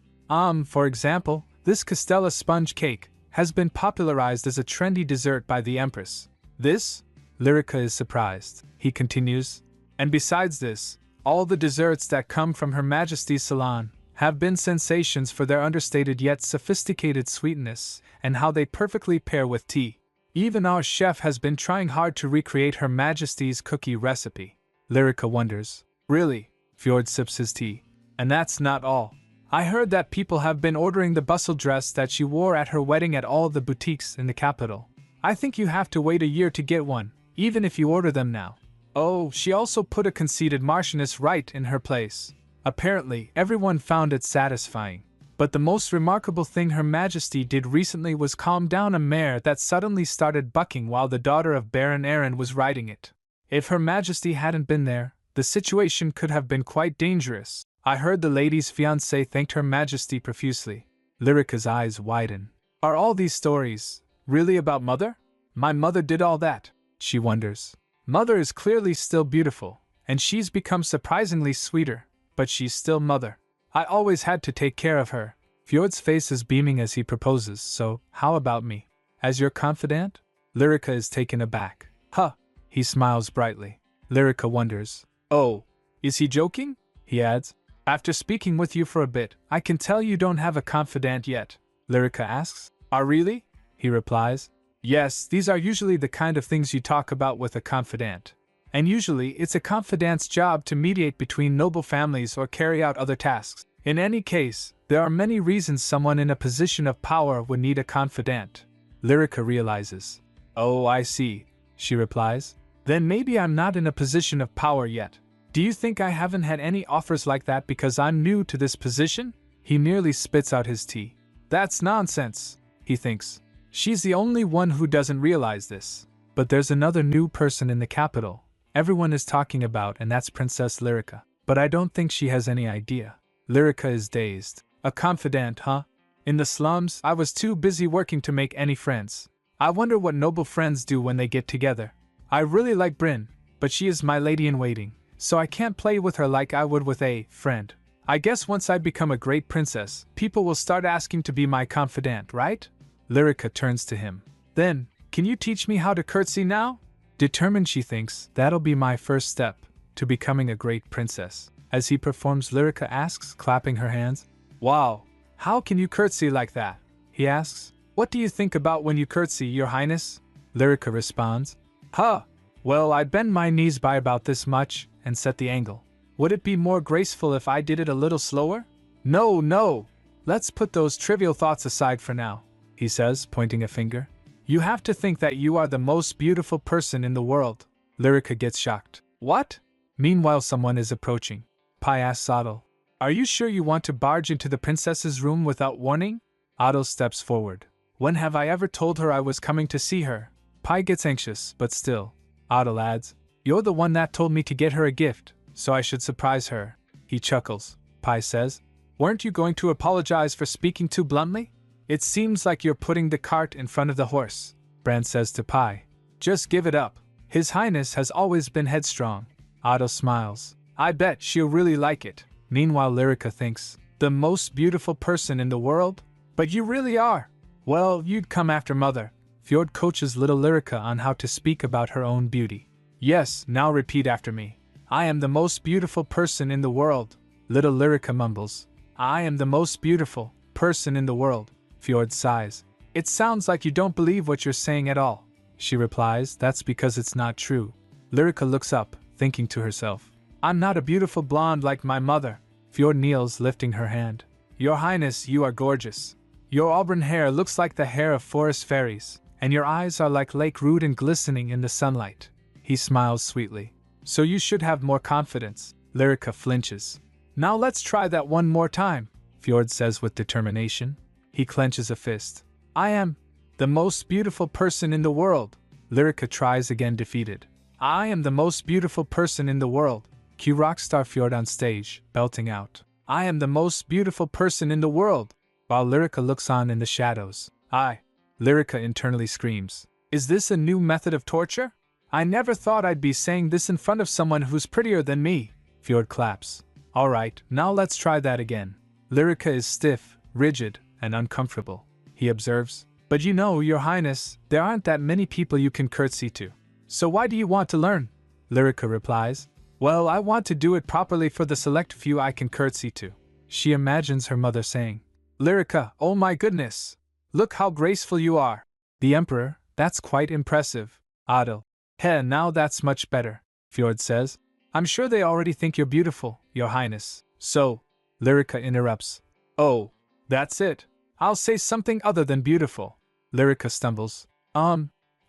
For example, this Castella sponge cake has been popularized as a trendy dessert by the Empress. This? Lyrica is surprised. He continues. And besides this, all the desserts that come from Her Majesty's salon have been sensations for their understated yet sophisticated sweetness and how they perfectly pair with tea. Even our chef has been trying hard to recreate Her Majesty's cookie recipe. Lyrica wonders. Really? Fjord sips his tea. And that's not all. I heard that people have been ordering the bustle dress that she wore at her wedding at all the boutiques in the capital. I think you have to wait a year to get one, even if you order them now. Oh, she also put a conceited Marchioness right in her place. Apparently, everyone found it satisfying. But the most remarkable thing Her Majesty did recently was calm down a mare that suddenly started bucking while the daughter of Baron Aaron was riding it. If Her Majesty hadn't been there, the situation could have been quite dangerous. I heard the lady's fiancé thanked Her Majesty profusely. Lyrica's eyes widen. Are all these stories really about Mother? My mother did all that, she wonders. Mother is clearly still beautiful, and she's become surprisingly sweeter, but she's still Mother. I always had to take care of her. Fjord's face is beaming as he proposes, so how about me? As your confidant? Lyrica is taken aback. Huh. He smiles brightly. Lyrica wonders. Oh, is he joking? He adds. After speaking with you for a bit, I can tell you don't have a confidant yet. Lyrica asks. Really? He replies. Yes, these are usually the kind of things you talk about with a confidant. And usually it's a confidant's job to mediate between noble families or carry out other tasks. In any case, there are many reasons someone in a position of power would need a confidant. Lyrica realizes. Oh, I see, she replies. Then maybe I'm not in a position of power yet. Do you think I haven't had any offers like that because I'm new to this position? He nearly spits out his tea. That's nonsense, he thinks. She's the only one who doesn't realize this. But there's another new person in the capital everyone is talking about, and that's Princess Lyrica. But I don't think she has any idea. Lyrica is dazed. A confidant, huh? In the slums, I was too busy working to make any friends. I wonder what noble friends do when they get together. I really like Bryn, but she is my lady-in-waiting, so I can't play with her like I would with a friend. I guess once I become a great princess, people will start asking to be my confidant, right? Lyrica turns to him. Then, can you teach me how to curtsy now? Determined, she thinks, that'll be my first step to becoming a great princess. As he performs, Lyrica asks, clapping her hands. Wow, how can you curtsy like that? He asks. What do you think about when you curtsy, your highness? Lyrica responds. Huh, well, I'd bend my knees by about this much and set the angle. Would it be more graceful if I did it a little slower? No, let's put those trivial thoughts aside for now, he says, pointing a finger. You have to think that you are the most beautiful person in the world. Lyrica gets shocked. What? Meanwhile, someone is approaching. Pi asks Otto. Are you sure you want to barge into the princess's room without warning? Otto steps forward. When have I ever told her I was coming to see her? Pi gets anxious, but still. Otto adds. You're the one that told me to get her a gift, so I should surprise her. He chuckles. Pi says. Weren't you going to apologize for speaking too bluntly? It seems like you're putting the cart in front of the horse, Brand says to Pi. Just give it up. His Highness has always been headstrong. Otto smiles. I bet she'll really like it. Meanwhile, Lyrica thinks, the most beautiful person in the world? But you really are. Well, you'd come after Mother. Fjord coaches little Lyrica on how to speak about her own beauty. Yes, now repeat after me. I am the most beautiful person in the world. Little Lyrica mumbles. I am the most beautiful person in the world. Fjord sighs. It sounds like you don't believe what you're saying at all. She replies, that's because it's not true. Lyrica looks up, thinking to herself, I'm not a beautiful blonde like my mother. Fjord kneels, lifting her hand. Your Highness, you are gorgeous. Your auburn hair looks like the hair of forest fairies, and your eyes are like Lake Rudin glistening in the sunlight. He smiles sweetly. So you should have more confidence. Lyrica flinches. Now let's try that one more time, Fjord says with determination. He clenches a fist. I am the most beautiful person in the world. Lyrica tries again, defeated. I am the most beautiful person in the world. Cue rockstar Fjord on stage, belting out. I am the most beautiful person in the world. While Lyrica looks on in the shadows. Lyrica internally screams. Is this a new method of torture? I never thought I'd be saying this in front of someone who's prettier than me. Fjord claps. Alright, now let's try that again. Lyrica is stiff, rigid, and uncomfortable. He observes. But you know, Your Highness, there aren't that many people you can curtsy to. So why do you want to learn? Lyrica replies. Well, I want to do it properly for the select few I can curtsy to. She imagines her mother saying, Lyrica, oh my goodness! Look how graceful you are! The Emperor, that's quite impressive. Adil. Now that's much better, Fjord says. I'm sure they already think you're beautiful, Your Highness. So, Lyrica interrupts. Oh, that's it. I'll say something other than beautiful. Lyrica stumbles. I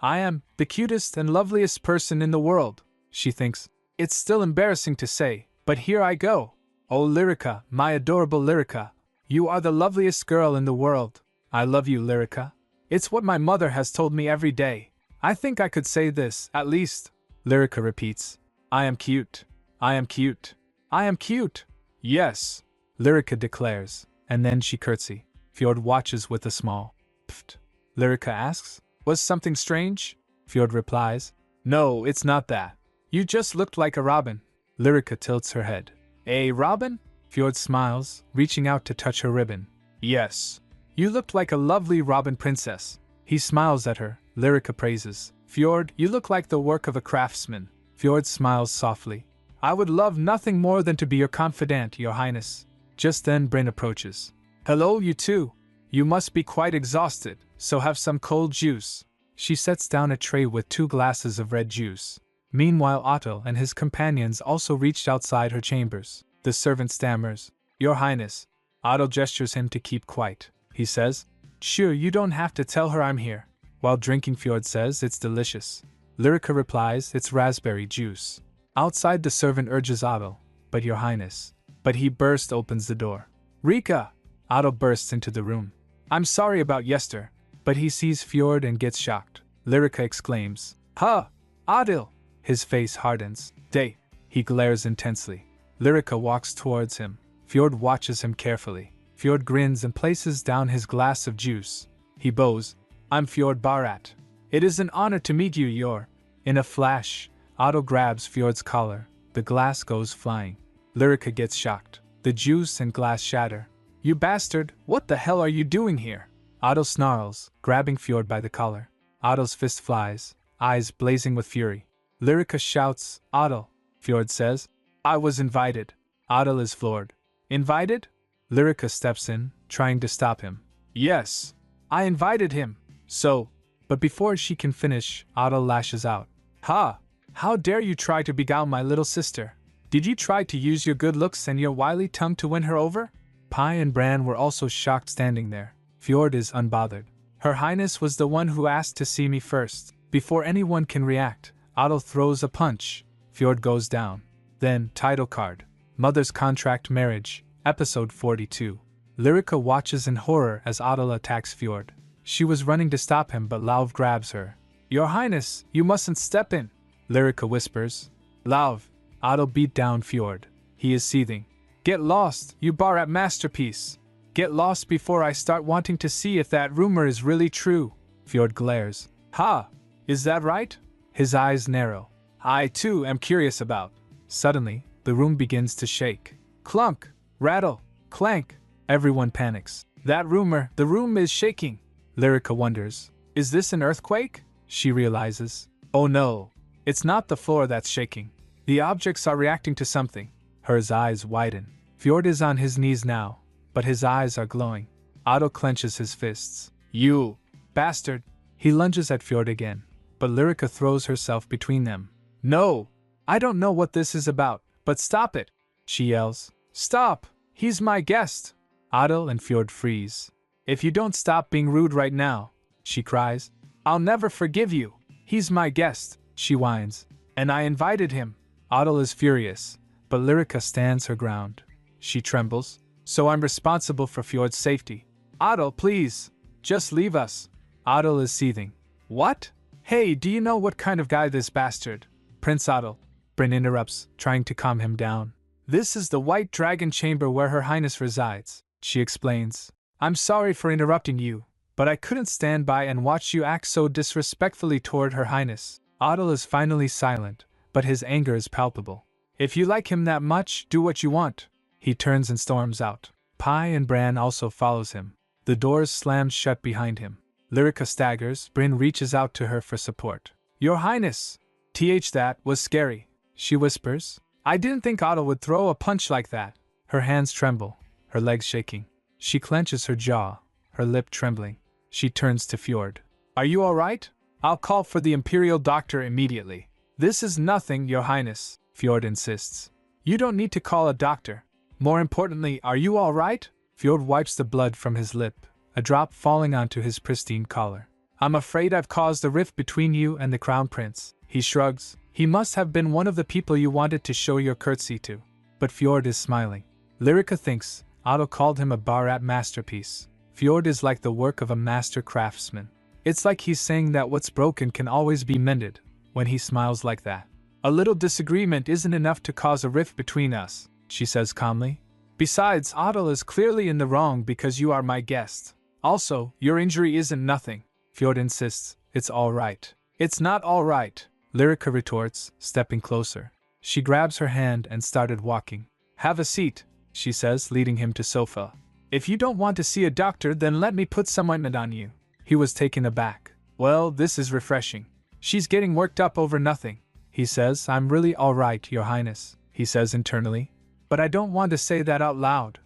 am the cutest and loveliest person in the world, she thinks. It's still embarrassing to say, but here I go. Oh Lyrica, my adorable Lyrica, you are the loveliest girl in the world. I love you, Lyrica. It's what my mother has told me every day. I think I could say this, at least. Lyrica repeats. I am cute. I am cute. I am cute. Yes, Lyrica declares, and then she curtsy. Fjord watches with a small pft. Lyrica asks, was something strange? Fjord replies, no, it's not that. You just looked like a robin. Lyrica tilts her head. A robin? Fjord smiles, reaching out to touch her ribbon. Yes. You looked like a lovely robin princess. He smiles at her. Lyrica praises. Fjord, you look like the work of a craftsman. Fjord smiles softly. I would love nothing more than to be your confidant, Your Highness. Just then Bryn approaches. Hello, you two. You must be quite exhausted, so have some cold juice. She sets down a tray with 2 glasses of red juice. Meanwhile, Otto and his companions also reached outside her chambers. The servant stammers. Your Highness. Otto gestures him to keep quiet. He says, sure, you don't have to tell her I'm here. While drinking, Fjord says it's delicious. Lyrica replies it's raspberry juice. Outside, the servant urges Otto, but Your Highness. But he opens the door. Rika! Otto bursts into the room. I'm sorry about yester, but he sees Fjord and gets shocked. Lyrica exclaims, Ha! Adil! His face hardens. Day! He glares intensely. Lyrica walks towards him. Fjord watches him carefully. Fjord grins and places down his glass of juice. He bows. I'm Fjord Barat. It is an honor to meet you, Yor. In a flash, Otto grabs Fjord's collar. The glass goes flying. Lyrica gets shocked. The juice and glass shatter. You bastard, what the hell are you doing here? Otto snarls, grabbing Fjord by the collar. Otto's fist flies, eyes blazing with fury. Lyrica shouts, Otto. Fjord says, I was invited. Otto is floored. Invited? Lyrica steps in, trying to stop him. Yes, I invited him. So, but before she can finish, Otto lashes out. Ha! How dare you try to beguile my little sister? Did you try to use your good looks and your wily tongue to win her over? Pi and Bran were also shocked standing there. Fjord is unbothered. Her Highness was the one who asked to see me first. Before anyone can react, Otto throws a punch. Fjord goes down. Then, title card. Mother's Contract Marriage, Episode 42. Lyrica watches in horror as Otto attacks Fjord. She was running to stop him, but Lauv grabs her. Your Highness, you mustn't step in, Lyrica whispers. Lauv. Otto beat down Fjord. He is seething. Get lost, you Barat masterpiece. Get lost before I start wanting to see if that rumor is really true. Fjord glares. Ha! Is that right? His eyes narrow. I too am curious about. Suddenly, the room begins to shake. Clunk! Rattle! Clank! Everyone panics. The room is shaking. Lyrica wonders. Is this an earthquake? She realizes. Oh no. It's not the floor that's shaking. The objects are reacting to something. Her eyes widen. Fjord is on his knees now, but his eyes are glowing. Otto clenches his fists. You! bastard! He lunges at Fjord again, but Lyrica throws herself between them. No! I don't know what this is about, but stop it! She yells. Stop! He's my guest! Adel and Fjord freeze. If you don't stop being rude right now, she cries, I'll never forgive you! He's my guest, she whines, and I invited him. Adel is furious, but Lyrica stands her ground. She trembles. So I'm responsible for Fjord's safety. Adel, please! Just leave us! Adel is seething. What? Hey, do you know what kind of guy this bastard? Prince Adel. Bryn interrupts, trying to calm him down. This is the White Dragon Chamber where Her Highness resides, she explains. I'm sorry for interrupting you, but I couldn't stand by and watch you act so disrespectfully toward Her Highness. Adel is finally silent, but his anger is palpable. If you like him that much, do what you want. He turns and storms out. Pi and Bran also follows him. The doors slam shut behind him. Lyrica staggers. Bryn reaches out to her for support. Your Highness! That was scary, she whispers. I didn't think Adel would throw a punch like that. Her hands tremble, her legs shaking. She clenches her jaw, her lip trembling. She turns to Fjord. Are you all right? I'll call for the Imperial Doctor immediately. This is nothing, Your Highness, Fjord insists. You don't need to call a doctor. More importantly, are you all right? Fjord wipes the blood from his lip, a drop falling onto his pristine collar. I'm afraid I've caused a rift between you and the Crown Prince. He shrugs. He must have been one of the people you wanted to show your curtsy to. But Fjord is smiling. Lyrica thinks Adel called him a Barat masterpiece. Fjord is like the work of a master craftsman. It's like he's saying that what's broken can always be mended, when he smiles like that. A little disagreement isn't enough to cause a rift between us, she says calmly. Besides, Adel is clearly in the wrong because you are my guest. Also, your injury isn't nothing. Fjord insists. It's all right. It's not all right, Lyrica retorts, stepping closer. She grabs her hand and started walking. Have a seat, she says, leading him to sofa. If you don't want to see a doctor, then let me put some ointment on you. He was taken aback. Well, this is refreshing. She's getting worked up over nothing, he says. I'm really all right, Your Highness, he says internally. But I don't want to say that out loud.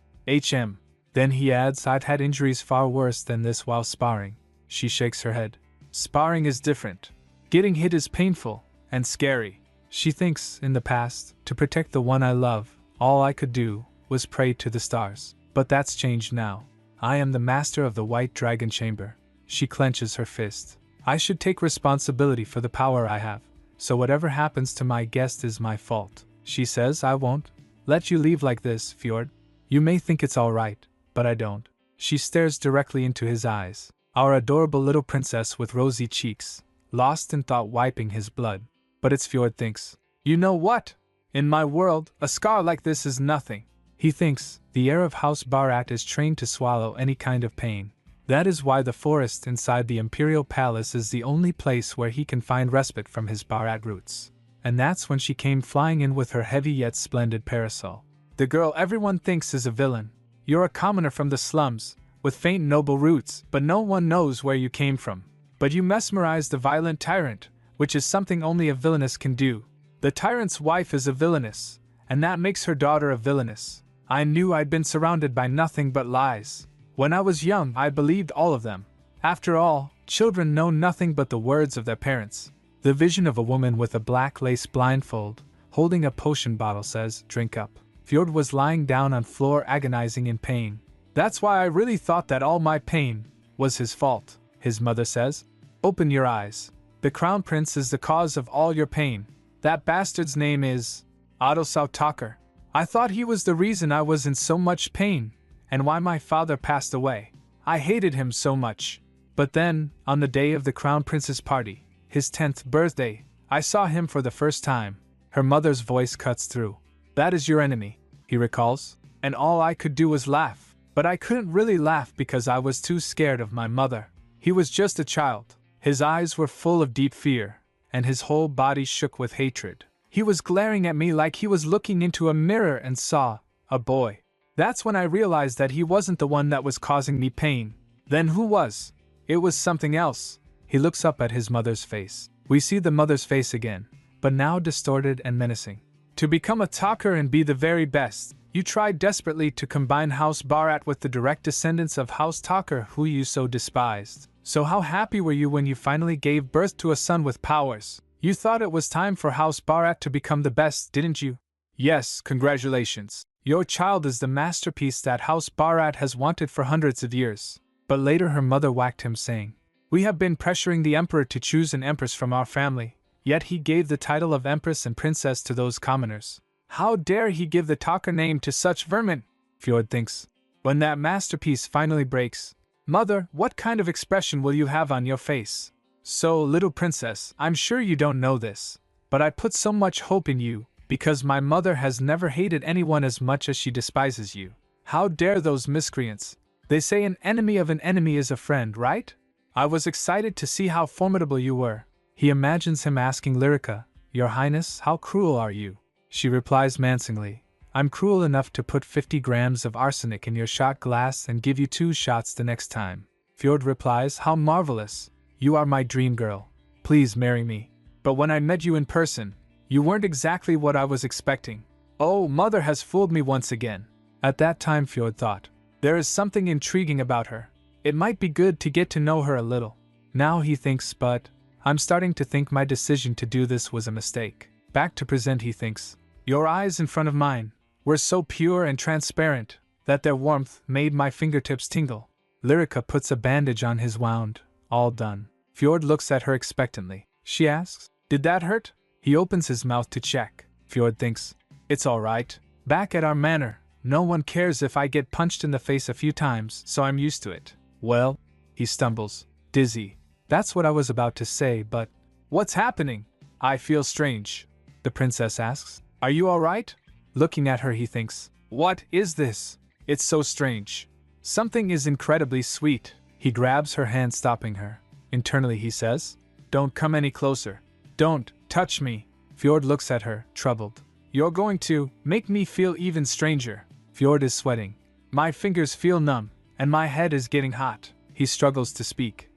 Then he adds, I've had injuries far worse than this while sparring. She shakes her head. Sparring is different. Getting hit is painful and scary. She thinks, in the past, to protect the one I love, all I could do was pray to the stars. But that's changed now. I am the master of the White Dragon Chamber. She clenches her fist. I should take responsibility for the power I have. So whatever happens to my guest is my fault. She says, I won't let you leave like this, Fjord. You may think it's all right, but I don't. She stares directly into his eyes. Our adorable little princess with rosy cheeks, lost in thought, wiping his blood. But it's Fjord thinks. You know what? In my world, a scar like this is nothing. He thinks the heir of House Barat is trained to swallow any kind of pain. That is why the forest inside the Imperial Palace is the only place where he can find respite from his Barat roots. And that's when she came flying in with her heavy yet splendid parasol. The girl everyone thinks is a villain. You're a commoner from the slums, with faint noble roots, but no one knows where you came from. But you mesmerized the violent tyrant, which is something only a villainess can do. The tyrant's wife is a villainess, and that makes her daughter a villainess. I knew I'd been surrounded by nothing but lies. When I was young, I believed all of them. After all, children know nothing but the words of their parents. The vision of a woman with a black lace blindfold, holding a potion bottle, says, drink up. Fjord was lying down on floor, agonizing in pain. That's why I really thought that all my pain was his fault, his mother says. Open your eyes. The Crown Prince is the cause of all your pain. That bastard's name is Adel Sautakar. I thought he was the reason I was in so much pain, and why my father passed away. I hated him so much. But then, on the day of the Crown Prince's party, his 10th birthday, I saw him for the first time. Her mother's voice cuts through. That is your enemy, he recalls, and all I could do was laugh. But I couldn't really laugh because I was too scared of my mother. He was just a child. His eyes were full of deep fear, and his whole body shook with hatred. He was glaring at me like he was looking into a mirror and saw a boy. That's when I realized that he wasn't the one that was causing me pain. Then who was? It was something else. He looks up at his mother's face. We see the mother's face again, but now distorted and menacing. To become a talker and be the very best, you tried desperately to combine House Barat with the direct descendants of House Talker, who you so despised. So how happy were you when you finally gave birth to a son with powers? You thought it was time for House Barat to become the best, didn't you? Yes, congratulations. Your child is the masterpiece that House Barat has wanted for hundreds of years. But later her mother whacked him, saying, We have been pressuring the emperor to choose an empress from our family, yet he gave the title of empress and princess to those commoners. How dare he give the Taka name to such vermin? Fjord thinks. When that masterpiece finally breaks, Mother, what kind of expression will you have on your face? So, little princess, I'm sure you don't know this, but I put so much hope in you, because my mother has never hated anyone as much as she despises you. How dare those miscreants? They say an enemy of an enemy is a friend, right? I was excited to see how formidable you were. He imagines him asking Lyrica, Your Highness, how cruel are you? She replies menacingly, I'm cruel enough to put 50 grams of arsenic in your shot glass and give you 2 shots the next time. Fjord replies, How marvelous. You are my dream girl. Please marry me. But when I met you in person, you weren't exactly what I was expecting. Oh, Mother has fooled me once again. At that time Fjord thought, there is something intriguing about her. It might be good to get to know her a little. Now he thinks, but I'm starting to think my decision to do this was a mistake. Back to present he thinks, Your eyes in front of mine were so pure and transparent that their warmth made my fingertips tingle. Lyrica puts a bandage on his wound. All done. Fjord looks at her expectantly. She asks, Did that hurt? He opens his mouth to check. Fjord thinks, It's all right. Back at our manor, no one cares if I get punched in the face a few times, so I'm used to it. Well, he stumbles, dizzy. That's what I was about to say, but what's happening? I feel strange. The princess asks, Are you all right? Looking at her he thinks, What is this? It's so strange. Something is incredibly sweet. He grabs her hand, stopping her. Internally he says, Don't come any closer. Don't touch me. Fjord looks at her, troubled. You're going to make me feel even stranger. Fjord is sweating. My fingers feel numb, and my head is getting hot. He struggles to speak.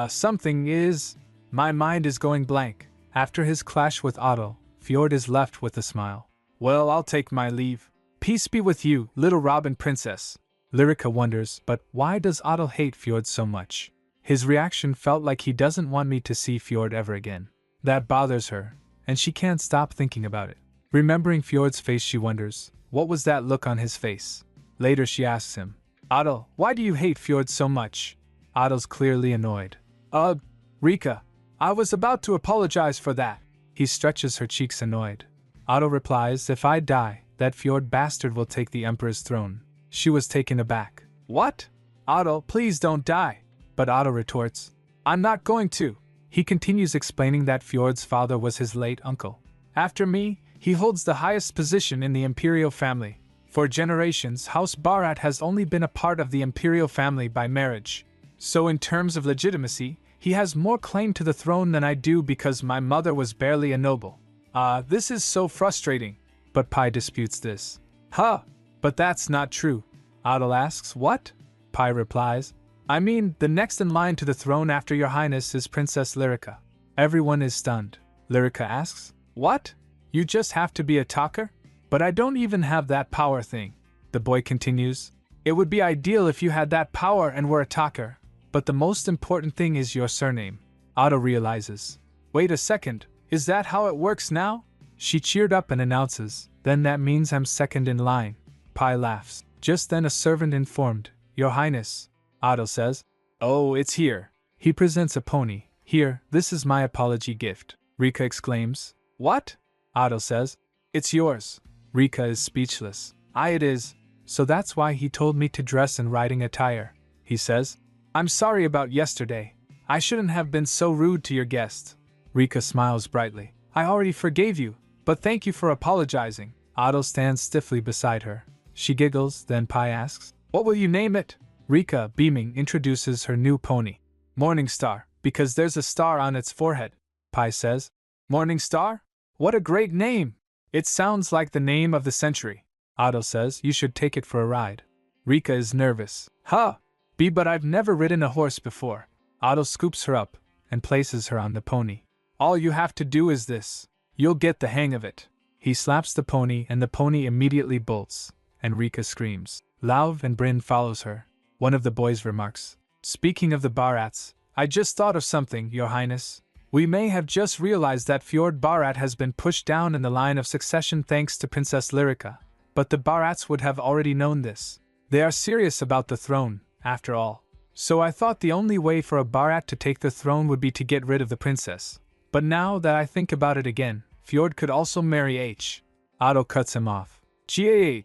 Something is... My mind is going blank. After his clash with Otto, Fjord is left with a smile. Well, I'll take my leave. Peace be with you, little Robin princess. Lyrica wonders, but why does Otto hate Fjord so much? His reaction felt like he doesn't want me to see Fjord ever again. That bothers her, and she can't stop thinking about it. Remembering Fjord's face, she wonders, what was that look on his face? Later she asks him, Otto, why do you hate Fjord so much? Otto's clearly annoyed. Rika, I was about to apologize for that. He stretches her cheeks, annoyed. Otto replies, If I die, that Fjord bastard will take the emperor's throne. She was taken aback. What? Otto, please don't die. But Otto retorts, I'm not going to. He continues explaining that Fjord's father was his late uncle. After me, he holds the highest position in the imperial family. For generations, House Barat has only been a part of the imperial family by marriage. So in terms of legitimacy, he has more claim to the throne than I do because my mother was barely a noble. This is so frustrating. But Pai disputes this. But that's not true. Otto asks, What? Pai replies, I mean, the next in line to the throne after your highness is Princess Lyrica. Everyone is stunned. Lyrica asks, What? You just have to be a talker? But I don't even have that power thing. The boy continues, It would be ideal if you had that power and were a talker. But the most important thing is your surname. Otto realizes. Wait a second, is that how it works now? She cheered up and announces, Then that means I'm second in line. Pai laughs. Just then a servant informed, Your Highness. Otto says, Oh, it's here. He presents a pony. Here, this is my apology gift. Rika exclaims, What? Otto says, It's yours. Rika is speechless. It is. So that's why he told me to dress in riding attire. He says, I'm sorry about yesterday. I shouldn't have been so rude to your guest. Rika smiles brightly. I already forgave you, but thank you for apologizing. Otto stands stiffly beside her. She giggles, then Pai asks, What will you name it? Rika, beaming, introduces her new pony. Morning Star, because there's a star on its forehead. Pai says, Morning Star? What a great name! It sounds like the name of the century. Otto says, You should take it for a ride. Rika is nervous. But I've never ridden a horse before. Otto scoops her up and places her on the pony. All you have to do is this. You'll get the hang of it. He slaps the pony and the pony immediately bolts, and Rika screams. Lauv and Bryn follows her. One of the boys remarks, Speaking of the Barats, I just thought of something, Your Highness. We may have just realized that Fjord Barat has been pushed down in the line of succession thanks to Princess Lyrica, but the Barats would have already known this. They are serious about the throne, after all. So I thought the only way for a Barat to take the throne would be to get rid of the princess. But now that I think about it again, Fjord could also marry H. Otto cuts him off. Gah!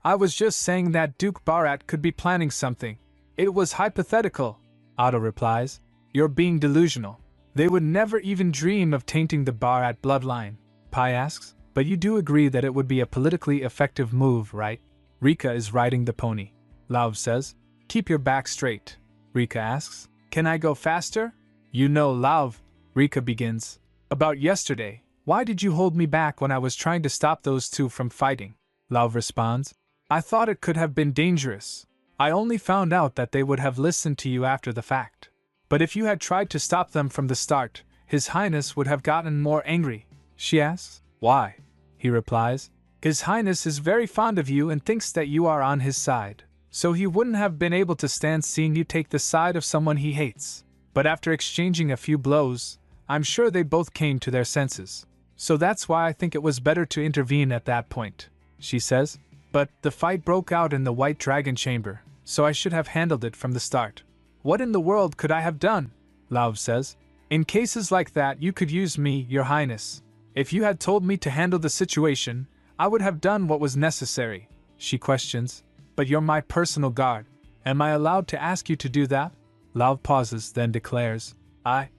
I was just saying that Duke Barat could be planning something. It was hypothetical, Otto replies. You're being delusional. They would never even dream of tainting the Barat bloodline, Pai asks. But you do agree that it would be a politically effective move, right? Rika is riding the pony. Lauv says. Keep your back straight. Rika asks. Can I go faster? You know, Lauv, Rika begins. About yesterday, why did you hold me back when I was trying to stop those two from fighting? Lauv responds. I thought it could have been dangerous. I only found out that they would have listened to you after the fact. But if you had tried to stop them from the start, His Highness would have gotten more angry. She asks. Why? He replies. His Highness is very fond of you and thinks that you are on his side. So he wouldn't have been able to stand seeing you take the side of someone he hates. But after exchanging a few blows, I'm sure they both came to their senses. So that's why I think it was better to intervene at that point, she says. But the fight broke out in the White Dragon Chamber, so I should have handled it from the start. What in the world could I have done? Lauv says. In cases like that you could use me, Your Highness. If you had told me to handle the situation, I would have done what was necessary, she questions. But you're my personal guard. Am I allowed to ask you to do that? Lauv pauses, then declares. I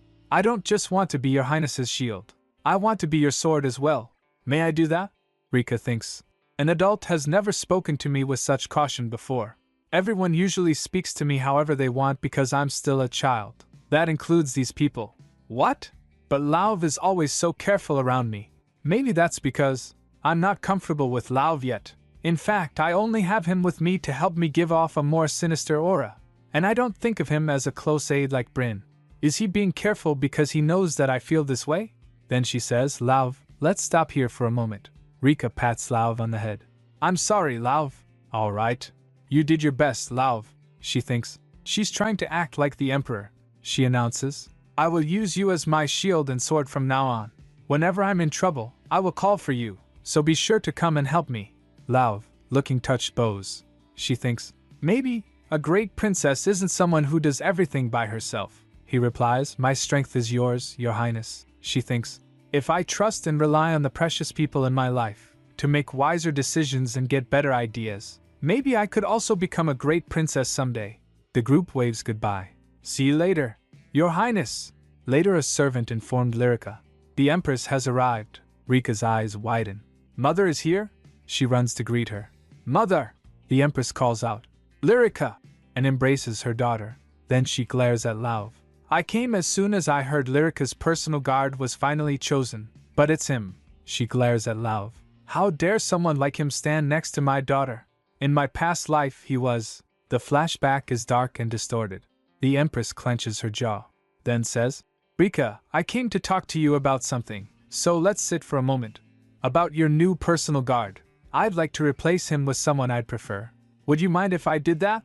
don't just want to be Your Highness's shield. I want to be your sword as well. May I do that? Rika thinks. An adult has never spoken to me with such caution before. Everyone usually speaks to me however they want because I'm still a child. That includes these people. What? But Lauv is always so careful around me. Maybe that's because I'm not comfortable with Lauv yet. In fact, I only have him with me to help me give off a more sinister aura. And I don't think of him as a close aide like Bryn. Is he being careful because he knows that I feel this way? Then she says, Lauv, let's stop here for a moment. Rika pats Lauv on the head. I'm sorry, Lauv. All right. You did your best, Lauv, she thinks. She's trying to act like the Emperor, she announces. I will use you as my shield and sword from now on. Whenever I'm in trouble, I will call for you, so be sure to come and help me. Lauv, looking touched, bows. She thinks, maybe a great princess isn't someone who does everything by herself. He replies, my strength is yours, Your Highness. She thinks, if I trust and rely on the precious people in my life to make wiser decisions and get better ideas, maybe I could also become a great princess someday. The group waves goodbye. See you later, Your Highness. Later a servant informed Lyrica. The Empress has arrived. Rika's eyes widen. Mother is here? She runs to greet her. Mother! The Empress calls out. Lyrica! And embraces her daughter. Then she glares at Lauv. I came as soon as I heard Lyrica's personal guard was finally chosen. But it's him. She glares at Lauv. How dare someone like him stand next to my daughter? In my past life he was. The flashback is dark and distorted. The Empress clenches her jaw. Then says, Rika, I came to talk to you about something, so let's sit for a moment. About your new personal guard. I'd like to replace him with someone I'd prefer. Would you mind if I did that?